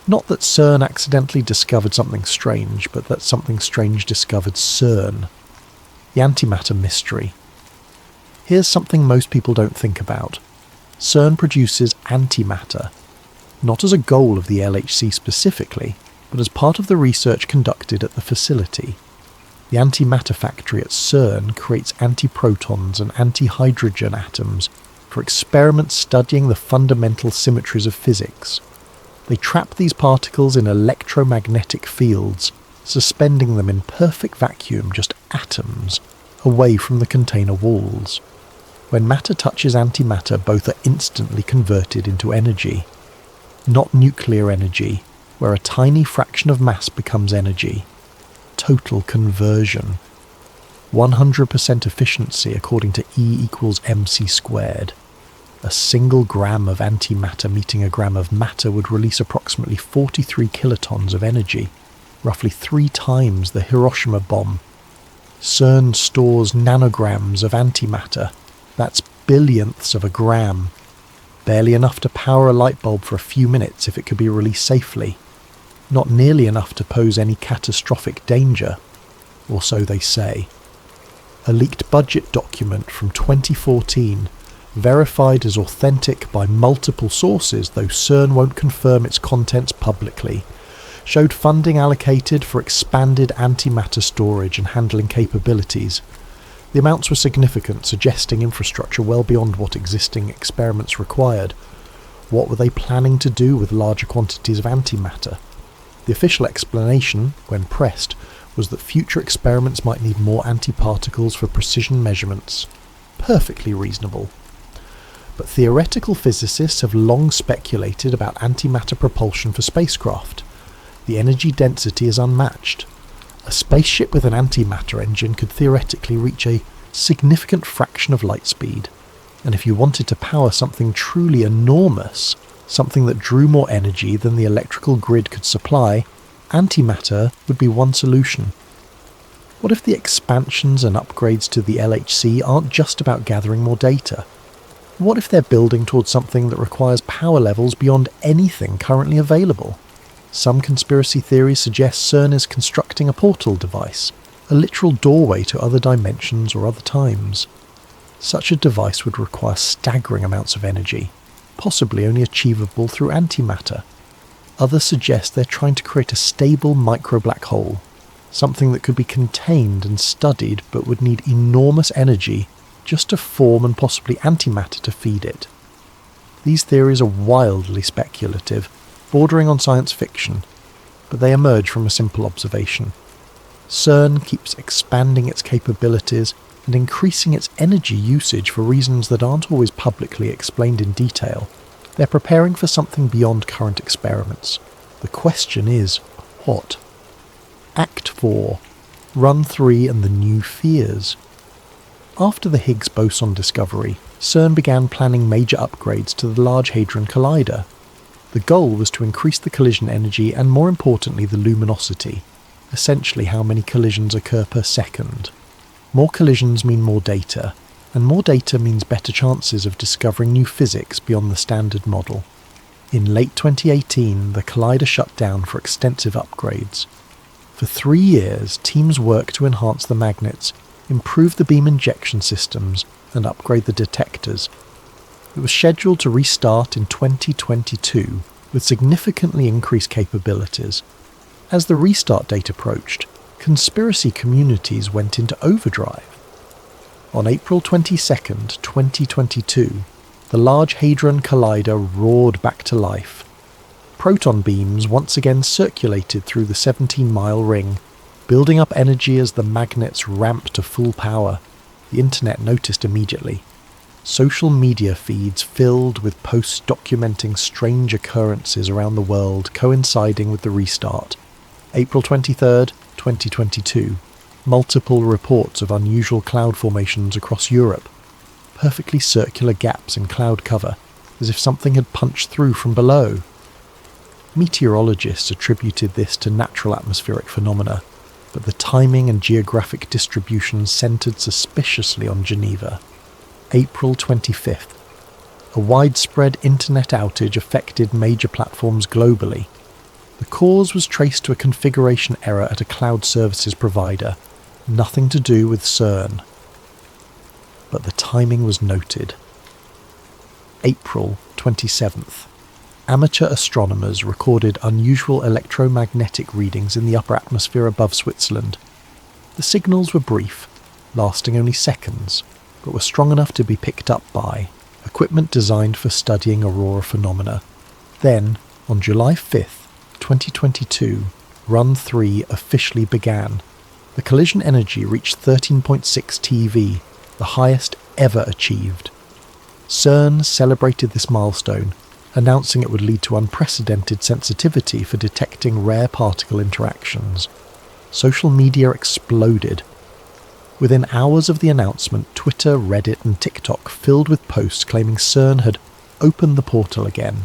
Not that CERN accidentally discovered something strange, but that something strange discovered CERN. The antimatter mystery. Here's something most people don't think about. CERN produces antimatter, not as a goal of the LHC specifically, but as part of the research conducted at the facility. The antimatter factory at CERN creates antiprotons and antihydrogen atoms for experiments studying the fundamental symmetries of physics. They trap these particles in electromagnetic fields, suspending them in perfect vacuum, just atoms, away from the container walls. When matter touches antimatter, both are instantly converted into energy. Not nuclear energy, where a tiny fraction of mass becomes energy. Total conversion. 100% efficiency according to E equals mc squared. A single gram of antimatter meeting a gram of matter would release approximately 43 kilotons of energy, roughly 3 times the Hiroshima bomb. CERN stores nanograms of antimatter. That's billionths of a gram. Barely enough to power a light bulb for a few minutes if it could be released safely. Not nearly enough to pose any catastrophic danger, or so they say. A leaked budget document from 2014, verified as authentic by multiple sources, though CERN won't confirm its contents publicly, showed funding allocated for expanded antimatter storage and handling capabilities. The amounts were significant, suggesting infrastructure well beyond what existing experiments required. What were they planning to do with larger quantities of antimatter? The official explanation, when pressed, was that future experiments might need more antiparticles for precision measurements. Perfectly reasonable. But theoretical physicists have long speculated about antimatter propulsion for spacecraft. The energy density is unmatched. A spaceship with an antimatter engine could theoretically reach a significant fraction of light speed, and if you wanted to power something truly enormous, something that drew more energy than the electrical grid could supply, antimatter would be one solution. What if the expansions and upgrades to the LHC aren't just about gathering more data? What if they're building towards something that requires power levels beyond anything currently available? Some conspiracy theories suggest CERN is constructing a portal device, a literal doorway to other dimensions or other times. Such a device would require staggering amounts of energy, possibly only achievable through antimatter. Others suggest they're trying to create a stable micro-black hole, something that could be contained and studied but would need enormous energy just to form and possibly antimatter to feed it. These theories are wildly speculative, bordering on science fiction, but they emerge from a simple observation. CERN keeps expanding its capabilities and increasing its energy usage for reasons that aren't always publicly explained in detail. They're preparing for something beyond current experiments. The question is, what? Act 4. Run 3 and the New Fears. After the Higgs boson discovery, CERN began planning major upgrades to the Large Hadron Collider. The goal was to increase the collision energy and, more importantly, the luminosity, essentially how many collisions occur per second. More collisions mean more data, and more data means better chances of discovering new physics beyond the standard model. In late 2018, the collider shut down for extensive upgrades. For 3 years, teams worked to enhance the magnets, improve the beam injection systems, and upgrade the detectors. It was scheduled to restart in 2022 with significantly increased capabilities. As the restart date approached, conspiracy communities went into overdrive. On April 22, 2022, the Large Hadron Collider roared back to life. Proton beams once again circulated through the 17-mile ring, building up energy as the magnets ramped to full power. The internet noticed immediately. Social media feeds filled with posts documenting strange occurrences around the world coinciding with the restart. April 23, 2022. Multiple reports of unusual cloud formations across Europe. Perfectly circular gaps in cloud cover, as if something had punched through from below. Meteorologists attributed this to natural atmospheric phenomena, but the timing and geographic distribution centered suspiciously on Geneva. April 25th. A widespread internet outage affected major platforms globally. The cause was traced to a configuration error at a cloud services provider, nothing to do with CERN. But the timing was noted. April 27th. Amateur astronomers recorded unusual electromagnetic readings in the upper atmosphere above Switzerland. The signals were brief, lasting only seconds, but were strong enough to be picked up by equipment designed for studying aurora phenomena. Then, on July 5th, 2022, Run 3 officially began. The collision energy reached 13.6 TeV, the highest ever achieved. CERN celebrated this milestone, announcing it would lead to unprecedented sensitivity for detecting rare particle interactions. Social media exploded. Within hours of the announcement, Twitter, Reddit and TikTok filled with posts claiming CERN had opened the portal again.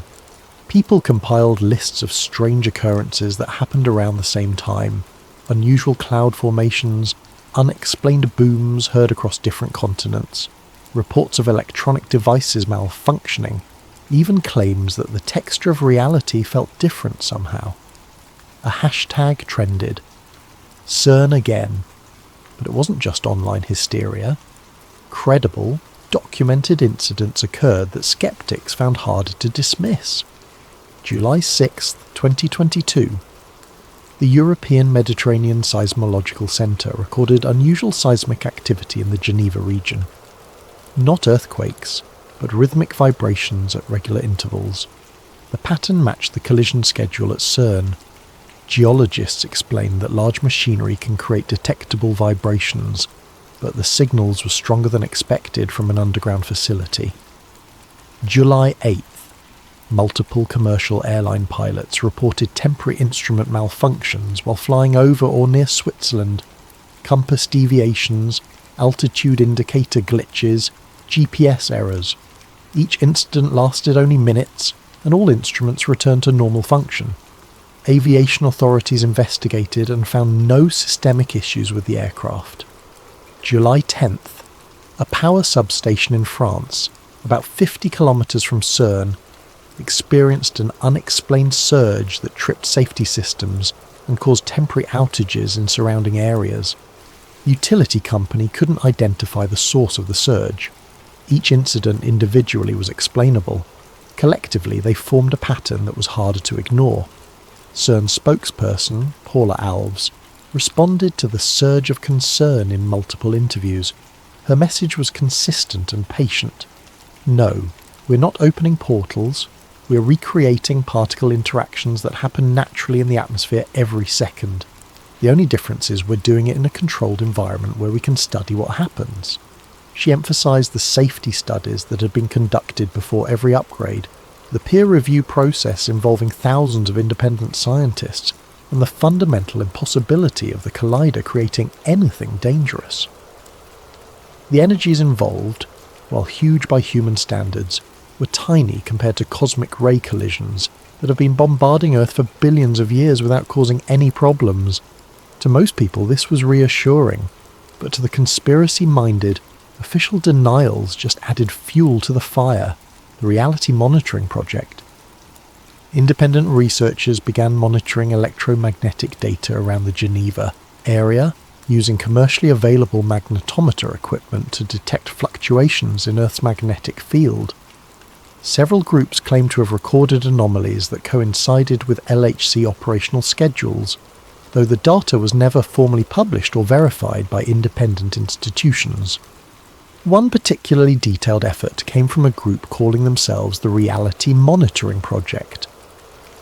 People compiled lists of strange occurrences that happened around the same time. Unusual cloud formations, unexplained booms heard across different continents, reports of electronic devices malfunctioning, even claims that the texture of reality felt different somehow. A hashtag trended. CERN again. But it wasn't just online hysteria. Credible, documented incidents occurred that skeptics found harder to dismiss. July 6, 2022. The European Mediterranean Seismological Centre recorded unusual seismic activity in the Geneva region. Not earthquakes, but rhythmic vibrations at regular intervals. The pattern matched the collision schedule at CERN. Geologists explained that large machinery can create detectable vibrations, but the signals were stronger than expected from an underground facility. July 8th. Multiple commercial airline pilots reported temporary instrument malfunctions while flying over or near Switzerland. Compass deviations, altitude indicator glitches, GPS errors. Each incident lasted only minutes, and all instruments returned to normal function. Aviation authorities investigated and found no systemic issues with the aircraft. July 10th. A power substation in France, about 50 kilometres from CERN, experienced an unexplained surge that tripped safety systems and caused temporary outages in surrounding areas. The utility company couldn't identify the source of the surge. Each incident individually was explainable. Collectively, they formed a pattern that was harder to ignore. CERN spokesperson, Paula Alves, responded to the surge of concern in multiple interviews. Her message was consistent and patient. No, we're not opening portals. We're recreating particle interactions that happen naturally in the atmosphere every second. The only difference is we're doing it in a controlled environment where we can study what happens. She emphasised the safety studies that had been conducted before every upgrade, the peer review process involving thousands of independent scientists, and the fundamental impossibility of the collider creating anything dangerous. The energies involved, while huge by human standards, were tiny compared to cosmic ray collisions that have been bombarding Earth for billions of years without causing any problems. To most people this was reassuring, but to the conspiracy-minded, Official denials just added fuel to the fire, the reality monitoring project. Independent researchers began monitoring electromagnetic data around the Geneva area using commercially available magnetometer equipment to detect fluctuations in Earth's magnetic field. Several groups claimed to have recorded anomalies that coincided with LHC operational schedules, though the data was never formally published or verified by independent institutions. One particularly detailed effort came from a group calling themselves the Reality Monitoring Project.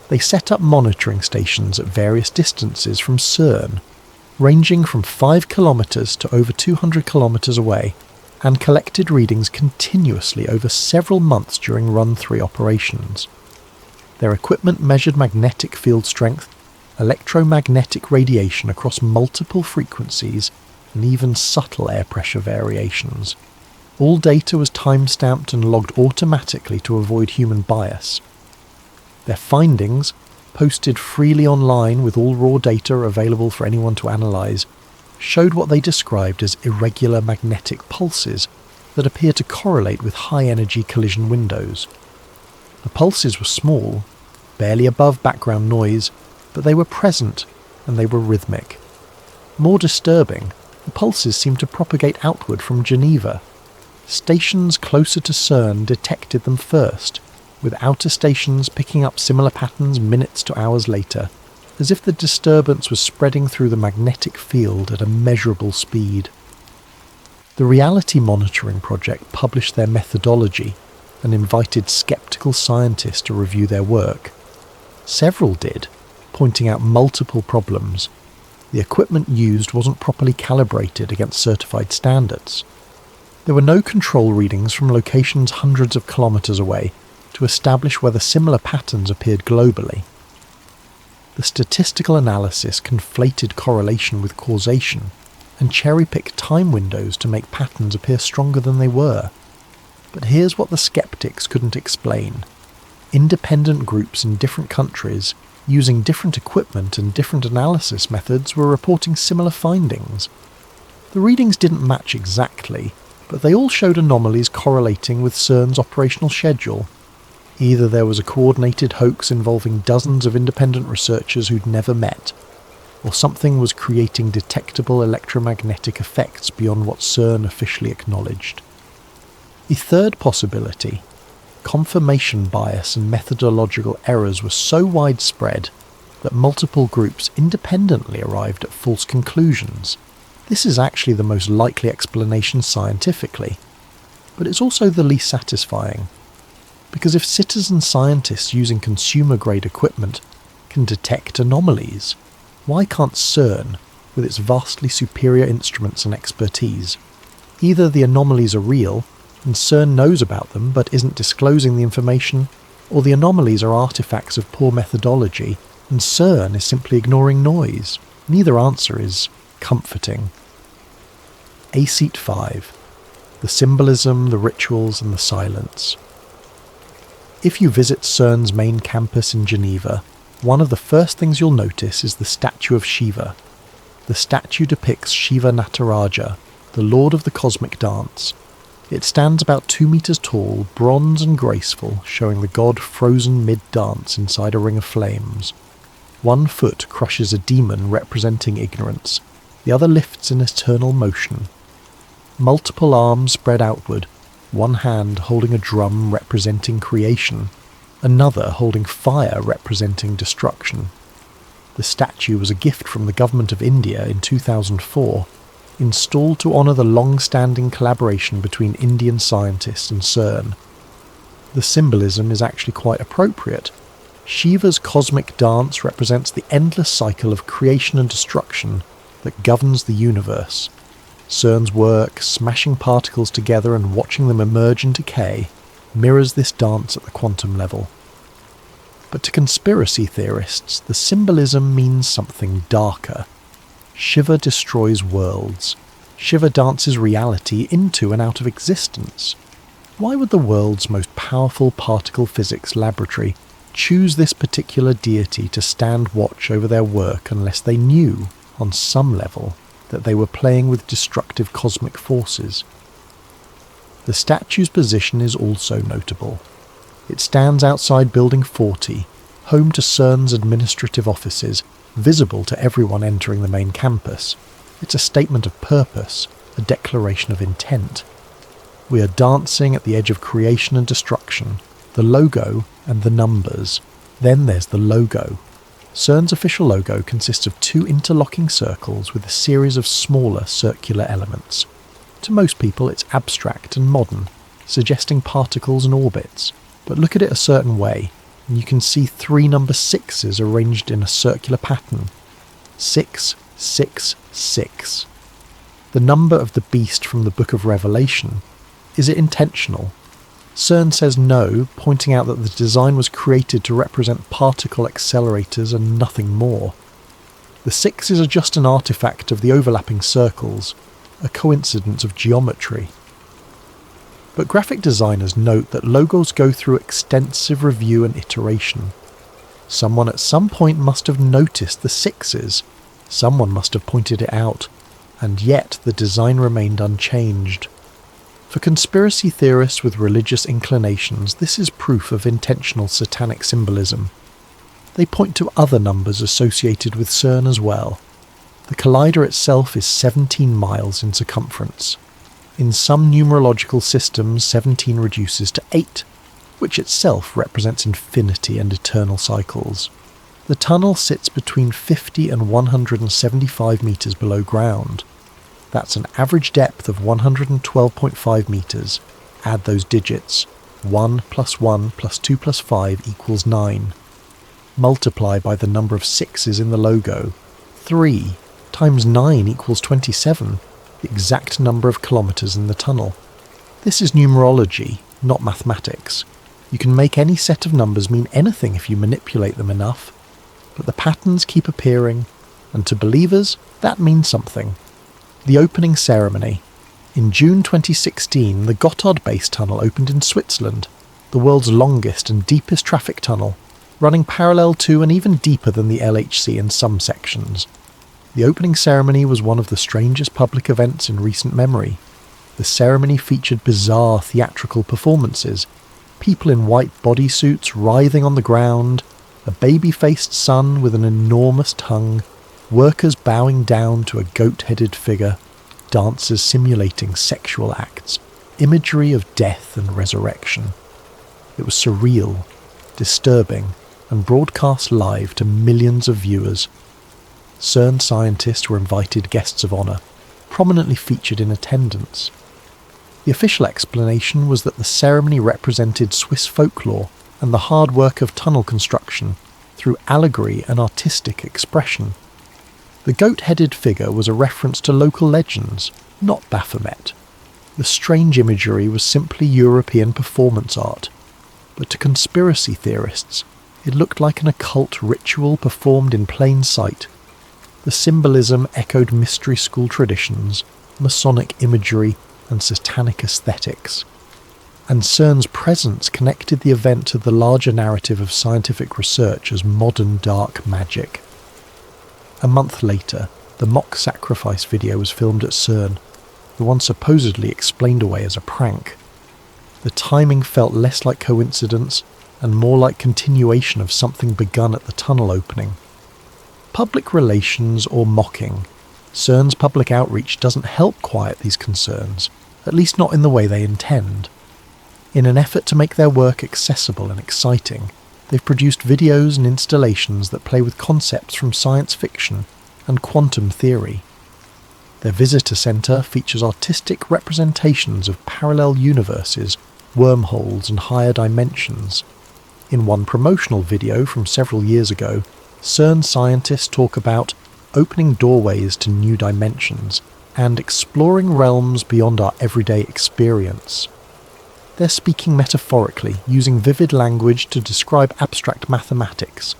They set up monitoring stations at various distances from CERN, ranging from 5 kilometres to over 200 kilometres away, and collected readings continuously over several months during Run 3 operations. Their equipment measured magnetic field strength, electromagnetic radiation across multiple frequencies, and even subtle air pressure variations. All data was time-stamped and logged automatically to avoid human bias. Their findings, posted freely online with all raw data available for anyone to analyse, showed what they described as irregular magnetic pulses that appear to correlate with high-energy collision windows. The pulses were small, barely above background noise, but they were present and they were rhythmic. More disturbing, the pulses seemed to propagate outward from Geneva. Stations closer to CERN detected them first, with outer stations picking up similar patterns minutes to hours later, as if the disturbance was spreading through the magnetic field at a measurable speed. The Reality Monitoring Project published their methodology and invited skeptical scientists to review their work. Several did, pointing out multiple problems. The equipment used wasn't properly calibrated against certified standards. There were no control readings from locations hundreds of kilometres away to establish whether similar patterns appeared globally. The statistical analysis conflated correlation with causation and cherry-picked time windows to make patterns appear stronger than they were. But here's what the skeptics couldn't explain. Independent groups in different countries, using different equipment and different analysis methods, were reporting similar findings. The readings didn't match exactly, but they all showed anomalies correlating with CERN's operational schedule. Either there was a coordinated hoax involving dozens of independent researchers who'd never met, or something was creating detectable electromagnetic effects beyond what CERN officially acknowledged. The third possibility, confirmation bias and methodological errors, were so widespread that multiple groups independently arrived at false conclusions. This is actually the most likely explanation scientifically, but it's also the least satisfying. Because if citizen scientists using consumer-grade equipment can detect anomalies, why can't CERN, with its vastly superior instruments and expertise? Either the anomalies are real, and CERN knows about them but isn't disclosing the information, or the anomalies are artifacts of poor methodology, and CERN is simply ignoring noise. Neither answer is comforting. Aceat 5. The symbolism, the rituals, and the silence. If you visit CERN's main campus in Geneva, one of the first things you'll notice is the statue of Shiva. The statue depicts Shiva Nataraja, the lord of the cosmic dance. It stands about 2 meters tall, bronze and graceful, showing the god frozen mid-dance inside a ring of flames. One foot crushes a demon representing ignorance, the other lifts in eternal motion. Multiple arms spread outward, one hand holding a drum representing creation, another holding fire representing destruction. The statue was a gift from the government of India in 2004, installed to honour the long-standing collaboration between Indian scientists and CERN. The symbolism is actually quite appropriate. Shiva's cosmic dance represents the endless cycle of creation and destruction that governs the universe. CERN's work, smashing particles together and watching them emerge and decay, mirrors this dance at the quantum level. But to conspiracy theorists, the symbolism means something darker. Shiva destroys worlds. Shiva dances reality into and out of existence. Why would the world's most powerful particle physics laboratory choose this particular deity to stand watch over their work unless they knew, on some level, that they were playing with destructive cosmic forces? The statue's position is also notable. It stands outside Building 40, home to CERN's administrative offices, visible to everyone entering the main campus. It's a statement of purpose, a declaration of intent. We are dancing at the edge of creation and destruction, the logo and the numbers. Then there's the logo. CERN's official logo consists of 2 interlocking circles with a series of smaller circular elements. To most people it's abstract and modern, suggesting particles and orbits, but look at it a certain way, and you can see 3 number 6s arranged in a circular pattern. 666. The number of the beast from the Book of Revelation. Is it intentional? CERN says no, pointing out that the design was created to represent particle accelerators and nothing more. The 6s are just an artifact of the overlapping circles, a coincidence of geometry. But graphic designers note that logos go through extensive review and iteration. Someone at some point must have noticed the 6s, someone must have pointed it out, and yet the design remained unchanged. For conspiracy theorists with religious inclinations, this is proof of intentional satanic symbolism. They point to other numbers associated with CERN as well. The collider itself is 17 miles in circumference. In some numerological systems, 17 reduces to 8, which itself represents infinity and eternal cycles. The tunnel sits between 50 and 175 metres below ground. That's an average depth of 112.5 metres. Add those digits. 1 plus 1 plus 2 plus 5 equals 9. Multiply by the number of 6s in the logo. 3 times 9 equals 27, the exact number of kilometres in the tunnel. This is numerology, not mathematics. You can make any set of numbers mean anything if you manipulate them enough. But the patterns keep appearing, and to believers, that means something. The opening ceremony. In June 2016, the Gotthard Base Tunnel opened in Switzerland, the world's longest and deepest traffic tunnel, running parallel to and even deeper than the LHC in some sections. The opening ceremony was one of the strangest public events in recent memory. The ceremony featured bizarre theatrical performances, people in white bodysuits writhing on the ground, a baby-faced sun with an enormous tongue, workers bowing down to a goat-headed figure, dancers simulating sexual acts, imagery of death and resurrection. It was surreal, disturbing, and broadcast live to millions of viewers. CERN scientists were invited guests of honour, prominently featured in attendance. The official explanation was that the ceremony represented Swiss folklore and the hard work of tunnel construction through allegory and artistic expression. The goat-headed figure was a reference to local legends, not Baphomet. The strange imagery was simply European performance art, but to conspiracy theorists, it looked like an occult ritual performed in plain sight. The symbolism echoed mystery school traditions, Masonic imagery, and satanic aesthetics. And CERN's presence connected the event to the larger narrative of scientific research as modern dark magic. A month later, the mock sacrifice video was filmed at CERN, the one supposedly explained away as a prank. The timing felt less like coincidence and more like continuation of something begun at the tunnel opening. Public relations or mocking. CERN's public outreach doesn't help quiet these concerns, at least not in the way they intend. In an effort to make their work accessible and exciting, they've produced videos and installations that play with concepts from science fiction and quantum theory. Their visitor centre features artistic representations of parallel universes, wormholes and higher dimensions. In one promotional video from several years ago, CERN scientists talk about opening doorways to new dimensions and exploring realms beyond our everyday experience. They're speaking metaphorically, using vivid language to describe abstract mathematics.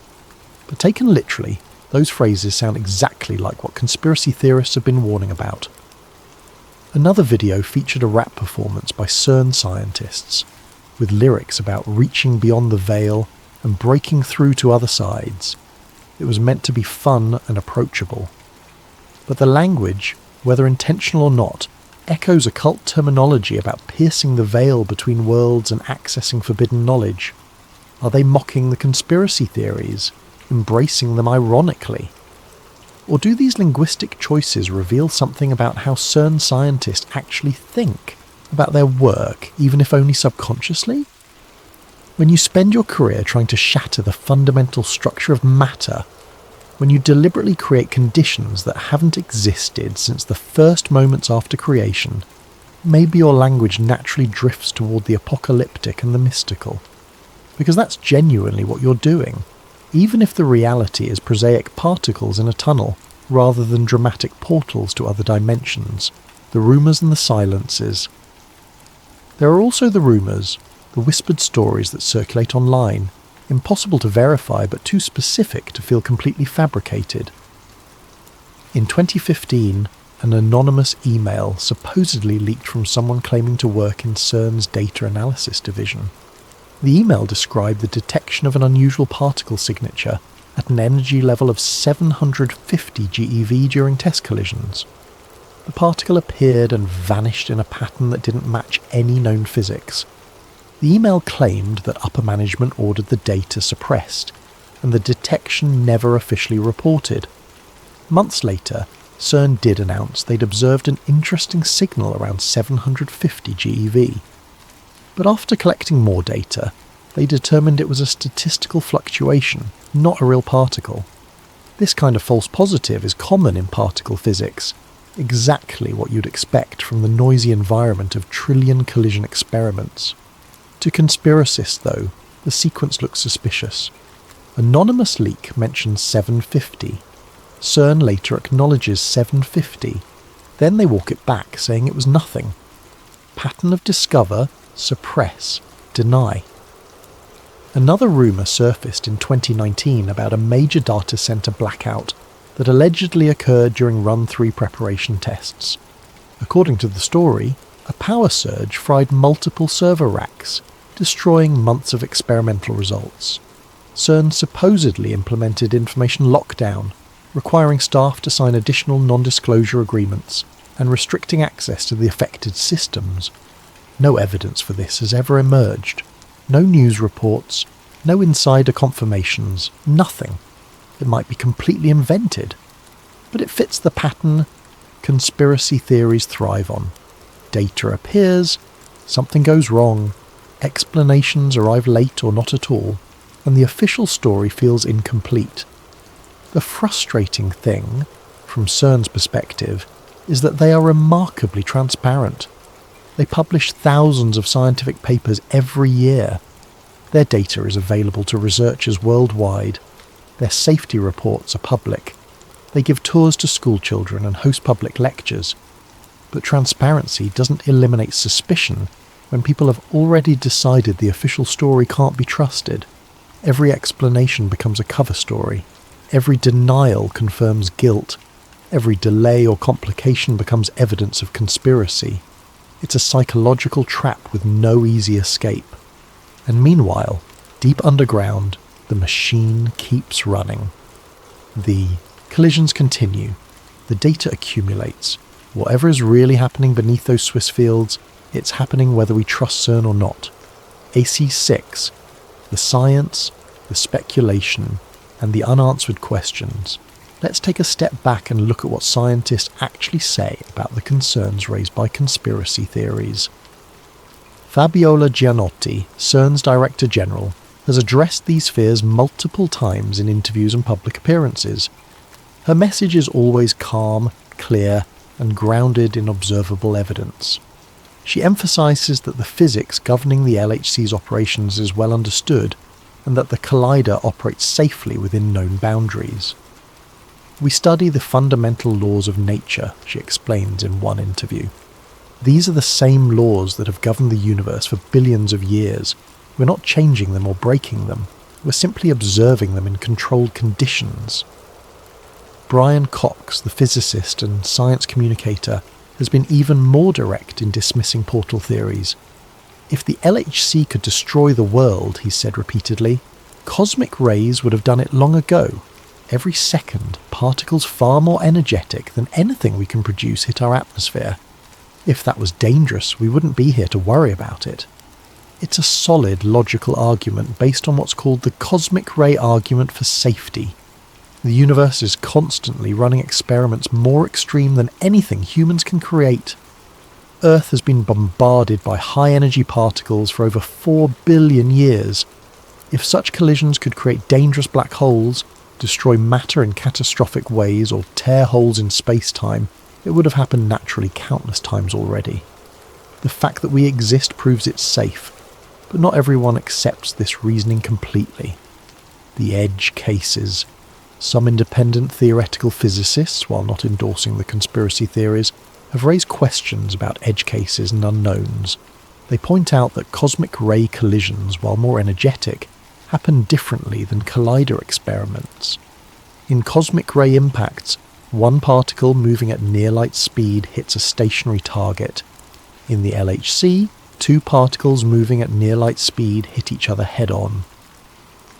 But taken literally, those phrases sound exactly like what conspiracy theorists have been warning about. Another video featured a rap performance by CERN scientists, with lyrics about reaching beyond the veil and breaking through to other sides. It was meant to be fun and approachable. But the language, whether intentional or not, echoes occult terminology about piercing the veil between worlds and accessing forbidden knowledge? Are they mocking the conspiracy theories, embracing them ironically? Or do these linguistic choices reveal something about how CERN scientists actually think about their work, even if only subconsciously? When you spend your career trying to shatter the fundamental structure of matter, when you deliberately create conditions that haven't existed since the first moments after creation, maybe your language naturally drifts toward the apocalyptic and the mystical. Because that's genuinely what you're doing, even if the reality is prosaic particles in a tunnel rather than dramatic portals to other dimensions, the rumours and the silences. There are also the rumours, the whispered stories that circulate online, impossible to verify but too specific to feel completely fabricated. In 2015, an anonymous email supposedly leaked from someone claiming to work in CERN's data analysis division. The email described the detection of an unusual particle signature at an energy level of 750 GeV during test collisions. The particle appeared and vanished in a pattern that didn't match any known physics. The email claimed that upper management ordered the data suppressed, and the detection never officially reported. Months later, CERN did announce they'd observed an interesting signal around 750 GeV. But after collecting more data, they determined it was a statistical fluctuation, not a real particle. This kind of false positive is common in particle physics, exactly what you'd expect from the noisy environment of trillion collision experiments. To conspiracists, though, the sequence looks suspicious. Anonymous leak mentions 750. CERN later acknowledges 750. Then they walk it back, saying it was nothing. Pattern of discover, suppress, deny. Another rumour surfaced in 2019 about a major data centre blackout that allegedly occurred during Run 3 preparation tests. According to the story, a power surge fried multiple server racks, destroying months of experimental results. CERN supposedly implemented information lockdown, requiring staff to sign additional non-disclosure agreements and restricting access to the affected systems. No evidence for this has ever emerged. No news reports, no insider confirmations, nothing. It might be completely invented, but it fits the pattern conspiracy theories thrive on. Data appears, something goes wrong, explanations arrive late or not at all, and the official story feels incomplete. The frustrating thing, from CERN's perspective, is that they are remarkably transparent. They publish thousands of scientific papers every year. Their data is available to researchers worldwide. Their safety reports are public. They give tours to school children and host public lectures. But transparency doesn't eliminate suspicion when people have already decided the official story can't be trusted. Every explanation becomes a cover story. Every denial confirms guilt. Every delay or complication becomes evidence of conspiracy. It's a psychological trap with no easy escape. And meanwhile, deep underground, the machine keeps running. The collisions continue. The data accumulates. Whatever is really happening beneath those Swiss fields, it's happening whether we trust CERN or not. AC6, the science, the speculation, and the unanswered questions. Let's take a step back and look at what scientists actually say about the concerns raised by conspiracy theories. Fabiola Gianotti, CERN's Director General, has addressed these fears multiple times in interviews and public appearances. Her message is always calm, clear, and grounded in observable evidence. She emphasises that the physics governing the LHC's operations is well understood, and that the collider operates safely within known boundaries. We study the fundamental laws of nature, she explains in one interview. These are the same laws that have governed the universe for billions of years. We're not changing them or breaking them. We're simply observing them in controlled conditions. Brian Cox, the physicist and science communicator, has been even more direct in dismissing portal theories. If the LHC could destroy the world, he said repeatedly, cosmic rays would have done it long ago. Every second, particles far more energetic than anything we can produce hit our atmosphere. If that was dangerous, we wouldn't be here to worry about it. It's a solid logical argument based on what's called the cosmic ray argument for safety. The universe is constantly running experiments more extreme than anything humans can create. Earth has been bombarded by high-energy particles for over 4 billion years. If such collisions could create dangerous black holes, destroy matter in catastrophic ways, or tear holes in space-time, it would have happened naturally countless times already. The fact that we exist proves it's safe, but not everyone accepts this reasoning completely. The edge cases. Some independent theoretical physicists, while not endorsing the conspiracy theories, have raised questions about edge cases and unknowns. They point out that cosmic ray collisions, while more energetic, happen differently than collider experiments. In cosmic ray impacts, one particle moving at near light speed hits a stationary target. In the LHC, two particles moving at near light speed hit each other head-on.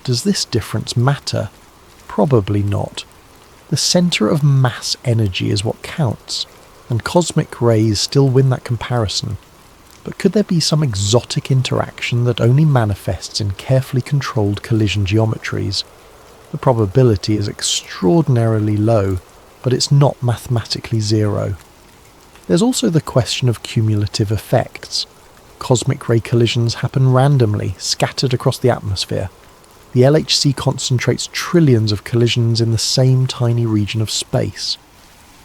Does this difference matter? Probably not. The centre of mass energy is what counts, and cosmic rays still win that comparison. But could there be some exotic interaction that only manifests in carefully controlled collision geometries? The probability is extraordinarily low, but it's not mathematically zero. There's also the question of cumulative effects. Cosmic ray collisions happen randomly, scattered across the atmosphere. The LHC concentrates trillions of collisions in the same tiny region of space.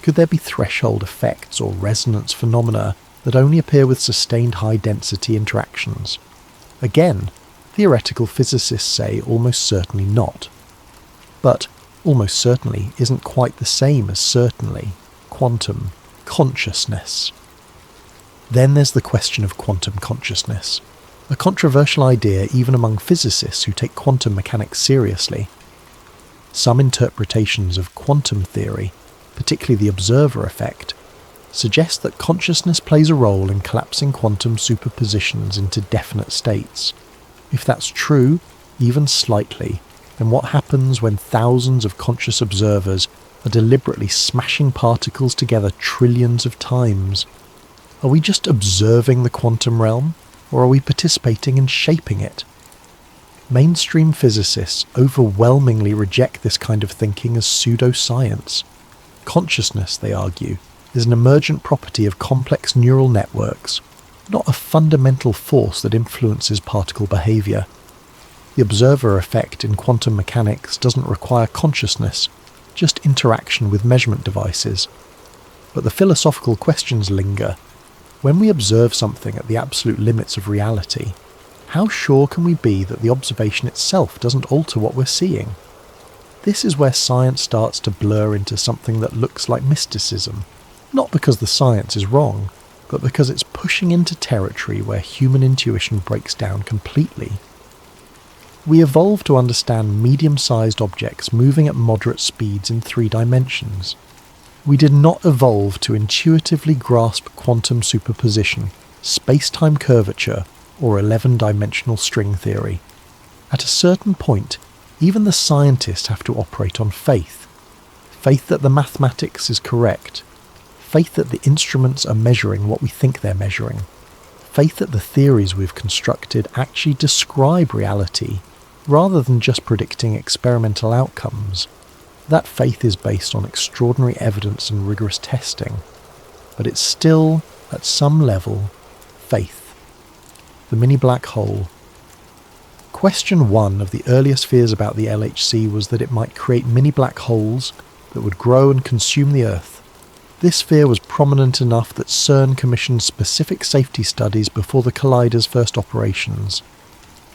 Could there be threshold effects or resonance phenomena that only appear with sustained high-density interactions? Again, theoretical physicists say almost certainly not. But almost certainly isn't quite the same as certainly. Quantum consciousness. Then there's the question of quantum consciousness, a controversial idea even among physicists who take quantum mechanics seriously. Some interpretations of quantum theory, particularly the observer effect, suggest that consciousness plays a role in collapsing quantum superpositions into definite states. If that's true, even slightly, then what happens when thousands of conscious observers are deliberately smashing particles together trillions of times? Are we just observing the quantum realm, or are we participating in shaping it? Mainstream physicists overwhelmingly reject this kind of thinking as pseudoscience. Consciousness, they argue, is an emergent property of complex neural networks, not a fundamental force that influences particle behaviour. The observer effect in quantum mechanics doesn't require consciousness, just interaction with measurement devices. But the philosophical questions linger. When we observe something at the absolute limits of reality, how sure can we be that the observation itself doesn't alter what we're seeing? This is where science starts to blur into something that looks like mysticism, not because the science is wrong, but because it's pushing into territory where human intuition breaks down completely. We evolved to understand medium-sized objects moving at moderate speeds in 3 dimensions. We did not evolve to intuitively grasp quantum superposition, space-time curvature, or 11-dimensional string theory. At a certain point, even the scientists have to operate on faith. Faith that the mathematics is correct. Faith that the instruments are measuring what we think they're measuring. Faith that the theories we've constructed actually describe reality, rather than just predicting experimental outcomes. That faith is based on extraordinary evidence and rigorous testing, but it's still, at some level, faith. The mini black hole. Question 1 of the earliest fears about the LHC was that it might create mini black holes that would grow and consume the Earth. This fear was prominent enough that CERN commissioned specific safety studies before the collider's first operations.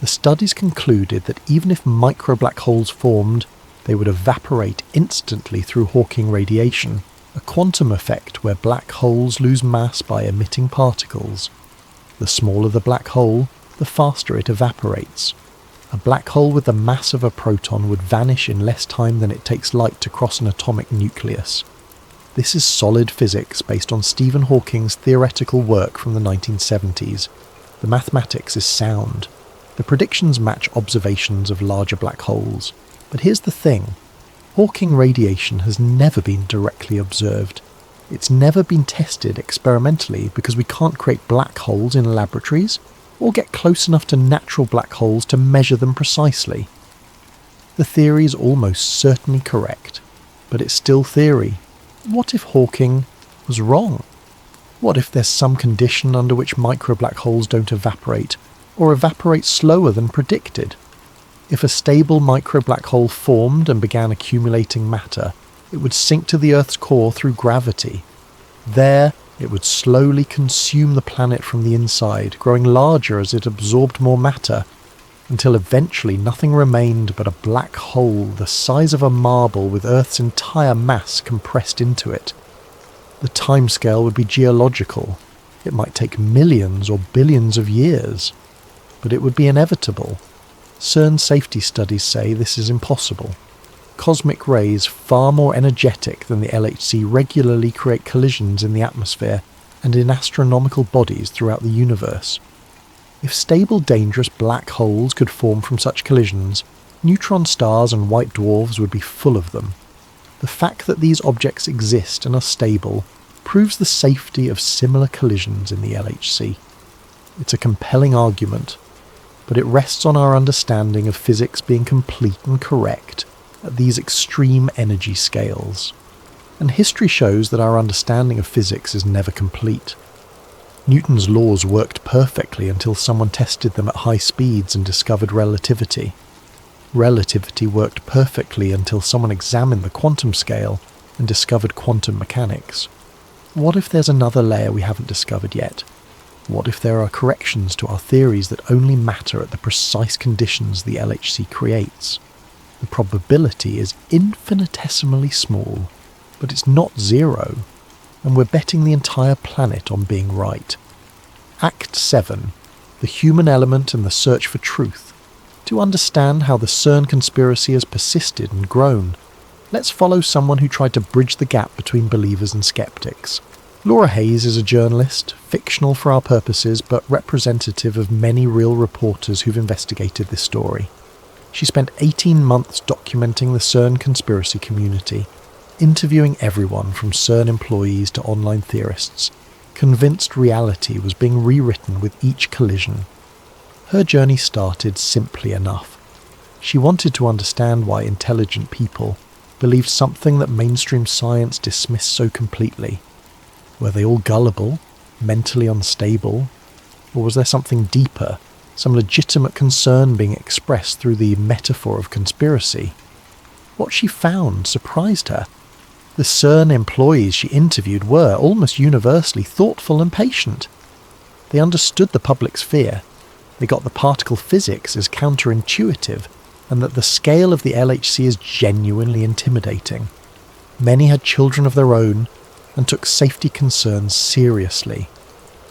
The studies concluded that even if micro black holes formed, they would evaporate instantly through Hawking radiation, a quantum effect where black holes lose mass by emitting particles. The smaller the black hole, the faster it evaporates. A black hole with the mass of a proton would vanish in less time than it takes light to cross an atomic nucleus. This is solid physics based on Stephen Hawking's theoretical work from the 1970s. The mathematics is sound. The predictions match observations of larger black holes. But here's the thing. Hawking radiation has never been directly observed. It's never been tested experimentally because we can't create black holes in laboratories or get close enough to natural black holes to measure them precisely. The theory is almost certainly correct, but it's still theory. What if Hawking was wrong? What if there's some condition under which micro-black holes don't evaporate, or evaporate slower than predicted? If a stable micro-black hole formed and began accumulating matter, it would sink to the Earth's core through gravity. There, it would slowly consume the planet from the inside, growing larger as it absorbed more matter, until eventually nothing remained but a black hole the size of a marble with Earth's entire mass compressed into it. The timescale would be geological. It might take millions or billions of years, but it would be inevitable. CERN safety studies say this is impossible. Cosmic rays far more energetic than the LHC regularly create collisions in the atmosphere and in astronomical bodies throughout the universe. If stable, dangerous black holes could form from such collisions, neutron stars and white dwarfs would be full of them. The fact that these objects exist and are stable proves the safety of similar collisions in the LHC. It's a compelling argument, but it rests on our understanding of physics being complete and correct at these extreme energy scales. And history shows that our understanding of physics is never complete. Newton's laws worked perfectly until someone tested them at high speeds and discovered relativity. Relativity worked perfectly until someone examined the quantum scale and discovered quantum mechanics. What if there's another layer we haven't discovered yet? What if there are corrections to our theories that only matter at the precise conditions the LHC creates? The probability is infinitesimally small, but it's not zero, and we're betting the entire planet on being right. Act 7. The Human Element and the Search for Truth. To understand how the CERN conspiracy has persisted and grown, let's follow someone who tried to bridge the gap between believers and skeptics. Laura Hayes is a journalist, fictional for our purposes, but representative of many real reporters who've investigated this story. She spent 18 months documenting the CERN conspiracy community, interviewing everyone from CERN employees to online theorists, convinced reality was being rewritten with each collision. Her journey started simply enough. She wanted to understand why intelligent people believed something that mainstream science dismissed so completely. Were they all gullible, mentally unstable, or was there something deeper, some legitimate concern being expressed through the metaphor of conspiracy? What she found surprised her. The CERN employees she interviewed were, almost universally, thoughtful and patient. They understood the public's fear. They got the particle physics as counterintuitive, and that the scale of the LHC is genuinely intimidating. Many had children of their own and took safety concerns seriously,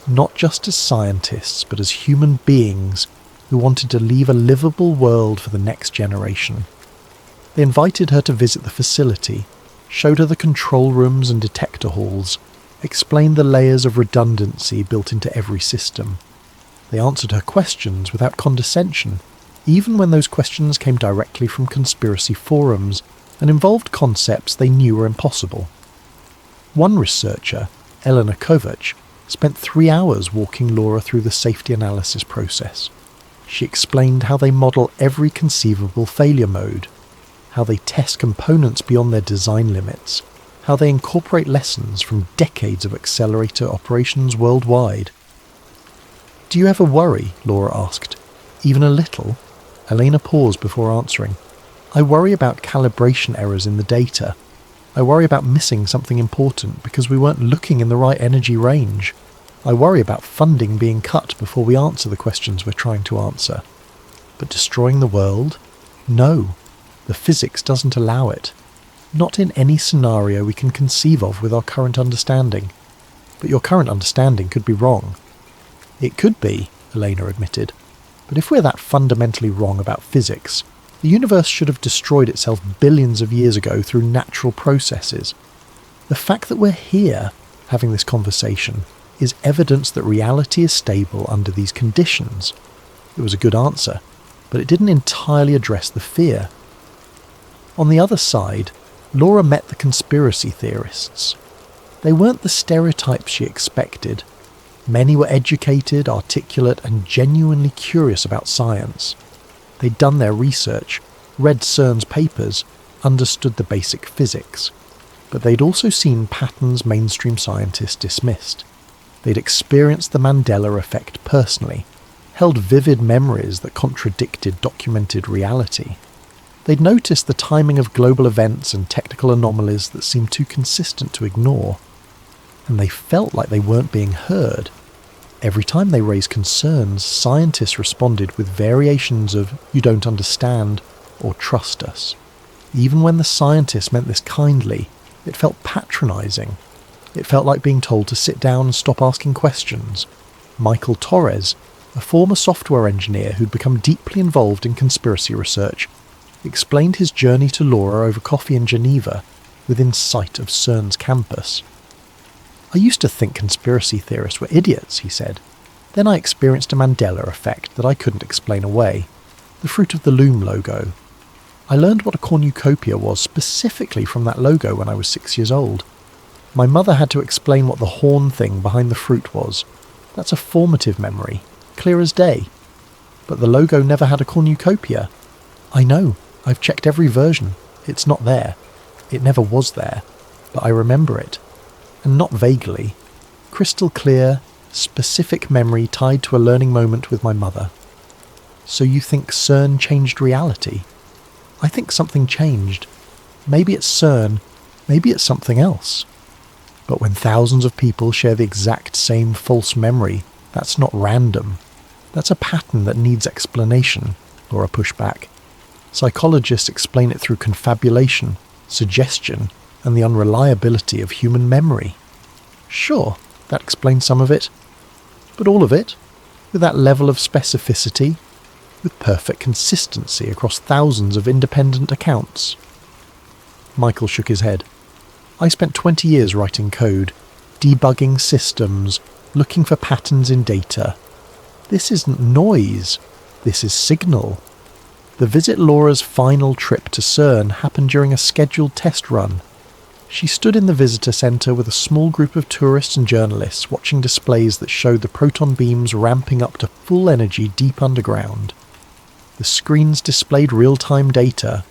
not just as scientists, but as human beings who wanted to leave a livable world for the next generation. They invited her to visit the facility, showed her the control rooms and detector halls, explained the layers of redundancy built into every system. They answered her questions without condescension, even when those questions came directly from conspiracy forums and involved concepts they knew were impossible. One researcher, Elena Kovac, spent 3 hours walking Laura through the safety analysis process. She explained how they model every conceivable failure mode, how they test components beyond their design limits, how they incorporate lessons from decades of accelerator operations worldwide. "Do you ever worry?" Laura asked. "Even a little?" Elena paused before answering. "I worry about calibration errors in the data. I worry about missing something important because we weren't looking in the right energy range. I worry about funding being cut before we answer the questions we're trying to answer. But destroying the world? No. The physics doesn't allow it. Not in any scenario we can conceive of with our current understanding. But your current understanding could be wrong." "It could be," Elena admitted. "But if we're that fundamentally wrong about physics, the universe should have destroyed itself billions of years ago through natural processes. The fact that we're here, having this conversation, is evidence that reality is stable under these conditions." It was a good answer, but it didn't entirely address the fear. On the other side, Laura met the conspiracy theorists. They weren't the stereotypes she expected. Many were educated, articulate, and genuinely curious about science. They'd done their research, read CERN's papers, understood the basic physics. But they'd also seen patterns mainstream scientists dismissed. They'd experienced the Mandela effect personally, held vivid memories that contradicted documented reality. They'd noticed the timing of global events and technical anomalies that seemed too consistent to ignore. And they felt like they weren't being heard. Every time they raised concerns, scientists responded with variations of "you don't understand" or "trust us." Even when the scientists meant this kindly, it felt patronising. It felt like being told to sit down and stop asking questions. Michael Torres, a former software engineer who'd become deeply involved in conspiracy research, explained his journey to Laura over coffee in Geneva, within sight of CERN's campus. "I used to think conspiracy theorists were idiots," he said. "Then I experienced a Mandela effect that I couldn't explain away. The Fruit of the Loom logo. I learned what a cornucopia was specifically from that logo when I was 6 years old. My mother had to explain what the horn thing behind the fruit was. That's a formative memory, clear as day. But the logo never had a cornucopia. I know, I've checked every version. It's not there. It never was there. But I remember it. And not vaguely. Crystal clear, specific memory tied to a learning moment with my mother." "So you think CERN changed reality?" "I think something changed. Maybe it's CERN, maybe it's something else. But when thousands of people share the exact same false memory, that's not random. That's a pattern that needs explanation," Laura pushed back. "Psychologists explain it through confabulation, suggestion, and the unreliability of human memory." "Sure, that explains some of it. But all of it? With that level of specificity? With perfect consistency across thousands of independent accounts?" Michael shook his head. "I spent 20 years writing code, debugging systems, looking for patterns in data. This isn't noise. This is signal. The visit Laura's final trip to CERN happened during a scheduled test run. She stood in the visitor centre with a small group of tourists and journalists watching displays that showed the proton beams ramping up to full energy deep underground. The screens displayed real-time data,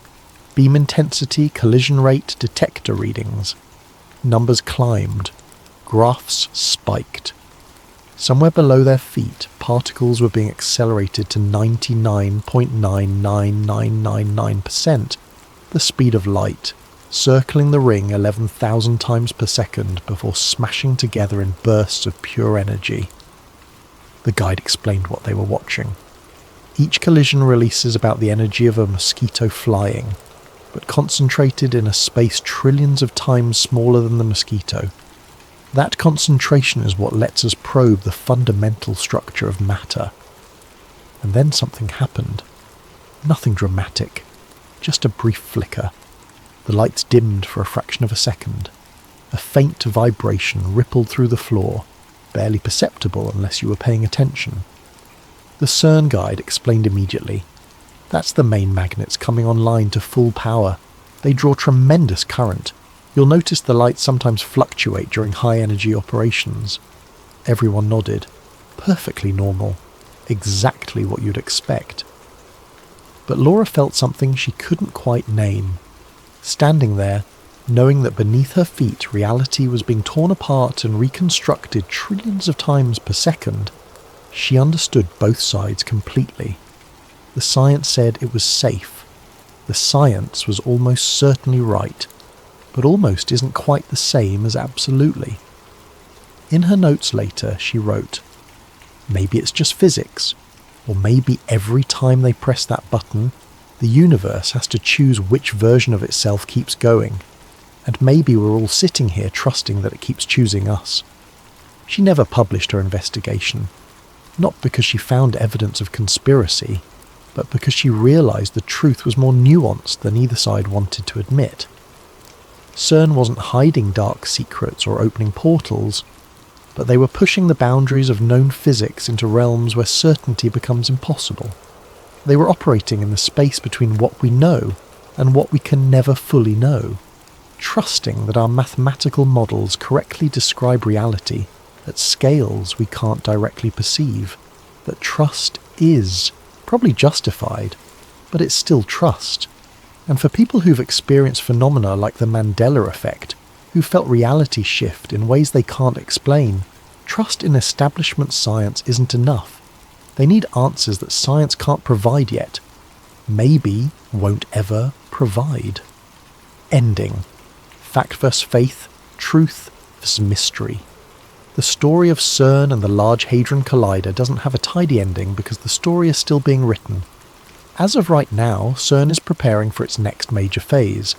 beam intensity, collision rate, detector readings. Numbers climbed. Graphs spiked. Somewhere below their feet, particles were being accelerated to 99.99999%, the speed of light, circling the ring 11,000 times per second before smashing together in bursts of pure energy. The guide explained what they were watching. Each collision releases about the energy of a mosquito flying, but concentrated in a space trillions of times smaller than the mosquito. That concentration is what lets us probe the fundamental structure of matter. And then something happened. Nothing dramatic, just a brief flicker. The lights dimmed for a fraction of a second. A faint vibration rippled through the floor, barely perceptible unless you were paying attention. The CERN guide explained immediately. That's the main magnets coming online to full power. They draw tremendous current. You'll notice the lights sometimes fluctuate during high-energy operations. Everyone nodded. Perfectly normal. Exactly what you'd expect. But Laura felt something she couldn't quite name. Standing there, knowing that beneath her feet reality was being torn apart and reconstructed trillions of times per second, she understood both sides completely. The science said it was safe. The science was almost certainly right, but almost isn't quite the same as absolutely. In her notes later, she wrote, "Maybe it's just physics, or maybe every time they press that button, the universe has to choose which version of itself keeps going, and maybe we're all sitting here trusting that it keeps choosing us." She never published her investigation, not because she found evidence of conspiracy, but because she realised the truth was more nuanced than either side wanted to admit. CERN wasn't hiding dark secrets or opening portals, but they were pushing the boundaries of known physics into realms where certainty becomes impossible. They were operating in the space between what we know and what we can never fully know. trusting that our mathematical models correctly describe reality at scales we can't directly perceive, that trust is probably justified, but it's still trust. And for people who've experienced phenomena like the Mandela effect, who felt reality shift in ways they can't explain, trust in establishment science isn't enough. They need answers that science can't provide yet, maybe won't ever provide. Ending. Fact versus faith, truth versus mystery. The story of CERN and the Large Hadron Collider doesn't have a tidy ending because the story is still being written. As of right now, CERN is preparing for its next major phase,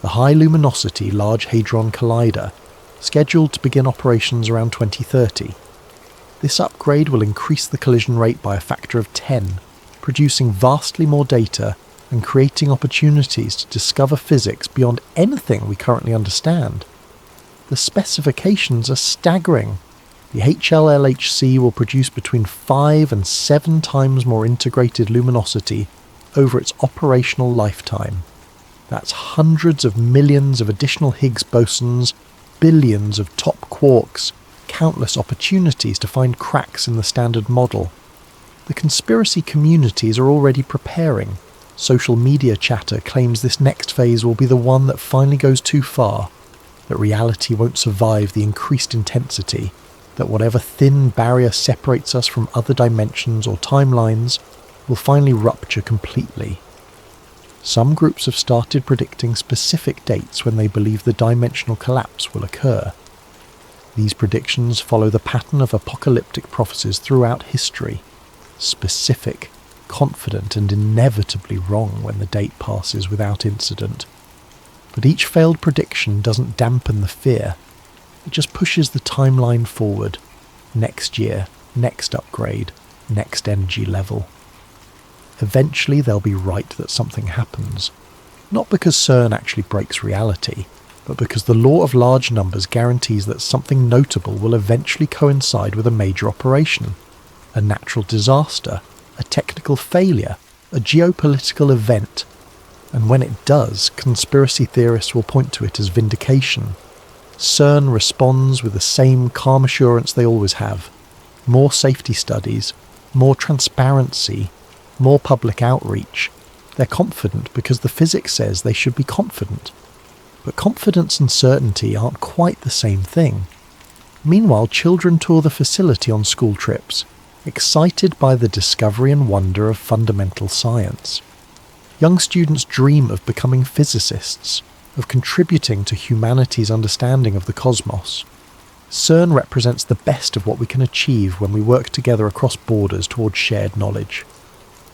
the High Luminosity Large Hadron Collider, scheduled to begin operations around 2030. This upgrade will increase the collision rate by a factor of 10, producing vastly more data and creating opportunities to discover physics beyond anything we currently understand. The specifications are staggering. The HLLHC will produce between 5 and 7 times more integrated luminosity over its operational lifetime. That's hundreds of millions of additional Higgs bosons, billions of top quarks, countless opportunities to find cracks in the standard model. The conspiracy communities are already preparing. Social media chatter claims this next phase will be the one that finally goes too far, that reality won't survive the increased intensity, that whatever thin barrier separates us from other dimensions or timelines will finally rupture completely. Some groups have started predicting specific dates when they believe the dimensional collapse will occur. These predictions follow the pattern of apocalyptic prophecies throughout history, specific, confident and inevitably wrong when the date passes without incident. But each failed prediction doesn't dampen the fear, it just pushes the timeline forward. Next year, next upgrade, next energy level. Eventually they'll be right that something happens, not because CERN actually breaks reality, but because the law of large numbers guarantees that something notable will eventually coincide with a major operation, a natural disaster, a technical failure, a geopolitical event. And when it does, conspiracy theorists will point to it as vindication. CERN responds with the same calm assurance they always have. More safety studies, more transparency, more public outreach. They're confident because the physics says they should be confident. But confidence and certainty aren't quite the same thing. Meanwhile, children tour the facility on school trips, excited by the discovery and wonder of fundamental science. Young students dream of becoming physicists, of contributing to humanity's understanding of the cosmos. CERN represents the best of what we can achieve when we work together across borders towards shared knowledge.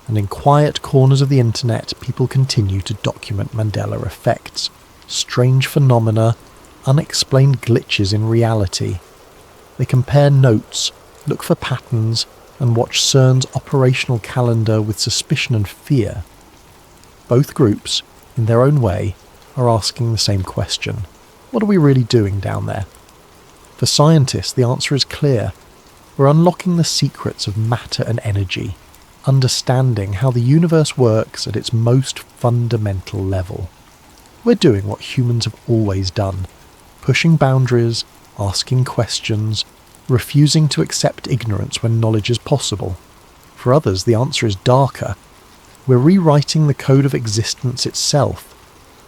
And in quiet corners of the internet, people continue to document Mandela effects, strange phenomena, unexplained glitches in reality. They compare notes, look for patterns, and watch CERN's operational calendar with suspicion and fear. Both groups, in their own way, are asking the same question. What are we really doing down there? For scientists, the answer is clear. We're unlocking the secrets of matter and energy, understanding how the universe works at its most fundamental level. We're doing what humans have always done, pushing boundaries, asking questions, refusing to accept ignorance when knowledge is possible. For others, the answer is darker. We're rewriting the code of existence itself,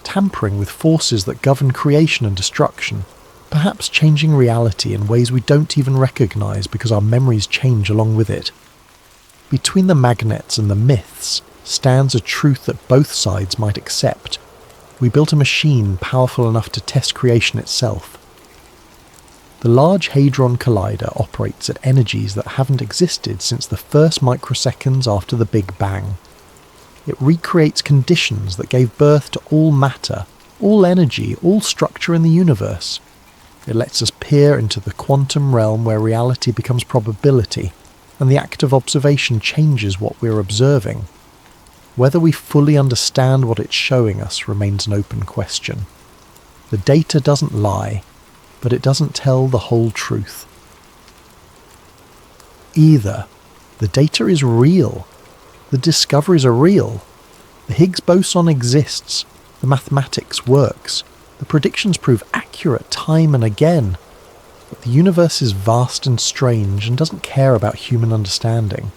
tampering with forces that govern creation and destruction, perhaps changing reality in ways we don't even recognize because our memories change along with it. Between the magnets and the myths stands a truth that both sides might accept. We built a machine powerful enough to test creation itself. The Large Hadron Collider operates at energies that haven't existed since the first microseconds after the Big Bang. It recreates conditions that gave birth to all matter, all energy, all structure in the universe. It lets us peer into the quantum realm where reality becomes probability, and the act of observation changes what we're observing. Whether we fully understand what it's showing us remains an open question. The data doesn't lie, but it doesn't tell the whole truth. Either the data is real, the discoveries are real, the Higgs boson exists, the mathematics works, The predictions prove accurate time and again, but the universe is vast and strange and doesn't care about human understanding.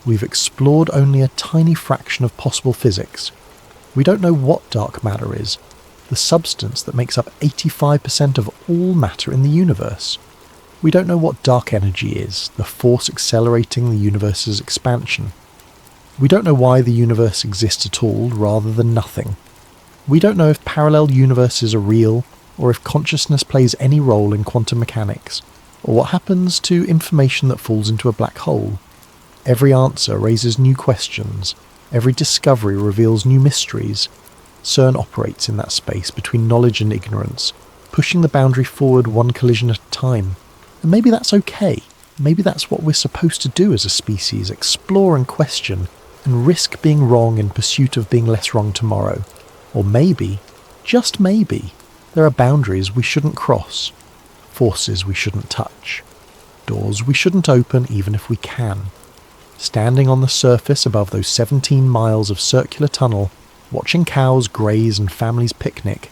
We've explored only a tiny fraction of possible physics. We don't know what dark matter is, the substance that makes up 85% of all matter in the universe. We don't know what dark energy is, the force accelerating the universe's expansion. We don't know why the universe exists at all rather than nothing. We don't know if parallel universes are real, or if consciousness plays any role in quantum mechanics, or what happens to information that falls into a black hole. Every answer raises new questions. Every discovery reveals new mysteries. CERN operates in that space between knowledge and ignorance, pushing the boundary forward one collision at a time. And maybe that's okay. Maybe that's what we're supposed to do as a species, explore and question, and risk being wrong in pursuit of being less wrong tomorrow. Or maybe, just maybe, there are boundaries we shouldn't cross, forces we shouldn't touch, doors we shouldn't open even if we can. Standing on the surface above those 17 miles of circular tunnel, watching cows graze and families picnic,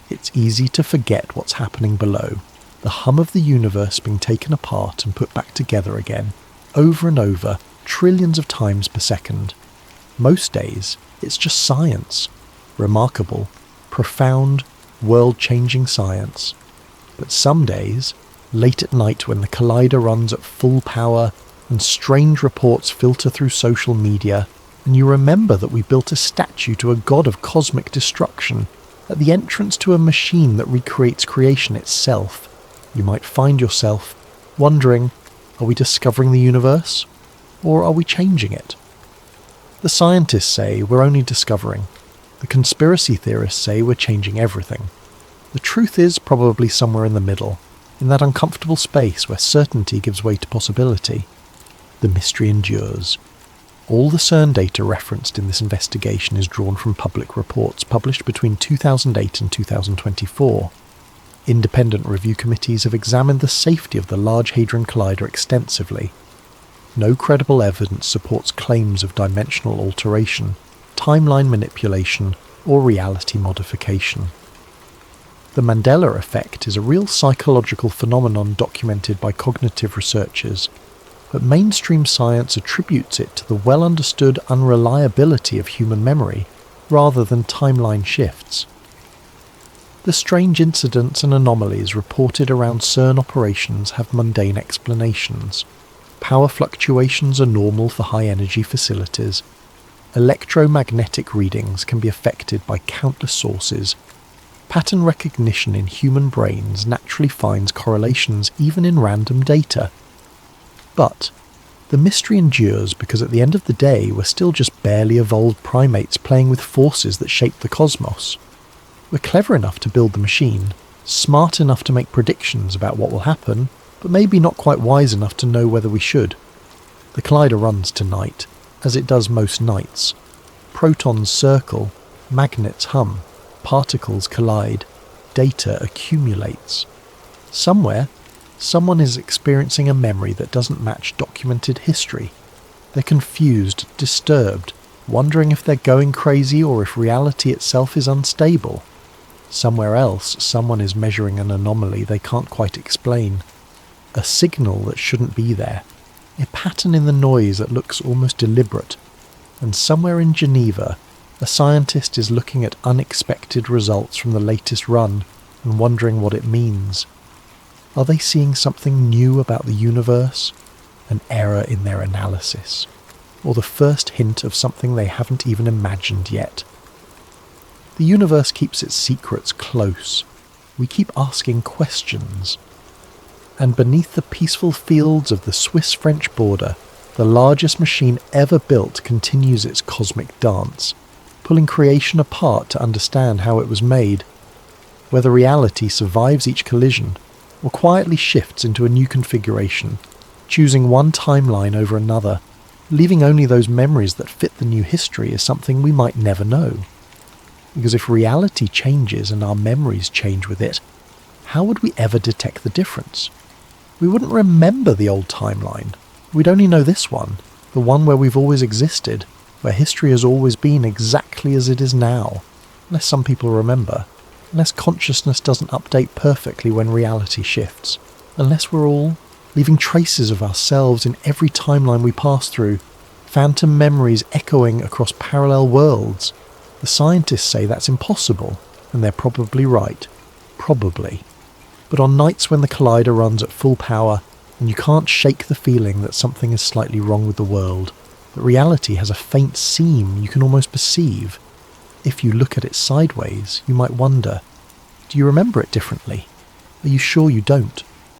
it's easy to forget what's happening below, the hum of the universe being taken apart and put back together again, over and over, trillions of times per second. Most days, it's just science. Remarkable, profound, world-changing science. But some days, late at night when the collider runs at full power and strange reports filter through social media, and you remember that we built a statue to a god of cosmic destruction at the entrance to a machine that recreates creation itself, you might find yourself wondering, are we discovering the universe, or are we changing it? The scientists say we're only discovering. The conspiracy theorists say we're changing everything. The truth is probably somewhere in the middle, in that uncomfortable space where certainty gives way to possibility. The mystery endures. All the CERN data referenced in this investigation is drawn from public reports published between 2008 and 2024. Independent review committees have examined the safety of the Large Hadron Collider extensively. No credible evidence supports claims of dimensional alteration, timeline manipulation, or reality modification. The Mandela effect is a real psychological phenomenon documented by cognitive researchers, but mainstream science attributes it to the well-understood unreliability of human memory, rather than timeline shifts. The strange incidents and anomalies reported around CERN operations have mundane explanations. Power fluctuations are normal for high-energy facilities. Electromagnetic readings can be affected by countless sources. Pattern recognition in human brains naturally finds correlations even in random data. But the mystery endures because at the end of the day we're still just barely evolved primates playing with forces that shape the cosmos. We're clever enough to build the machine, smart enough to make predictions about what will happen, but maybe not quite wise enough to know whether we should. The collider runs tonight, as it does most nights. Protons circle, magnets hum, particles collide, data accumulates. Somewhere, someone is experiencing a memory that doesn't match documented history. They're confused, disturbed, wondering if they're going crazy or if reality itself is unstable. Somewhere else, someone is measuring an anomaly they can't quite explain. A signal that shouldn't be there. A pattern in the noise that looks almost deliberate. And somewhere in Geneva, a scientist is looking at unexpected results from the latest run and wondering what it means. Are they seeing something new about the universe? An error in their analysis? Or the first hint of something they haven't even imagined yet? The universe keeps its secrets close. We keep asking questions. And beneath the peaceful fields of the Swiss-French border, the largest machine ever built continues its cosmic dance, pulling creation apart to understand how it was made, whether reality survives each collision, or quietly shifts into a new configuration, choosing one timeline over another, leaving only those memories that fit the new history is something we might never know. Because if reality changes and our memories change with it, how would we ever detect the difference? We wouldn't remember the old timeline. We'd only know this one, the one where we've always existed, where history has always been exactly as it is now, unless some people remember. unless consciousness doesn't update perfectly when reality shifts, unless we're all leaving traces of ourselves in every timeline we pass through, phantom memories echoing across parallel worlds. The scientists say that's impossible, and they're probably right. Probably. But on nights when the collider runs at full power, and you can't shake the feeling that something is slightly wrong with the world, that reality has a faint seam you can almost perceive, if you look at it sideways, you might wonder, do you remember it differently? Are you sure you don't?